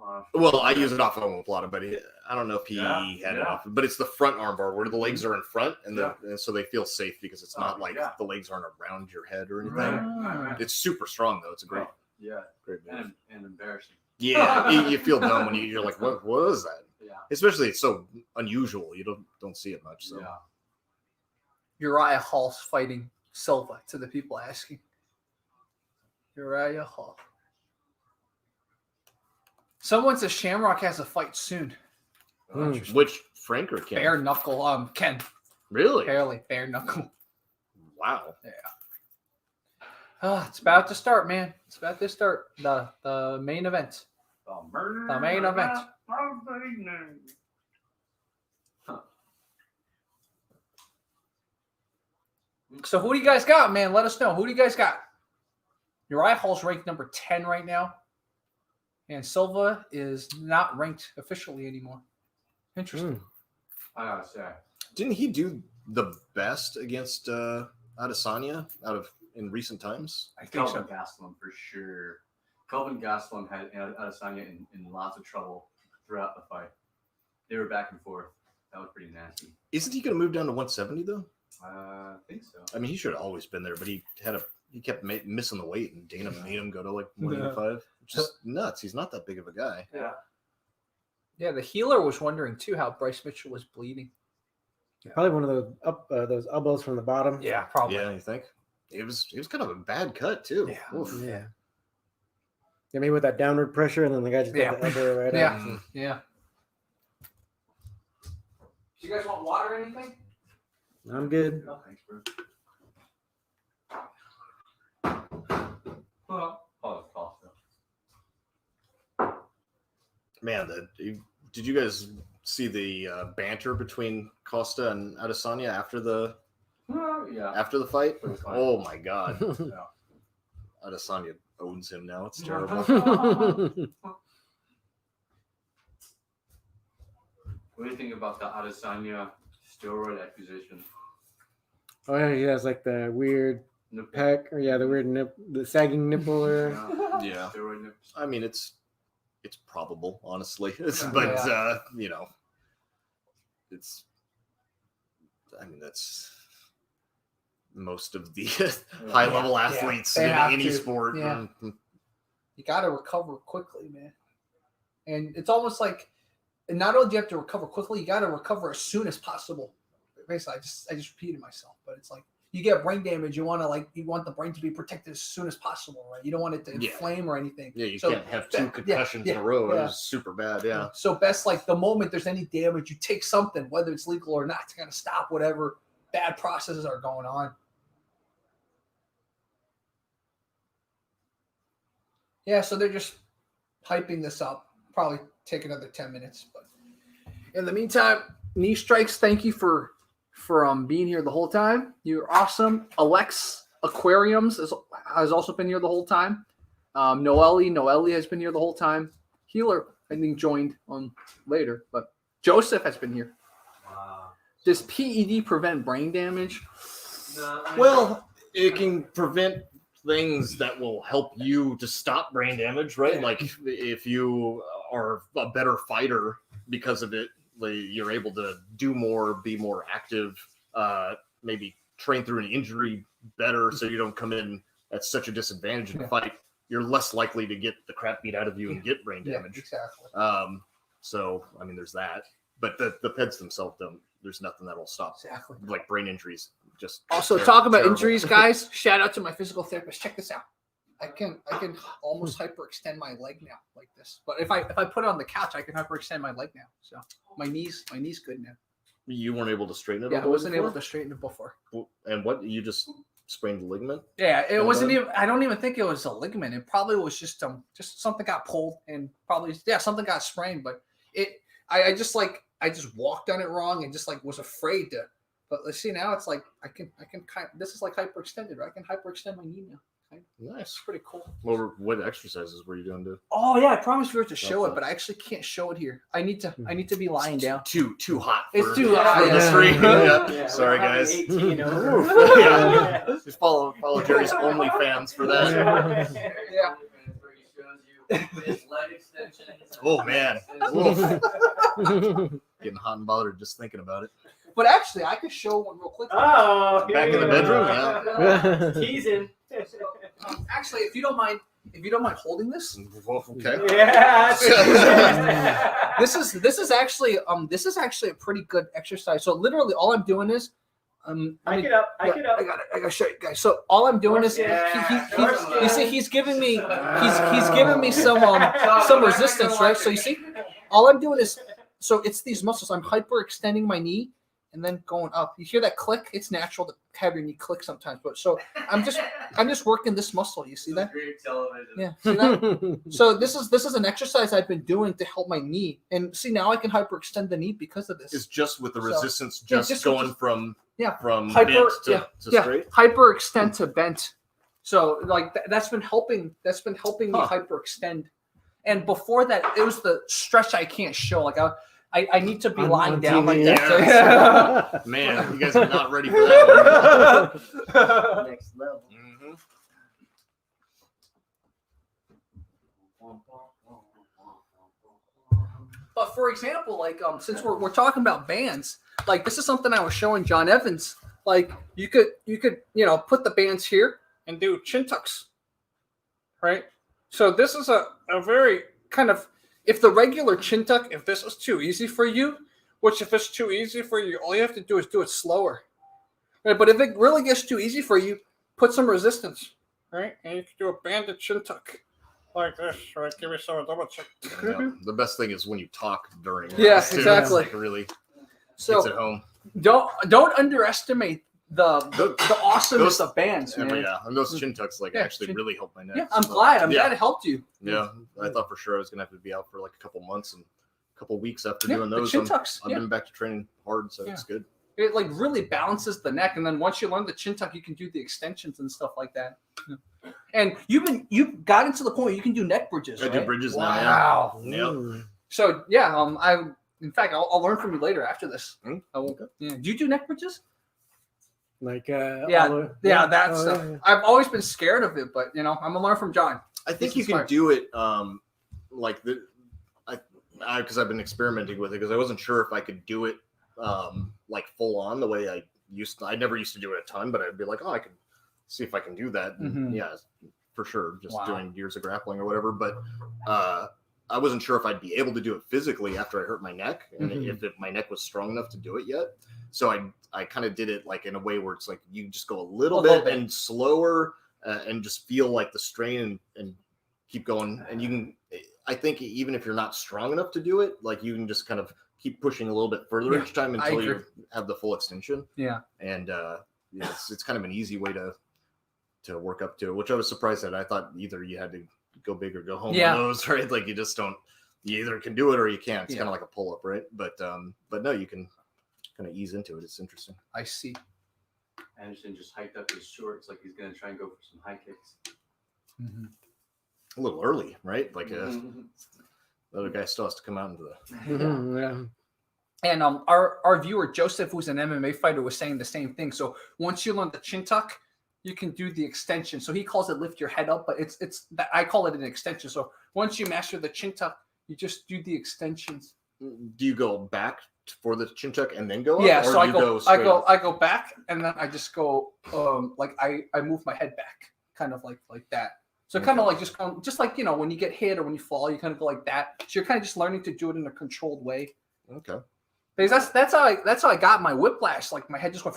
Uh, Well, I use it off of omoplata, but I don't know if he Yeah, had it yeah. off. But it's the front armbar where the legs are in front, and so they feel safe because it's not like yeah. the legs aren't around your head or anything. Right. It's super strong though. It's a great, Yeah. great move. And embarrassing. Yeah, you feel dumb when you're like, what is that? Yeah. Especially it's so unusual. You don't see it much. So Yeah. Uriah Hall's fighting Silva, to the people asking. Uriah Hall. Someone says Shamrock has a fight soon. which Frank or Ken? Bare knuckle. Ken. Really? Barely. Bare knuckle. Wow. Oh, it's about to start, man. It's about to start. The main event. The main event. So who do you guys got, man? Let us know. Who do you guys got? Uriah Hall's ranked number 10 right now. And Silva is not ranked officially anymore. Interesting. I gotta say. Didn't he do the best against Adesanya in recent times? I think Kelvin so. Gastelum for sure. Kelvin Gastelum had Adesanya in lots of trouble throughout the fight. They were back and forth. That was pretty nasty. Isn't he going to move down to 170 though? I think so. I mean, he should have always been there, but he kept missing the weight, and Dana made him go to like 185, which is nuts. He's not that big of a guy. Yeah. Yeah, the healer was wondering too how Bryce Mitchell was bleeding. Probably one of those elbows from the bottom. Yeah, probably. Yeah, you think? It was kind of a bad cut too. Yeah. Oof. Yeah. Yeah, maybe with that downward pressure, and then the guy just got the elbow right Yeah. up. Yeah. Do you guys want water or anything? I'm good. No, thanks, bro. Well, pause. Man, did you guys see the banter between Costa and Adesanya after the fight? For the fight. Oh my god. Yeah. Adesanya owns him now. It's terrible. What do you think about the Adesanya steroid accusation? Oh yeah, he has like the weird Nipple. peck, or the weird the sagging nipple, or Yeah. Yeah. Steroid nips. I mean, it's it's probable, honestly. You know, it's. I mean, that's most of the high-level athletes in any sport. Yeah. You got to recover quickly, man. And it's almost like, not only do you have to recover quickly, you got to recover as soon as possible. Basically, I just repeated myself, but it's like you get brain damage. You want the brain to be protected as soon as possible, right? You don't want it to inflame or anything. Yeah, you can't have 2 concussions in a row. It was super bad. Yeah. So best, like the moment there's any damage, you take something, whether it's legal or not, to kind of stop whatever bad processes are going on. Yeah, so they're just hyping this up. Probably take another 10 minutes. But in the meantime, Knee Strikes, thank you for being here the whole time. You're awesome. Alex Aquariums has also been here the whole time. Noelle has been here the whole time. Healer, I think, joined on later. But Joseph has been here. Wow. Does PED prevent brain damage? No, Well, it can prevent things that will help you to stop brain damage, right? Like if you are a better fighter because of it, you're able to do more, be more active, maybe train through an injury better so you don't come in at such a disadvantage in the fight. You're less likely to get the crap beat out of you and get brain damage. Exactly. So, I mean, there's that. But the PEDs themselves there's nothing that'll stop. Exactly. Like brain injuries. Just Also, talk about injuries, guys. Shout out to my physical therapist. Check this out. I can almost hyperextend my leg now like this. But if I put it on the couch, I can hyperextend my leg now. So my knee's good now. You weren't able to straighten it? Yeah, I wasn't able to straighten it before. And what, you just sprained the ligament? Yeah, it wasn't even, I don't even think it was a ligament. It probably was just something got pulled and probably, something got sprained. But I just walked on it wrong and just like was afraid to. But let's see, now it's like I can this is like hyperextended, right? I can hyperextend my knee now. Nice. It's pretty cool. What exercises were you doing? Oh yeah, I promised we were to show it, but I actually can't show it here. I need to be lying down. Too hot. It's too hot. For the stream. Yeah, sorry, guys. 18 over. Just follow Jerry's OnlyFans for that. Yeah. Oh man. Getting hot and bothered just thinking about it. But actually, I could show one real quick. Oh, Back in the bedroom. Yeah. Teasing. Actually, if you don't mind holding this. Okay. Yeah. This is actually a pretty good exercise. So literally, all I'm doing is Hike it up. I gotta show you guys. So all I'm doing is you see he's giving me some resistance, right? So you see, all I'm doing is it's these muscles. I'm hyperextending my knee and then going up. You hear that click? It's natural to have your knee click sometimes, but so I'm just working this muscle. You see that? Great television. Yeah. See that? So this is an exercise I've been doing to help my knee, and see now I can hyperextend the knee because of this. It's just with the resistance, just going from bent to straight. Hyperextend to bent. So like that's been helping. That's been helping me hyperextend. And before that, it was the stretch I can't show. Like I need to be lying down like that. Man, you guys are not ready for that one. Next level. Mm-hmm. But for example, like since we're talking about bands, like this is something I was showing John Evans. Like you could put the bands here and do chin tucks, right? So this is a very kind of, if the regular chin tuck, if this is too easy for you, which if it's too easy for you, all you have to do is do it slower, right? But if it really gets too easy for you, put some resistance, right? And you can do a banded chin tuck like this, right? Give yourself a double check. Yeah, the best thing is when you talk during. Yeah, too. exactly. It's like really So gets it home. Don't underestimate the awesomeness of bands, man. Yeah, and those chin tucks actually really help my neck. Yeah, I'm glad it helped you. Yeah, I thought for sure I was gonna have to be out for like a couple months and a couple weeks after doing the those. chin tucks. I've been back to training hard, so it's good. It like really balances the neck, and then once you learn the chin tuck, you can do the extensions and stuff like that. Yeah. And you got into the point where you can do neck bridges. I do bridges now. Wow. Yeah. Yep. So I'll learn from you later after this. Yeah. Do you do neck bridges? Like that stuff. Yeah. I've always been scared of it, but I'm gonna learn from John. I think you can do it like because I've been experimenting with it because I wasn't sure if I could do it like full on the way I never used to do it a ton, but I'd be like, oh, I could see if I can do that. And yeah, for sure, just doing years of grappling or whatever. But I wasn't sure if I'd be able to do it physically after I hurt my neck, and if my neck was strong enough to do it yet. So I kind of did it like in a way where it's like you just go a little bit and slower and just feel like the strain and keep going. And you can, I think even if you're not strong enough to do it, like you can just kind of keep pushing a little bit further each time until you have the full extension. Yeah. And it's kind of an easy way to work up to it, which I was surprised at. I thought either you had to go big or go home on those, right? Like you just don't, you either can do it or you can't. It's kind of like a pull-up, right? But no, you can kind of ease into it. It's interesting. I see. Anderson just hiked up his shorts like he's going to try and go for some high kicks. A little early, right? Like the other guy still has to come out into the... And our viewer, Joseph, who's an MMA fighter, was saying the same thing. So once you learn the chin tuck, you can do the extension. So he calls it lift your head up, but it's I call it an extension. So once you master the chin tuck, you just do the extensions. Do you go back for the chin tuck and then go up? Yeah, so I go back and then I just go like I move my head back, kind of like that. So kind of like just like when you get hit or when you fall, you kind of go like that. So you're kind of just learning to do it in a controlled way. Okay. Because that's how I got my whiplash. Like my head just went.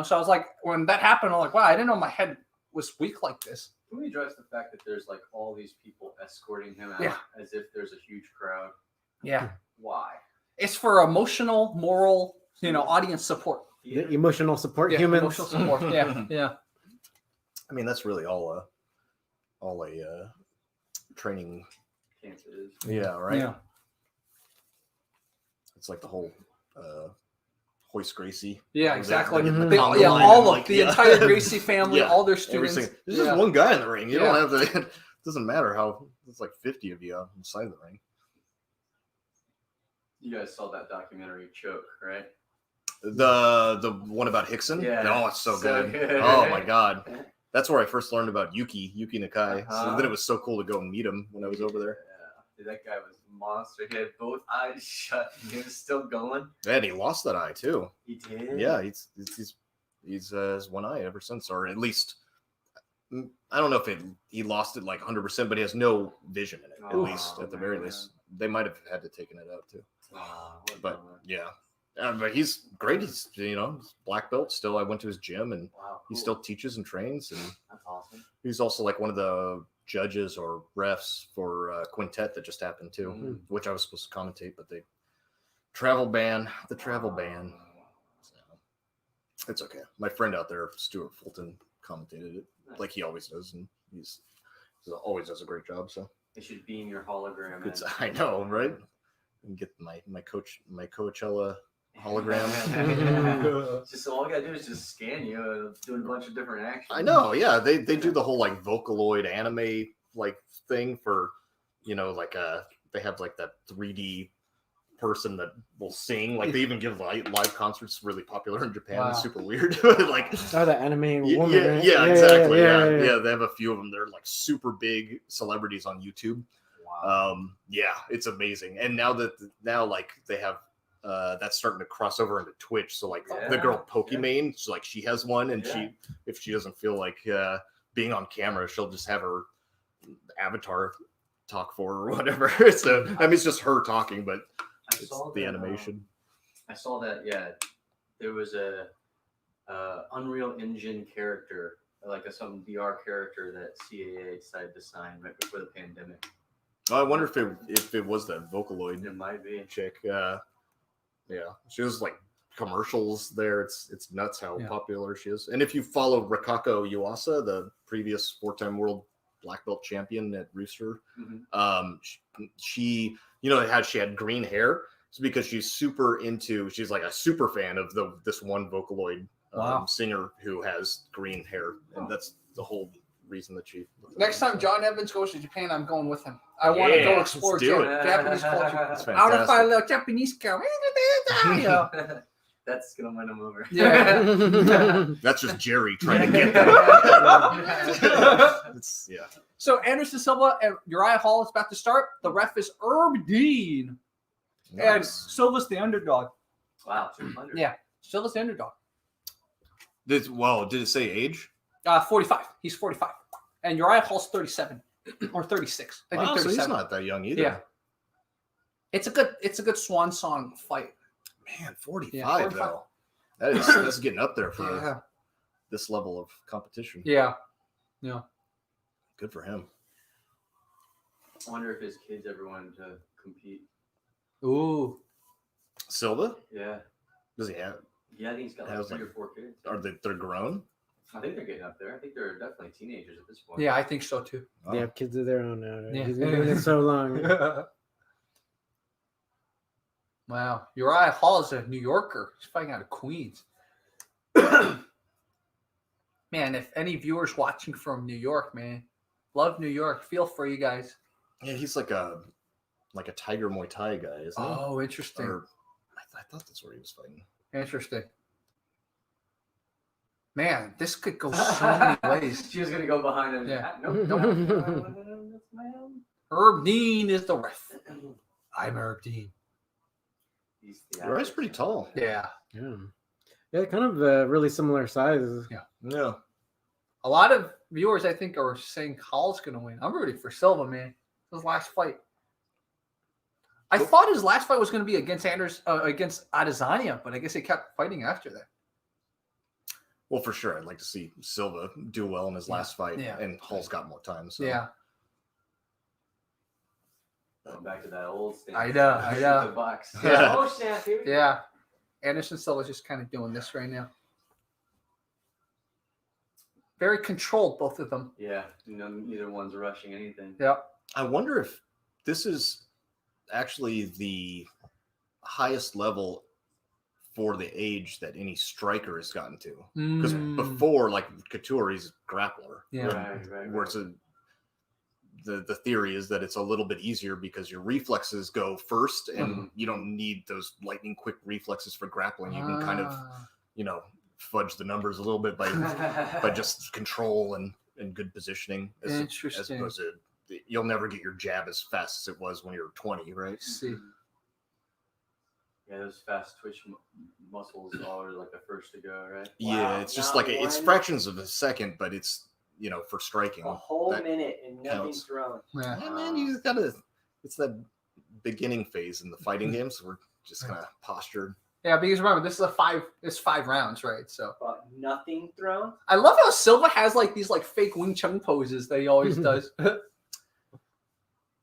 So I was like, when that happened, I'm like, wow, I didn't know my head was weak like this. Can we address the fact that there's like all these people escorting him out as if there's a huge crowd? Yeah. Why? It's for emotional, moral, audience support. Emotional support, humans. Emotional support. Yeah. I mean, that's really all a training camp is. Yeah, right. Yeah. It's like the whole Hoist Gracie. Yeah, exactly. All of the entire Gracie family, all their students. There's just one guy in the ring. You don't have to. It doesn't matter how. There's like 50 of you inside the ring. You guys saw that documentary, Choke, right? The one about Hickson. Yeah. Oh, it's so good. Oh my god. That's where I first learned about Yuki Nakai. So then it was so cool to go and meet him when I was over there. Yeah. That guy was a monster. He had both eyes shut and he was still going. And he lost that eye too. He did? Yeah, he's has one eye ever since, or at least I don't know if he lost it like 100%, but he has no vision in it, at least at the very least. They might have had to taken it out too. But yeah. But he's great. He's black belt still. I went to his gym and he still teaches and trains. And that's awesome. He's also like one of the judges or refs for Quintet that just happened too, which I was supposed to commentate, but the travel ban. So, it's okay. My friend out there, Stuart Fulton, commentated it like he always does, and he always does a great job. So they should beam your hologram. I know, right? And get my Coachella hologram. Just all I gotta do is just scan you, doing a bunch of different actions. I know, yeah. They do the whole like Vocaloid anime like thing for, they have like that 3D person that will sing. Like they even give live concerts, really popular in Japan. Wow. It's super weird. Like the anime woman. Yeah, exactly. Yeah. They have a few of them. They're like super big celebrities on YouTube. Wow. It's amazing. And now like they have that's starting to cross over into Twitch. So like the girl Pokimane, so like she has one, and if she doesn't feel like being on camera, she'll just have her avatar talk for her or whatever. So I mean, it's just her talking, but it's the animation. I saw that. Yeah, there was a Unreal Engine character, like some VR character that CAA decided to sign right before the pandemic. I wonder if it was that Vocaloid. It might be chick. Yeah, she was like commercials there. It's nuts how popular she is. And if you follow Rikako Yuasa, the previous 4-time world black belt champion at Rooster, she how she had green hair. It's because she's like a super fan of this one Vocaloid singer who has green hair, and that's the whole reason that she. Next time John Evans goes to Japan, I'm going with him. I want to go explore Japanese culture. Out of my little Japanese girl. That's gonna win him over. Yeah. That's just Jerry trying to get that. Yeah. So Anderson Silva and Uriah Hall is about to start. The ref is Herb Dean. And Nice. Silva's the underdog. Wow, 200. Yeah, Silva's the underdog. Did it say age? 45. He's 45. And Uriah Hall's 37 or 36. I think Wow, so 37. he's not that young either. Yeah. It's a good swan song fight. Man, 45 Yeah, 45. though. That's getting up there for Yeah. this level of competition. Yeah. Yeah. Good for him. I wonder if his kids ever wanted to compete. Ooh. Silva? Yeah. Does he have? Yeah, I think he's got like Has, 3 like- or 4 kids. Are they're grown? I think they're getting up there. I think they're definitely teenagers at this point. Yeah, I think so too. Oh. They have kids of their own now. Right? Yeah. He's been doing it so long. Wow. Uriah Hall is a New Yorker. He's fighting out of Queens. Man, if any viewers watching from New York, man, love New York. Feel free, you guys. Yeah, he's like a Tiger Muay Thai guy, isn't he? Oh, interesting. Or, I thought that's where he was fighting. Interesting. Man, this could go so many ways. She was gonna go behind him. Yeah. Nope. That's my own. Herb Dean is the ref. I'm Herb Dean. He's the Uriah's average. pretty tall. Yeah. Yeah. Yeah, kind of really similar sizes. Yeah. A lot of viewers, I think, are saying Hall's going to win. I'm rooting for Silva, man. His last fight. I thought his last fight was going to be against against Adesanya, but I guess he kept fighting after that. Well, for sure. I'd like to see Silva do well in his last fight, Yeah. and Hall's got more time. So. Yeah. Going back to that old stance. I know. The box. Yeah. Oh, snap, here we go. Yeah. Anderson Silva's just kind of doing this right now. Very controlled, both of them. Yeah. Neither one's rushing anything. Yep. I wonder if this is actually the highest level for the age that any striker has gotten to. Because before, like Couture, he's a grappler. Yeah. Right. Where it's the theory is that it's a little bit easier because your reflexes go first, and you don't need those lightning quick reflexes for grappling. You can kind of, fudge the numbers a little bit by just control and good positioning. As opposed to, you'll never get your jab as fast as it was when you were 20, right? See. Yeah, those fast twitch muscles are like the first to go, right? Yeah, it's just like it's fractions of a second, but it's for striking. A whole that minute and nothing counts. thrown. Yeah. Yeah, man, you just gotta. It's that beginning phase in the fighting games. So we're just kind of postured. Yeah, because remember, this is 5 rounds, right? So But nothing thrown. I love how Silva has like these like fake Wing Chun poses that he always does.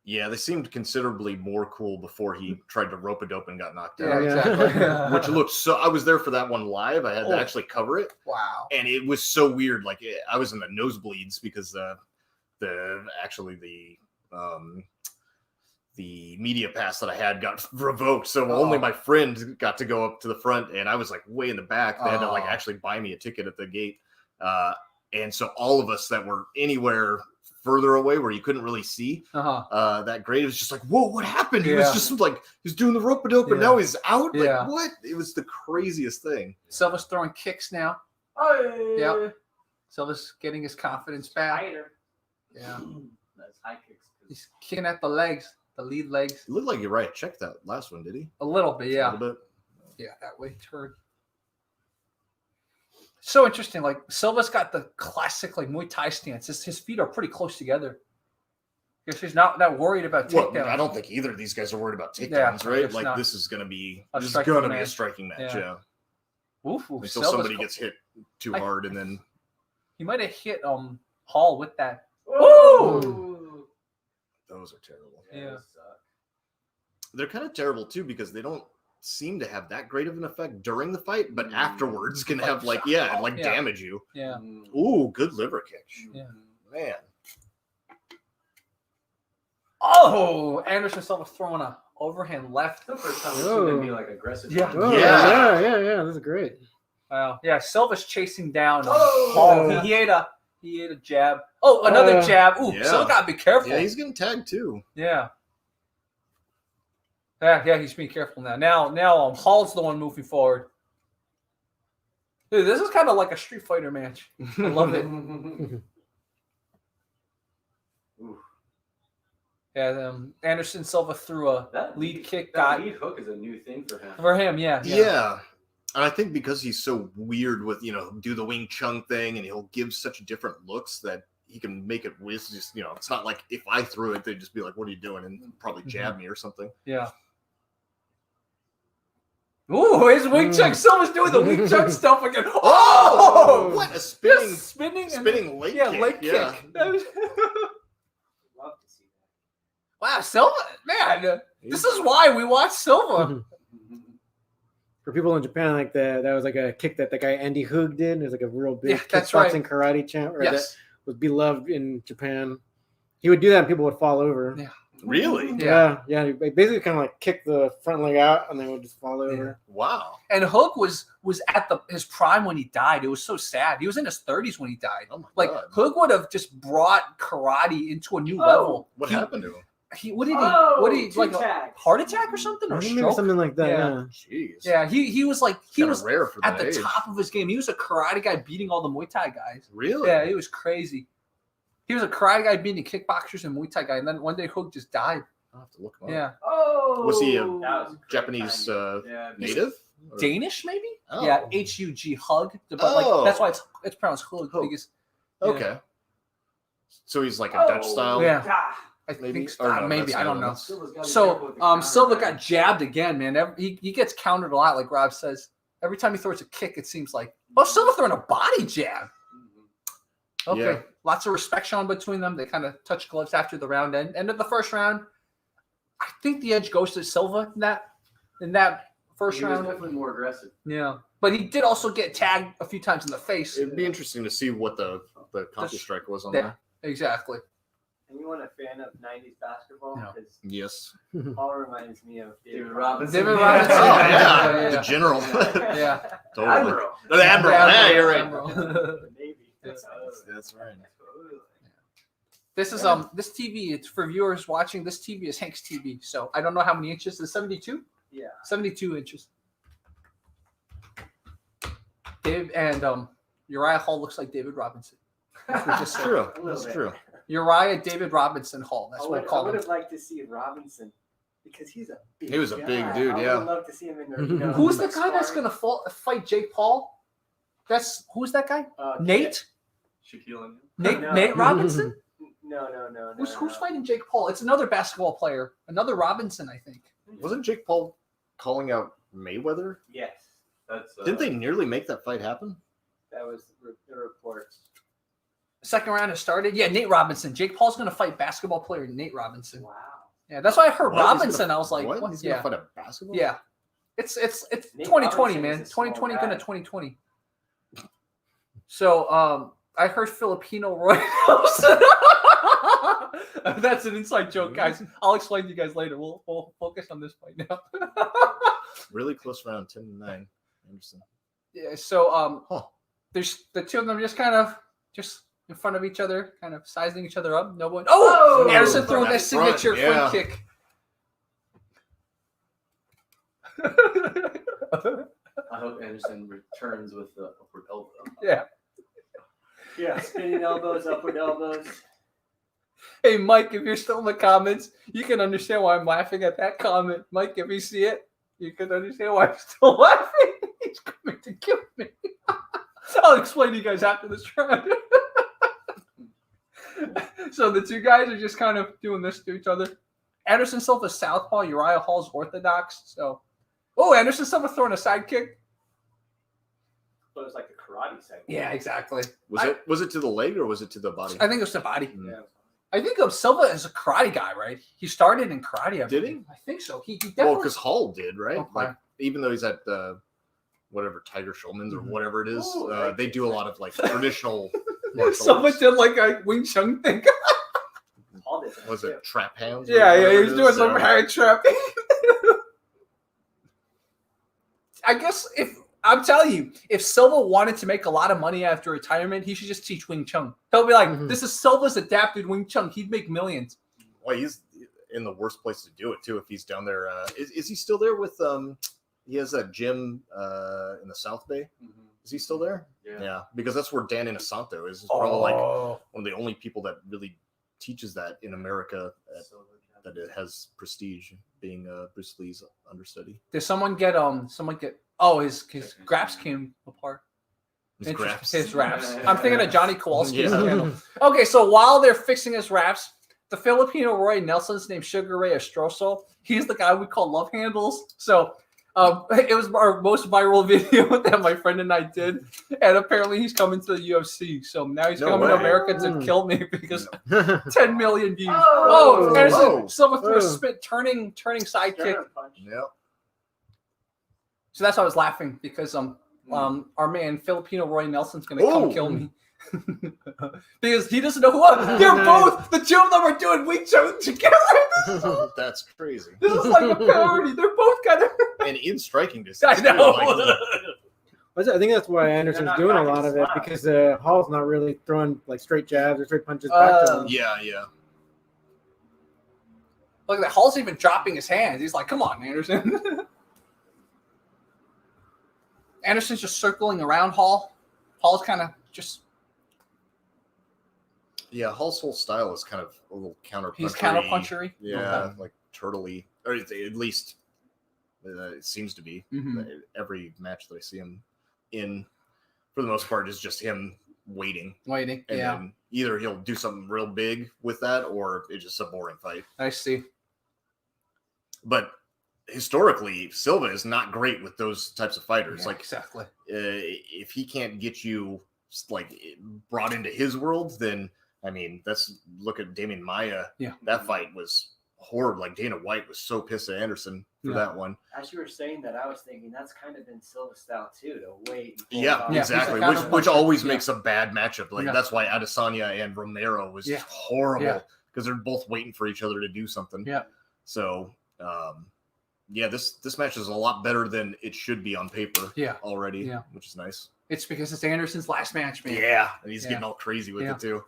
Yeah, they seemed considerably more cool before he tried to rope a dope and got knocked out. Yeah, exactly. Which looked so. I was there for that one live. I had to actually cover it, Wow. and it was so weird. Like I was in the nosebleeds because the media pass that I had got revoked, so only my friend got to go up to the front, and I was like way in the back. They had to like actually buy me a ticket at the gate, and so all of us that were anywhere further away where you couldn't really see that grade, it was just like, whoa, what happened? He was just like, he's doing the rope-a-dope and now he's out. Like, what? It was the craziest thing. Silva's throwing kicks now. Oh, Yep. Silva's getting his confidence back. Spider. Yeah. That's high kicks. He's kicking at the legs, the lead legs. It looked like you're right. Check that last one, did he? A little bit, yeah. A little bit. Yeah, that way turn. So interesting. Like Silva's got the classic like Muay Thai stance. His feet are pretty close together. Because he's not that worried about takedowns. Well, I don't think either of these guys are worried about takedowns, I right? guess Like not. this is gonna be A a striking striking match, yeah. Oof, Until Silva's somebody cool. gets hit too hard, and then He might have hit Hall with that. Ooh. those are terrible. Yeah. those suck. They're kind of terrible too because they don't seem to have that great of an effect during the fight, but afterwards can have damage you. Yeah. Ooh, good liver kick. Yeah. Man. Oh, Anderson Silva throwing a overhand left. The first time I've seen him be like aggressive. Yeah. Oh, Yeah. yeah. That's great. Wow. Yeah, Silva's chasing down Oh. Hall. He ate a jab. Oh, another jab. Ooh, Yeah. Silva gotta be careful. Yeah, he's getting tagged too. Yeah. Yeah, he's being careful now. Now, Hall's the one moving forward. Dude, this is kind of like a Street Fighter match. I love it. Yeah, Anderson Silva threw a lead kick. That lead hook is a new thing for him. For him, yeah. Yeah. And I think because he's so weird with, do the Wing Chun thing and he'll give such different looks that he can make it with just, it's not like if I threw it, they'd just be like, what are you doing? And probably jab me or something. Yeah. Ooh, his Wing Chun. Silva's doing the Wing Chun stuff again. Oh! What a spinning leg kick. Leg kick. Love to see that. Wow, Silva, man, this is why we watch Silva. For people in Japan, like that was like a kick that the guy Andy Hoog did. It was like a real big that's right. kickboxing karate champ, that was beloved in Japan. He would do that, and people would fall over. Yeah. Really? Yeah. He basically kind of like kicked the front leg out, and they would just fall over. Yeah. Wow. And Hook was at his prime when he died. It was so sad. He was in his 30s when he died. Oh my God. Hook would have just brought karate into a new level. What happened to him? What did he like a heart attack or something, or Maybe stroke? something like that. Yeah. Jeez. Yeah, he was like he was rare for at that the age. top of his game. He was a karate guy beating all the Muay Thai guys. Really? Yeah, it was crazy. He was a karate guy beating kickboxers and Muay Thai guy, and then one day Hook just died. I'll have to look him up. Yeah. Oh, Was he a that was Japanese native? Or- Danish, maybe? Oh. Yeah, Hug, hug. But like that's why it's pronounced Hug. Because, Okay. So he's like a Dutch style. Yeah. Ah, I Maybe? think Or no, maybe that's I don't know. not- Silva's gotta be careful So with the counter, Silva man. got jabbed again, man. He gets countered a lot, like Rob says. Every time he throws a kick, it seems like Silva throwing a body jab. Okay, Yeah. lots of respect shown between them. They kind of touch gloves after the round end of the first round. I think the edge goes to Silva in that first He was round. definitely more aggressive. Yeah, but he did also get tagged a few times in the face. It'd be interesting to see what the counter strike was on that. Exactly. Anyone a fan of 90s basketball? No. Because Yes. Paul reminds me of David Robinson. David Oh, Robinson. yeah. Yeah. The general. Yeah. Totally. Admiral. The Admiral. Yeah, you're right. Admiral. The Navy. That's right. This is this TV. It's for viewers watching. This TV is Hank's TV. So I don't know how many inches. Is 72? Yeah. 72 inches. Dave and Uriah Hall looks like David Robinson. That's true. A little That's bit. true. Uriah David Robinson Hall. That's I what would, we I call would him. have liked to see Robinson because he's a big He was a guy. big dude, I yeah. would love to see him in there. Who's the guy that's gonna fight Jake Paul? Who's that guy? Nate? Shaquille O'Neal. No. Nate Robinson? No. Who's fighting Jake Paul? It's another basketball player. Another Robinson, I think. Wasn't Jake Paul calling out Mayweather? Yes, That's Didn't they nearly make that fight happen? that was the reports. Second round has started. Yeah, Nate Robinson. Jake Paul's gonna fight basketball player Nate Robinson. Wow. Yeah, that's why I heard What? He's Robinson. gonna- I was like, what? what? He's gonna Yeah. fight a basketball? Yeah. It's Nate 2020, Robinson man. is a small 2020 guy. gonna 2020. So I heard Filipino Roy Nelson. That's an inside joke, guys. I'll explain to you guys later. We'll focus on this fight now. Really close round, 10-9. Anderson. Yeah, so Huh. there's the two of them just in front of each other, kind of sizing each other up. No one. Oh, Oh! Anderson throwing that That front, signature yeah. front kick. I hope Anderson returns with the upward elbow. Yeah. Yeah, spinning elbows, upward elbows. Hey, Mike, if you're still in the comments, you can understand why I'm laughing at that comment. Mike, if you see it, you can understand why I'm still laughing. He's coming to kill me. I'll explain to you guys after this round. So the two guys are just kind of doing this to each other. Anderson Silva southpaw, Uriah Hall's orthodox. So, Anderson Silva throwing a side kick. But it was like the karate segment. Yeah, exactly. Was it to the leg or was it to the body? I think it was the body. Mm. Yeah. I think Silva is a karate guy, right? He started in karate. I Did believe. I think so. He Well, definitely. because Hall did, right? Okay. Like, even though he's at whatever Tiger Schulman's or whatever it is, Ooh, they do a lot of like traditional martial Someone arts. did like a Wing Chun thing. Paul did that Was too. it trap hands? or Yeah, whatever he's it doing is? some hand trap. I guess I'm telling you, if Silva wanted to make a lot of money after retirement, he should just teach Wing Chun. He'll be like, Mhm. this is Silva's adapted Wing Chun. He'd make millions. Well, he's in the worst place to do it too. If he's down there, is he still there with? he has that gym in the South Bay. Is he still there? Yeah, because that's where Dan Inosanto is. He's probably like one of the only people that really teaches that in America that it has prestige, being Bruce Lee's understudy. Did someone get oh, his graps came apart. His graps. His raps. I'm thinking of Johnny Kowalski's channel. Okay, so while they're fixing his raps, the Filipino Roy Nelson's named Sugar Ray Estrosol. He's the guy we call Love Handles. So it was our most viral video that my friend and I did. And apparently he's coming to the UFC. So now he's coming to America to kill me because 10 million views. Oh, Anderson Silva threw a spit turning sidekick. Yeah. So that's why I was laughing because our man Filipino Roy Nelson's gonna come kill me. Because he doesn't know who I am. They're both, the two of them are doing Wing Chun together. That's crazy. This is like a parody. They're both kind of and in striking distance. I know. I think that's why Anderson's doing a lot of it because Hall's not really throwing like straight jabs or straight punches back to him. Yeah. Look at that. Hall's even dropping his hands. He's like, "Come on, Anderson." Anderson's just circling around Hall. Hall's kind of just. Yeah, Hall's whole style is kind of a little counterpunchery. He's counterpunchery? Yeah, like turtley. Or at least it seems to be. Every match that I see him in, for the most part, is just him waiting. And then either he'll do something real big with that, or it's just a boring fight. I see. But historically, Silva is not great with those types of fighters. Yeah, exactly. If he can't get you like brought into his world, then I mean, look at Damian Maia. Yeah, that fight was horrible. Like Dana White was so pissed at Anderson for that one. As you were saying that, I was thinking that's kind of been Silva's style too, to wait. Exactly. Which always makes a bad matchup. Like that's why Adesanya and Romero was horrible because they're both waiting for each other to do something. Yeah. So, this match is a lot better than it should be on paper. Already. Yeah. Which is nice. It's because it's Anderson's last match, man. Yeah, and he's getting all crazy with it too.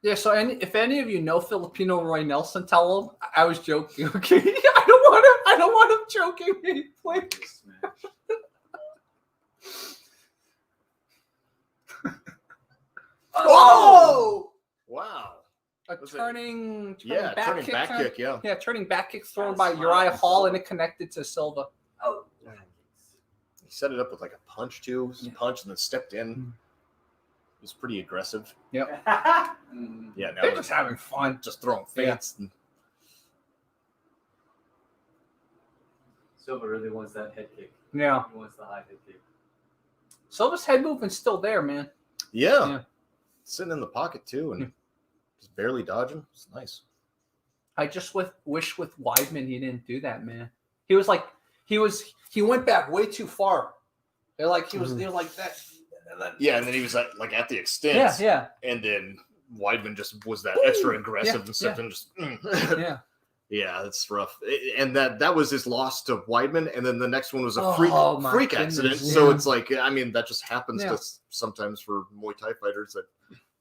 Yeah, so if any of you know Filipino Roy Nelson, tell him I was joking. Okay, I don't want him joking me, please. Oh! Wow! Turning back kick. Yeah, turning back kick thrown by Uriah Hall, and it connected to Silva. Oh, he set it up with like a punch too, punch, and then stepped in. It was pretty aggressive. Yep. Now they're just having fun, just throwing feints. Yeah. Silva really wants that head kick. Yeah, he wants the high head kick. Silva's head movement's still there, man. Yeah. Sitting in the pocket too, and just barely dodging. It's nice. I just wish with Weidman he didn't do that, man. He he went back way too far. They're like he was like that. And then he was like at the extent. Yeah. And then Weidman just was that extra aggressive and stepped in just. Yeah, that's rough. And that was his loss to Weidman, and then the next one was a freak accident. So it's like, I mean, that just happens to sometimes for Muay Thai fighters that,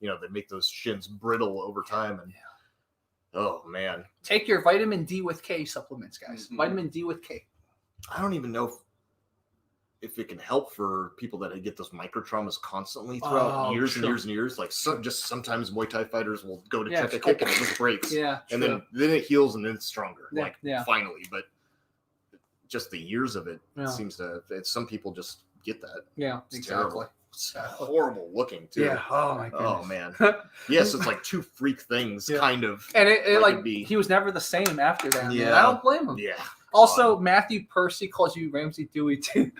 they make those shins brittle over time. And oh man, take your vitamin D with K supplements, guys. Vitamin D with K. I don't even know if it can help for people that get those micro traumas constantly throughout years and years and years. Like just sometimes Muay Thai fighters will go to check a kick and it just breaks. And then it heals and then it's stronger. Finally. But just the years of it seems to. Some people just get that. Yeah, it's terrible. It's horrible looking too. Yeah. Oh my goodness. Oh man. Yes, it's like two freak things, kind of. And it he was never the same after that. Yeah. Man. I don't blame him. Yeah. Also, Matthew Percy calls you Ramsey Dewey too.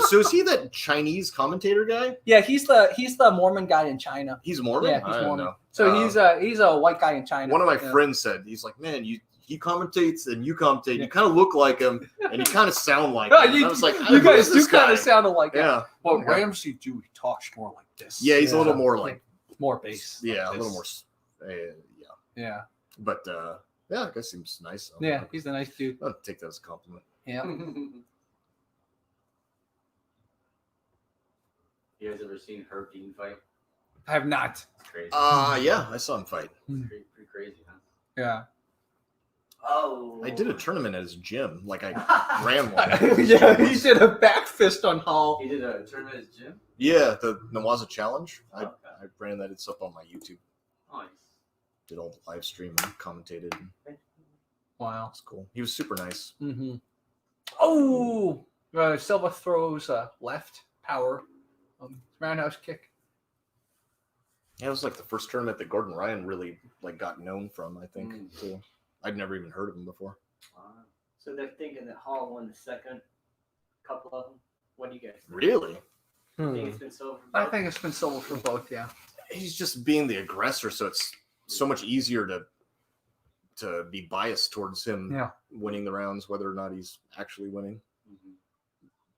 So is he that Chinese commentator guy? Yeah, he's the Mormon guy in China. He's Mormon? Yeah, he's Mormon. So he's a white guy in China. One of my friends said, he's like, man, he commentates and you commentate. You kind of look like him and you kind of sound like him. I was like, you guys do kind of sound like him. Yeah. Well, Ramsey Dewey talks more like this. Yeah, he's a little more like more bass. Yeah, a little more. Yeah. But I guess he seems nice. Yeah, he's a nice dude. I'll take that as a compliment. Yeah. You guys ever seen Herb Dean fight? I have not. It's crazy. Yeah, I saw him fight. Pretty crazy, huh? Yeah. Oh. I did a tournament at his gym. Like I ran one. Yeah, he did a back fist on Hall. He did a tournament at his gym. Yeah, the Nawaza Challenge. Okay. I ran that. It's up on my YouTube. Nice. Did all the live stream and commentated. Wow. That's cool. He was super nice. Mm-hmm. Oh, Silva throws left power, roundhouse kick. Yeah, it was like the first tournament that Gordon Ryan really like got known from. I think. So I'd never even heard of him before. So they're thinking that Hall won the second couple of them. What do you guys think? Really? I think it's been Silva. I think it's been Silva for both. Yeah. He's just being the aggressor, so it's so much easier to be biased towards him winning the rounds, whether or not he's actually winning.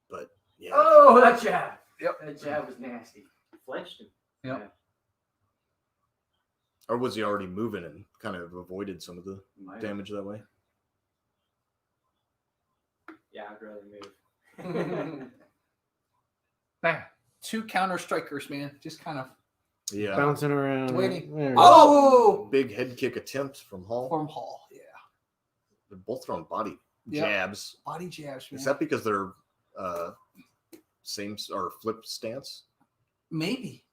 But yeah. Oh, that jab. Yep. That jab was nasty. Flinched him. Yep. Or was he already moving and kind of avoided some of the damage that way? Yeah, I'd rather move. Man, two counter strikers, man. Just kind of bouncing around. waiting. There we go. Oh, big head kick attempt from Hall. from Hall. Yeah. They're both throwing body Yep. jabs. Body jabs, man. Is that because they're same or flip stance? Maybe?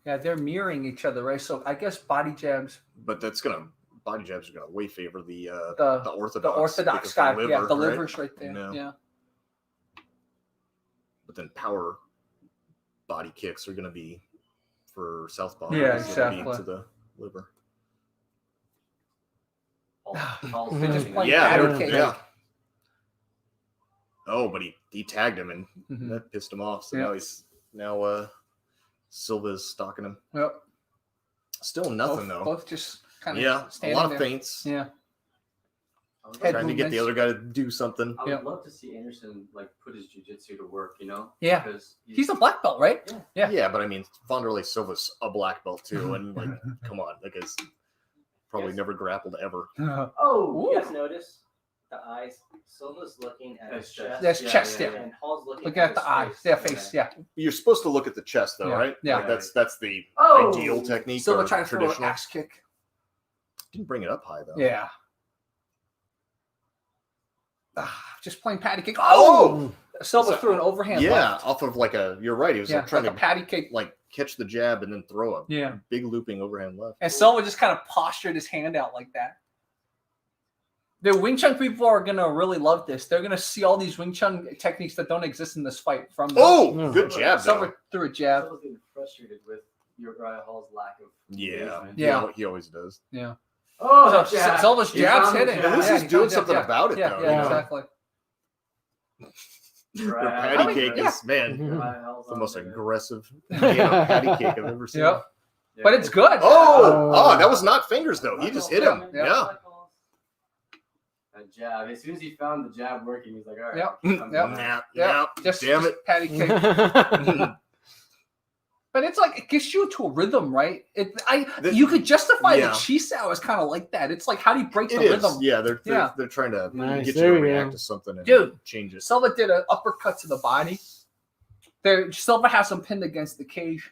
Yeah, they're mirroring each other, right? So I guess body jabs. But body jabs are gonna way favor the The orthodox. orthodox because guy. the Yeah, liver, the right? liver's right there. No. Yeah. But then power body kicks are gonna be for southpaw. Yeah, It's gonna be exactly. to the liver. Hall's They're just finishing playing it. Yeah, patty they're- cake. yeah. Oh, but he tagged him and Mhm. that pissed him off. So Yeah. now Silva's stalking him. Yep. Still nothing both, though. Both just kind of Yeah, a standing lot of there. feints. Yeah. Head Trying to get the other guy to do something. I would Yep. love to see Anderson like put his jiu-jitsu to work, you know? Yeah. Because He's a black belt, right? Yeah. Yeah. But I mean, Vanderlei Silva's a black belt too, and like, come on, that guy's probably Yes. never grappled ever. Oh, Ooh. you guys notice the eyes? Silva's looking at his chest. That's chest, yeah. And Hall's looking Look at the his eyes. Yeah, face. Yeah. You're supposed to look at the chest, though, Yeah, right? yeah. Like, that's the Oh! ideal technique. Silva or trying to throw an traditional. axe kick. Didn't bring it up high though. Yeah. Just playing patty kick. Oh! Silva threw an overhand Yeah, left. off of like you're right. He was Yeah, like trying like a to patty kick. like catch the jab and then throw a Yeah. big looping overhand left. And Silva just kind of postured his hand out like that. The Wing Chun people are going to really love this. They're going to see all these Wing Chun techniques that don't exist in this fight from the Oh, good jab though. Silva threw a jab. Silva's getting frustrated with Uriah Hall's lack of Yeah, engagement. Yeah. He always does. Yeah. Oh, So that jab. Silva's He jab's found the hitting. jab. At least Yeah, he's he doing found the something jab. about it, Yeah, though. yeah, you know? exactly. Your Uriah patty Hall's cake great. is man, Uriah Hall's the on most there. aggressive patty cake I've ever seen. Yep. Yeah. But it's good. Oh, that was not fingers though. He just hit him. Yeah. Yeah. That jab. As soon as he found the jab working, he's like, all right. Yep. I'm Yep. done. Nah, Yep. nah, Just damn it. patty cake. But it's like it gets you into a rhythm, right? You could justify Yeah. the Chisao as kind of like that. It's like how do you break It the is. rhythm? Yeah, they're Yeah. trying to Nice. get you There to we go. react to something and Dude. change it. Silva did an uppercut to the body. Silva has him pinned against the cage.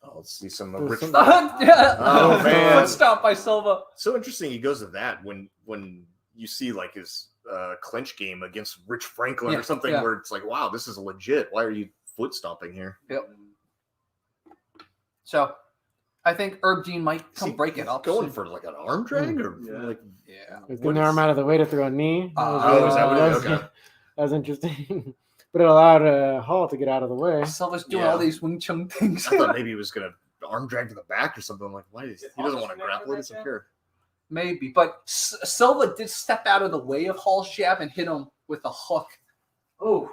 Oh, let's see some There's rich. some- Yeah. Oh, man. Foot stop by Silva. So interesting. He goes to that when you see like his clinch game against Rich Franklin Yeah, or something yeah. where it's like, wow, this is legit. Why are you foot stomping here? So I think Herb Dean might Is come he break it up. Going soon. for like an arm drag or Yeah. like Yeah. He's getting the arm out of the way to throw a knee. Oh, is that what it is? was- Okay. That was interesting. But it allowed Hall to get out of the way. Silva's doing Yeah. all these Wing Chun things. I thought maybe he was gonna arm drag to the back or something. I'm like, why is he doesn't Hall want to just grapple? He connected doesn't that care. Maybe, but Silva did step out of the way of Hall's jab and hit him with a hook. Oh.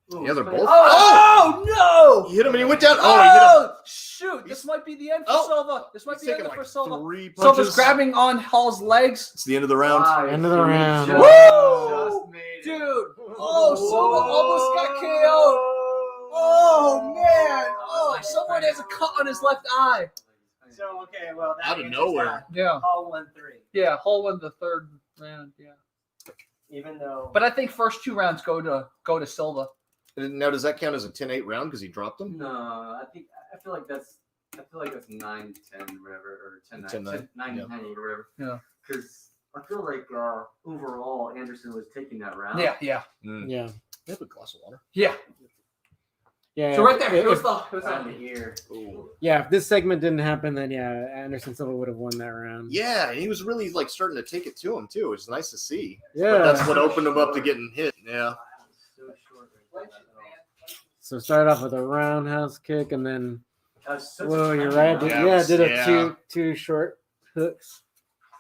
Yeah, they're both. Oh, no! He hit him and he went down. Oh, he hit him. Shoot! This He's- might be the end for Oh! Silva. This might He's be the end taking for like Silva. 3 punches. Silva's grabbing on Hall's legs. It's the end of the round. End of the round. Woo! Just made it. Dude! Oh, Silva almost got KO'd. Oh, man! Oh, someone has a cut on his left eye. So, okay, well, that Out of answers nowhere. that. Yeah. Hall won 3. Yeah, Hall won the third round, yeah. Even though. But I think first 2 rounds go to Silva. Now, does that count as a 10-8 round because he dropped him? No, I feel like that's 9-10 whatever, or 10-9, 9-8 or whatever. Yeah. Because I feel like overall Anderson was taking that round. Yeah. Yeah. They have a glass of water. Yeah. Yeah. So right there, if- it was the Around the ear. Ooh. Yeah, if this segment didn't happen, then Anderson Silva would have won that round. Yeah, and he was really like starting to take it to him too. It's nice to see. Yeah. But that's what opened him up to getting hit. Yeah. So short right there. So started off with a roundhouse kick, and then That's such a whoa, you're tiny right. round. Did a Yeah. two short hooks.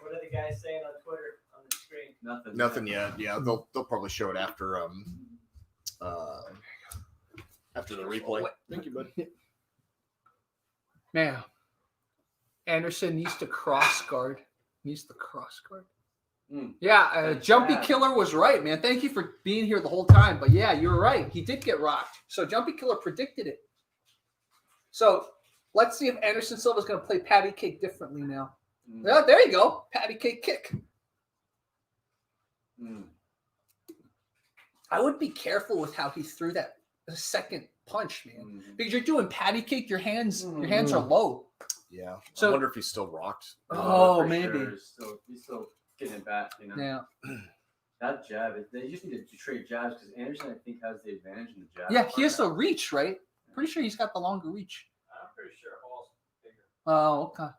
What are the guys saying on Twitter on the screen? Nothing yet. Yeah, they'll probably show it after the replay. Thank you, bud. man. Anderson needs to cross guard. Mm. Yeah, Jumpy bad. Killer was right, man. Thank you for being here the whole time. But yeah, you're right. He did get rocked. So Jumpy Killer predicted it. So let's see if Anderson Silva is going to play patty cake differently now. Mm. Yeah, there you go. Patty cake kick. Mm. I would be careful with how he threw that second punch, man. Mm. Because you're doing patty cake, your hands are low. Yeah. So- I wonder if he's still rocked. Oh, For maybe. sure. He's still getting it back, you know. Yeah. That jab, they just need to trade jabs because Anderson, I think, has the advantage in the jab. Yeah, he has the reach, right? Pretty sure he's got the longer reach. I'm pretty sure Hall's bigger. Oh, okay.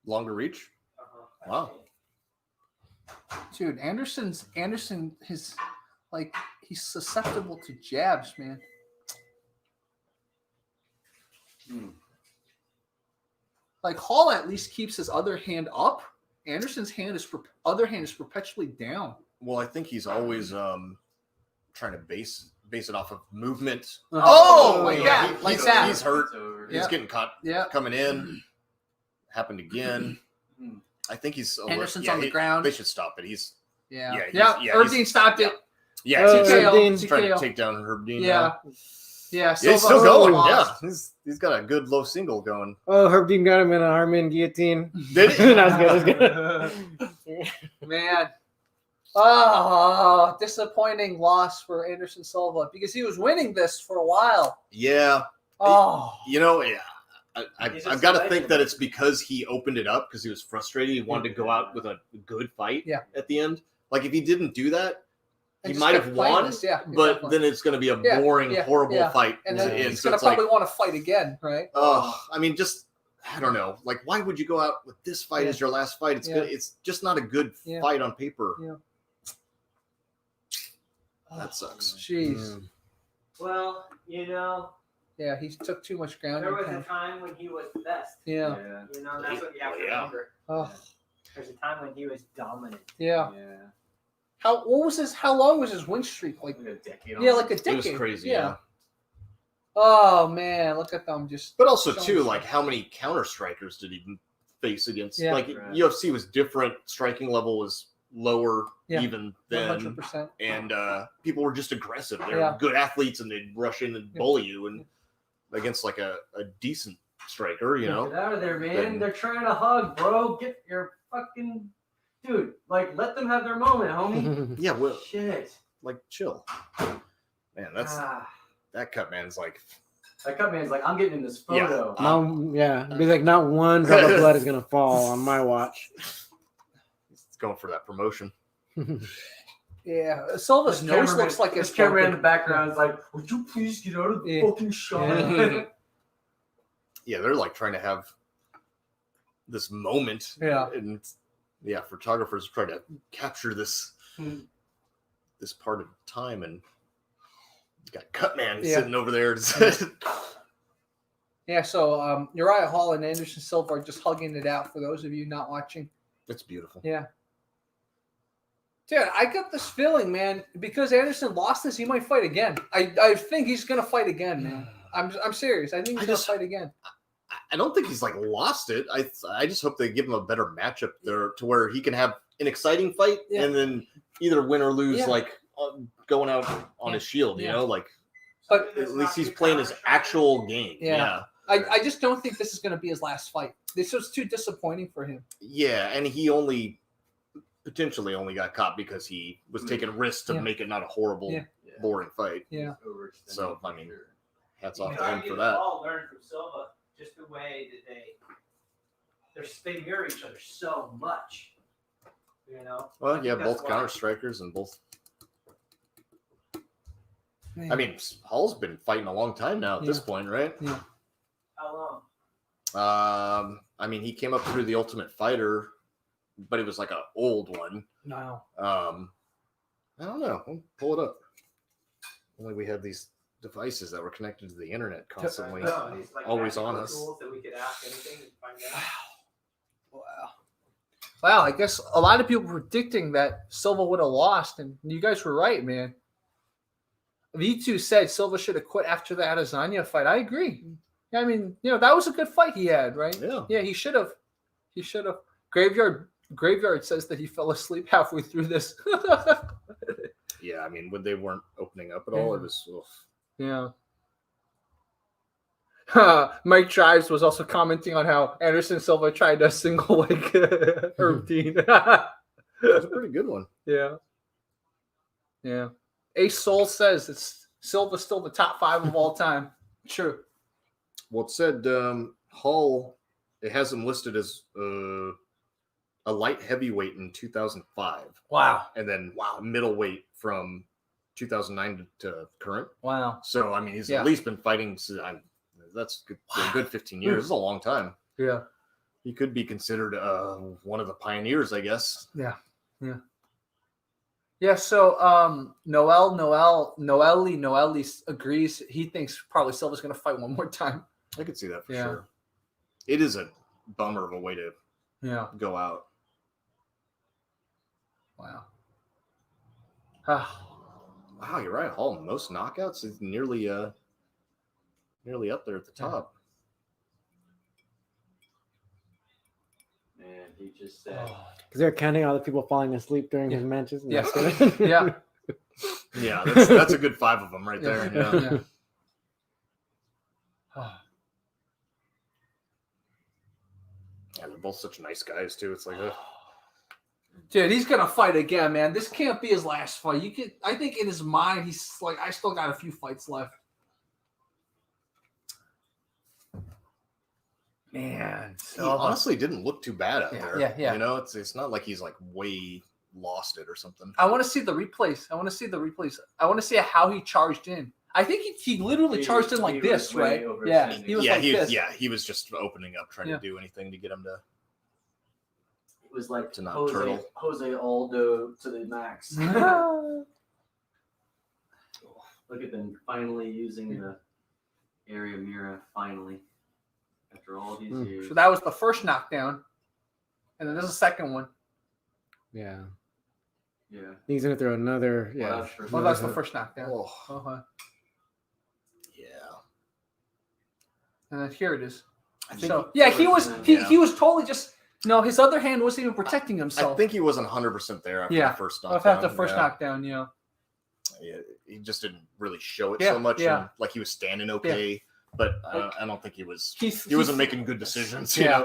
Longer reach. Wow. Dude, Anderson, he's susceptible to jabs, man. Hmm. Like Hall at least keeps his other hand up. Anderson's other hand is perpetually down. Well, I think he's always trying to base it off of movement. Oh, like yeah, that, like that. He's hurt. It's over. Yeah. He's getting caught Yeah. coming in. Happened again. Hmm. I think he's Anderson's on the ground. They should stop it. Yeah. Yeah, Herb Dean stopped it. Yeah, Oh, he's Herb Dean. trying to TKO. take down Herb Dean. Yeah. now. Yeah, Yeah, he's still Silva going. lost. Yeah, he's got a good low single going. Oh, Herb Dean got him in an arm in guillotine. Did he? That was good. Man. Oh, disappointing loss for Anderson Silva because he was winning this for a while. Yeah, Oh. you know, yeah. He's I've just got to a think legend. that it's because he opened it up because he was frustrated. He wanted to go out with a good fight Yeah. at the end. Like if he didn't do that, And he just might kept have playing won. this, yeah, But exactly. then it's going to be a Yeah, boring, yeah, horrible yeah. fight. And then to end. he's So gonna it's like, probably want to fight again, right? I mean, just I don't know. Like, why would you go out with this fight Yeah. as your last fight? It's Yeah. good. It's just not a good Yeah. fight on paper. Yeah. That sucks. Jeez. Well, Yeah, he took too much ground. there and was kind a of- time when he was best. Yeah. That's what you have to Yeah. remember. Oh, There's a time when he was dominant. yeah. Yeah. How long was his win streak? Like, Like a decade. yeah, like a It decade. was crazy. Yeah. Yeah. Oh man, look at them just. But also showing too, stuff. like how many counter strikers did he face against? Yeah. Like Right. UFC was different. Striking level was lower Yeah. even then. 100%. And people were just aggressive. They're Yeah. good athletes, and they'd rush in and Yeah. bully you. And against like a decent striker, you know. Get out of there, man. Then- They're trying to hug, bro. Get your fucking dude. Like, let them have their moment, homie. Yeah, well, Shit. like chill. Man, that cut man's like, That cut man's like, I'm getting in this Yeah. photo. He's like, not one drop of blood is gonna fall on my watch. he's going for that promotion. Yeah, Silva's This nose cameraman- looks like this it's camera in broken. the background is like, would you please get out of the Yeah. fucking shot? Yeah. Yeah, they're like trying to have this moment. Yeah. And yeah, photographers try to capture this Hmm. this part of time, and you got Cutman Yeah. sitting over there. Yeah, so Uriah Hall and Anderson Silva are just hugging it out for those of you not watching. It's beautiful. Yeah. Dude, I got this feeling, man, because Anderson lost this, he might fight again. I think he's gonna fight again, man. I'm serious. I think he's gonna fight again. I don't think he's like lost it. I just hope they give him a better matchup there to where he can have an exciting fight Yeah. and then either win or lose, Yeah. like going out on Yeah. his shield. You Yeah. know, like But at least he's playing his actual game. Yeah. I just don't think this is gonna be his last fight. This was too disappointing for him. Yeah, and he only potentially only got caught because he was taking risks to make it not a horrible, boring fight. Yeah. So, I mean, hats off You to him argue for they've that. all learned from Silva, just the way that they mirror each other so much. You know. Well, I yeah, think that's both why. counter strikers and both. Man. I mean, Hall's been fighting a long time now at this point, right? Yeah. How long? I mean, he came up through the Ultimate Fighter, but it was like an old one. No. I don't know. We'll pull it up. Only we had these devices that were connected to the internet constantly, These, like, always on practical us. tools that we could ask anything to find out. Wow, I guess a lot of people predicting that Silva would have lost, and you guys were right, man. V2 said Silva should have quit after the Adesanya fight. I agree. I mean, that was a good fight he had, right? Yeah. He should have. He should have. Graveyard says that he fell asleep halfway through this. Yeah, I mean, when they weren't opening up at all, it was. Ugh. Yeah. Mike Drives was also commenting on how Anderson Silva tried a single leg routine. That was a pretty good one. Yeah. Yeah. Ace Soul says it's Silva's still the top 5 of all time. True. Well, it said Hall, it has him listed as a light heavyweight in 2005. Wow. And then middleweight from 2009 to current. Wow. So, I mean, he's at least been fighting. That's a good 15 years. It's a long time. Yeah. He could be considered one of the pioneers, I guess. Yeah. Yeah. Yeah. So Noelle agrees. He thinks probably Silva's going to fight one more time. I could see that for sure. It is a bummer of a way to go out. Wow. Wow, you're right. Hall, most knockouts is nearly up there at the top. Man, he just said. Because they're counting all the people falling asleep during his matches. Yeah. Yeah. Yeah, that's a good 5 of them right there. Yeah. Yeah, they're both such nice guys too. It's like, dude, he's gonna fight again, man. This can't be his last fight. I think in his mind, he's like, I still got a few fights left. Man, he honestly didn't look too bad out there. Yeah. It's not like he's like way lost it or something. I want to see the replays. I want to see how he charged in. I think he literally charged in like this, right? Yeah, he was like this. Yeah, he was just opening up, trying to do anything to get him to. It was like to not turtle. Jose Aldo to the max. Look at them finally using the area mirror. Finally, after all these years. So that was the first knockdown, and then there's a second one. Yeah. Yeah. He's gonna throw another. Well, Yeah. Well, that's the first knockdown. Oh. Uh-huh. Yeah. And then here it is. He was totally just his other hand wasn't even protecting himself. I think he wasn't 100% there after the first knockdown. After the first knockdown, Yeah, he just didn't really show it so much. Yeah. And, like he was standing okay, but I don't think he was. He He wasn't making good decisions. Yeah.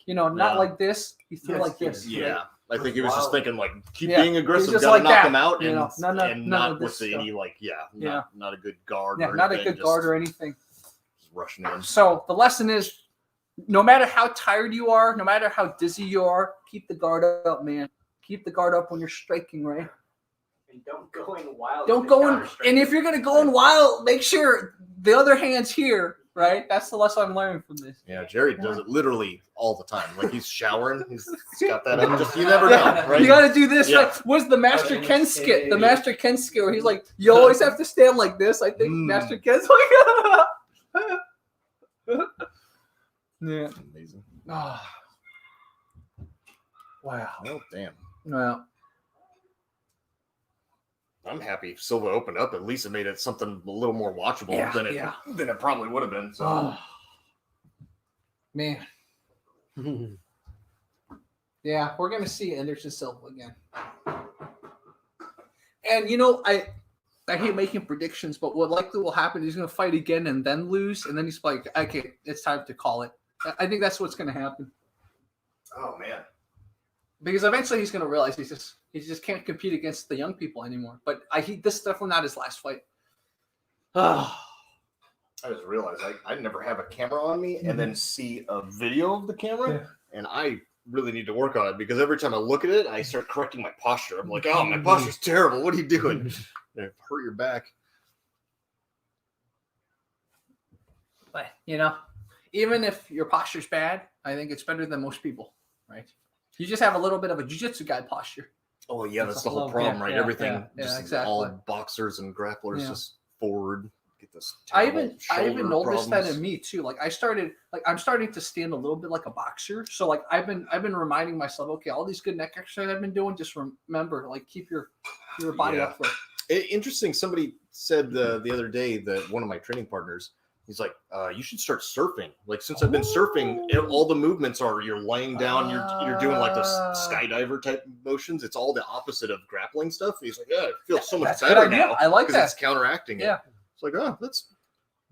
Not like this. He threw like this. Yeah. Right? I think he was just thinking like, keep Yeah. being aggressive, He's just gotta like knock that, him out, you know, and none not of this with any stuff. not a good guard. Yeah, or not a anything, good guard or anything. Just rushing in. So the lesson is, no matter how tired you are, no matter how dizzy you are, keep the guard up, man. Keep the guard up when you're striking, right? And don't go in wild. Don't go in, and if you're gonna go in wild, make sure the other hand's here, right? That's the lesson I'm learning from this. Yeah, Jerry does it literally all the time. Like he's showering, he's got that up. Just you never know, right? You got to do this. Yeah. Like, what's the Master Ken skit? The Master Ken skit where he's like, you always have to stand like this. I think Master Ken's like, yeah, Amazing. wow. Oh damn. Well, I'm happy Silva opened up. At least it made it something a little more watchable than it probably would have been. So, man, yeah, we're gonna see Anderson Silva again. And I hate making predictions, but what likely will happen is he's gonna fight again and then lose, and then he's like, okay, it's time to call it. I think that's what's gonna happen. oh man, Because eventually he's going to realize he just can't compete against the young people anymore. But this is definitely not his last fight. I just realized I never have a camera on me and then see a video of the camera, and I really need to work on it because every time I look at it, I start correcting my posture. I'm like, oh, my posture's terrible. What are you doing? Hurt your back. But, even if your posture's bad, I think it's better than most people, right? You just have a little bit of a jiu-jitsu guy posture. Oh, yeah, that's the whole problem, right? Everything, just exactly. all boxers and grapplers just forward. Get this I even noticed that in me. me too. I'm starting to stand a little bit like a boxer. So I've been reminding myself, okay, all these good neck exercises I've been doing, just remember, keep your body up for it. Interesting. Somebody said the other day that one of my training partners, he's like, you should start surfing. Since I've been surfing, all the movements are you're laying down, you're doing those skydiver type motions. It's all the opposite of grappling stuff. He's like, yeah, it feels so much better now. I like that. It's counteracting it. It's like, oh,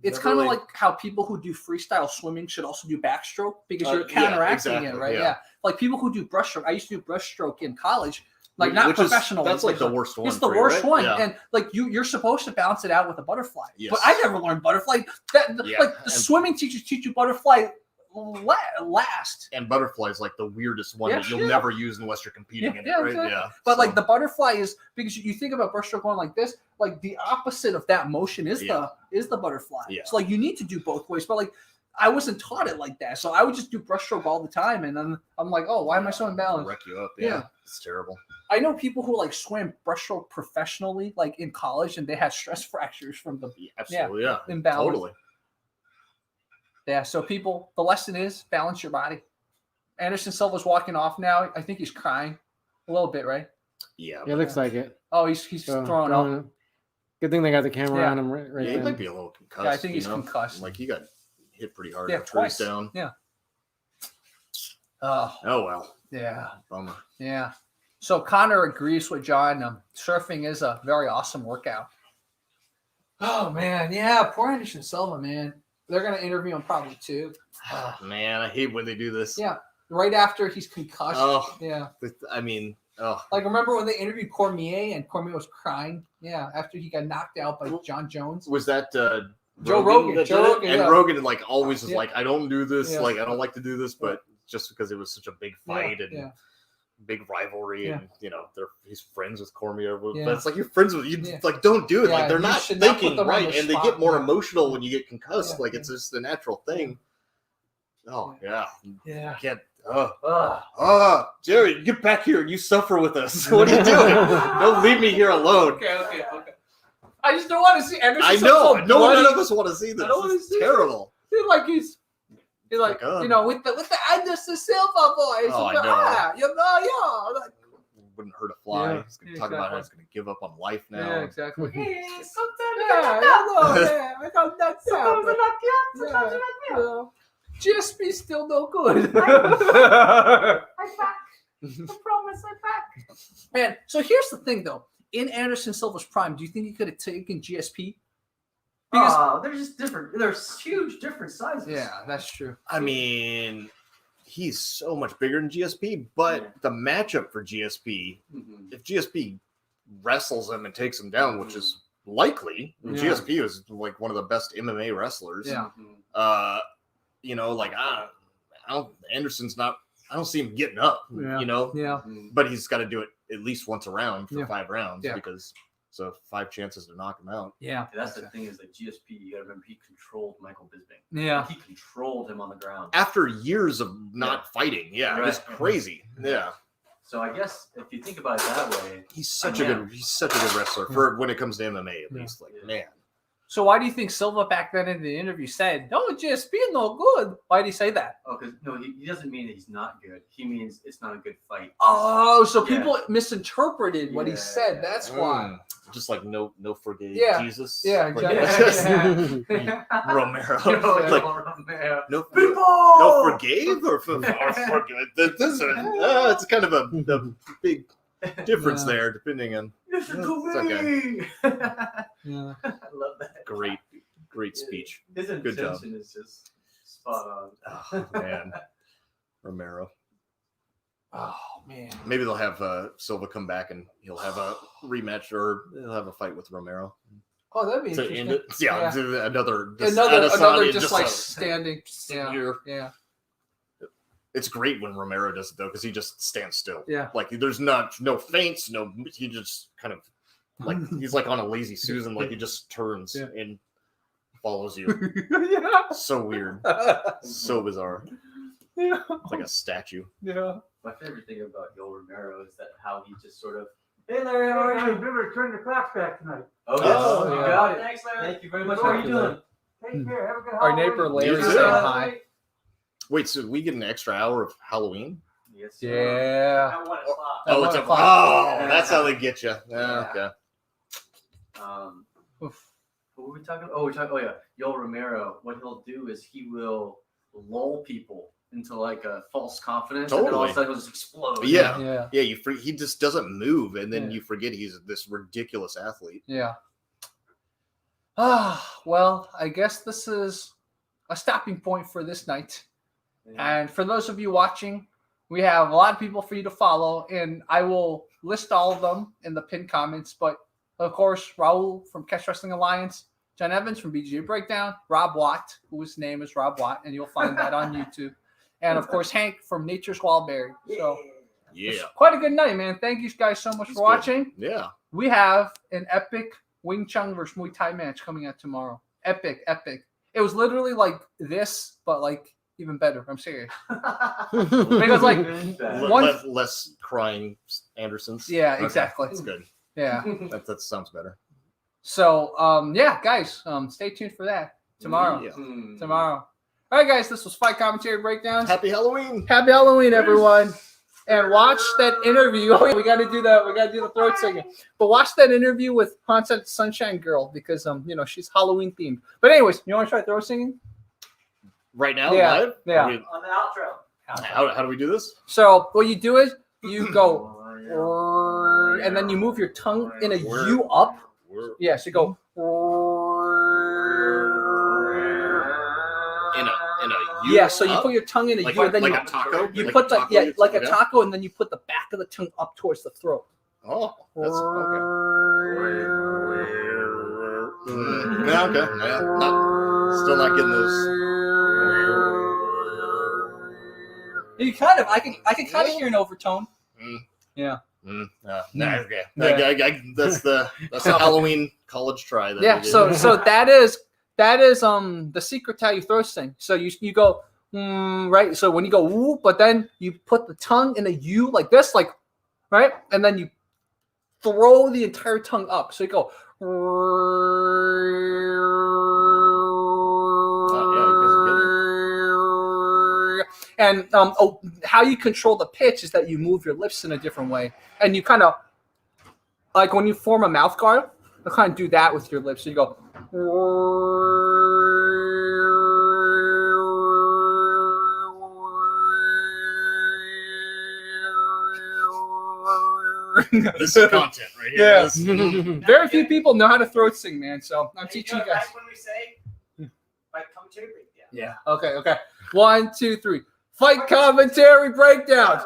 it's kind of like how people who do freestyle swimming should also do backstroke because you're counteracting it, right? Yeah. Like people who do breaststroke. I used to do breaststroke in college. Not professional. That's the worst one. It's the worst one. Yeah. And you're supposed to balance it out with a butterfly. Yes. But I never learned butterfly. The swimming teachers teach you butterfly last. And butterfly is the weirdest one that you'll never use unless you're competing in it, right? Exactly. Yeah. But the butterfly is because you think about breaststroke going like this, the opposite of that motion is the butterfly. Yeah. So you need to do both ways. But I wasn't taught it like that. So I would just do breaststroke all the time. And then I'm like, oh, why am I so imbalanced? Wreck you up. Yeah. It's terrible. I know people who swam breaststroke professionally, in college, and they had stress fractures from the imbalance. Totally. Yeah. So people, the lesson is balance your body. Anderson Silva's walking off now. I think he's crying a little bit, right? Yeah. It looks like it. Oh, he's throwing up. Good thing they got the camera on him right he there. might be a little concussed. Yeah, I think he's concussed. He got hit pretty hard. Twice. Down. Yeah. Oh well. Yeah. Bummer. Yeah. So Connor agrees with John. Surfing is a very awesome workout. Oh man, yeah. Poor Anderson Silva, man. They're gonna interview him probably too. Man, I hate when they do this. Yeah. Right after he's concussed. Oh. Yeah. I mean. Oh. Remember when they interviewed Cormier and Cormier was crying? Yeah, after he got knocked out by John Jones. Was that Joe Rogan? And Rogan always was I don't do this. I don't like to do this, but just because it was such a big fight and big rivalry, and he's friends with Cormier. But it's you're friends with don't do it. They're not thinking right, and they get more emotional when you get concussed. It's just the natural thing. Oh yeah. Can't. Jerry, get back here. You suffer with us. What are you doing? Don't leave me here alone. Okay. I just don't want to see Anderson. I know. None of us want to see this. It's terrible. He's with the Anderson Silva voice. Oh, I know. Wouldn't hurt a fly. He's going to talk about how he's going to give up on life now. Yeah, exactly. I got that sound. Sometimes I GSP still no good. I'm back. I promise I'm back. Man, so here's the thing, though. In Anderson Silva's prime, do you think he could have taken GSP? Because they're just different. There's huge different sizes. Yeah, that's true. I mean, he's so much bigger than GSP, but the matchup for GSP, if GSP wrestles him and takes him down, which is likely, GSP is one of the best MMA wrestlers. Yeah. Anderson's not. I don't see him getting up. Yeah. But he's got to do it at least once a round for 5 rounds because 5 chances to knock him out. Yeah. That's the thing is GSP. You got to remember he controlled Michael Bisping. Yeah. He controlled him on the ground after years of not fighting. Yeah, it was crazy. Yeah. So I guess if you think about it that way, he's such a good wrestler for when it comes to MMA at least. Man. So why do you think Silva back then in the interview said, "No, GSP no good"? Why did he say that? Oh, because he doesn't mean that he's not good. He means it's not a good fight. Oh, so people misinterpreted what he said. That's why. Just no forgave Jesus. Yeah, exactly. Romero. Romero. No forgave or forgive. It's kind of a big difference there, depending on. Listen to me. Yeah, I love that. Great speech. His Good job. intention is just spot on. Oh, man, Romero. Oh man. Maybe they'll have Silva come back and he'll have a rematch or he'll have a fight with Romero. Oh, that'd be To interesting. end it. Yeah, Another Adesanya just like a- standing. Yeah. here. Yeah. It's great when Romero does it though, because he just stands still. Yeah. Like there's no feints, he just kind of like he's like on a lazy Susan, like he just turns and follows you. Yeah. So weird. So bizarre. Yeah. It's like a statue. Yeah. My favorite thing about Yoel Romero is that how he just sort of, Hey Larry, how are you? Remember to turn the clocks back tonight. oh yes, Oh, you yeah. got it. Thanks, Larry. Thank you very much. How are you Dr. doing? Larry. Take care. Have a good Our Halloween. neighbor Larry You saying too. hi. Wait, so we get an extra hour of Halloween? Yes, sir. Yeah. At 1 o'clock. At Oh, 1 it's o'clock. oh, that's how they get you. Yeah. Okay. Oof. What were we talking about? Oh, we're talking. Oh yeah, Yoel Romero. What he'll do is he will lull people into like a false confidence, and then all of a Totally. sudden he'll just explode. Yeah. Yeah. He just doesn't move, and then Yeah. you forget he's this ridiculous athlete. Yeah. Ah, well, I guess this is a stopping point for this night. And for those of you watching, we have a lot of people for you to follow, and I will list all of them in the pinned comments. But of course, Raul from Catch Wrestling Alliance, John Evans from BGA Breakdown, Rob Watt, whose name is Rob Watt, and you'll find that on YouTube. And of course, Hank from Nature's Wildberry. So it's Yeah. quite a good night, man. Thank you guys so much It's for good. watching. Yeah. We have an epic Wing Chun versus Muay Thai match coming out tomorrow. Epic. It was literally like this, but like even better. I'm serious. Because like, One- Less crying Andersons. yeah, Okay, exactly. That's good. Yeah. That sounds better. So, yeah, guys, stay tuned for that tomorrow. Yeah. Tomorrow. All right, guys, this was Fight Commentary Breakdowns. Happy Halloween. Happy Halloween, everyone. And watch that interview. Oh, we gotta do the throat singing. But watch that interview with Haunted Sunshine Girl because she's Halloween themed. But anyways, you want to try throat singing? Right now, Yeah, live? yeah. On the outro. How do we do this? So what you do is you go and then you move your tongue in a U up. Yeah, so you go In a U. yeah, so you up? put your tongue in a like, U and then like you a taco. you Like put a the taco, like a okay. taco and then you put the back of the tongue up towards the throat. Oh, that's okay. Yeah, okay. Yeah, still not getting those. You kind of I can kind of hear an overtone. Okay. Yeah. That's the Halloween college try. That Yeah, we did. so that is the secret to how you throat sing. So you go right. So when you go woo, but then you put the tongue in a U like this, like right, and then you throw the entire tongue up. So you go. And how you control the pitch is that you move your lips in a different way, and you kind of like when you form a mouth guard, you kind of do that with your lips. So you go. This is content right here. Yeah. This- Very few people know how to throat sing, man. So I'm teaching you guys. Back when we say, Fight Commentary Breakdown. Yeah. Okay. 1, 2, 3. Fight Commentary Breakdowns.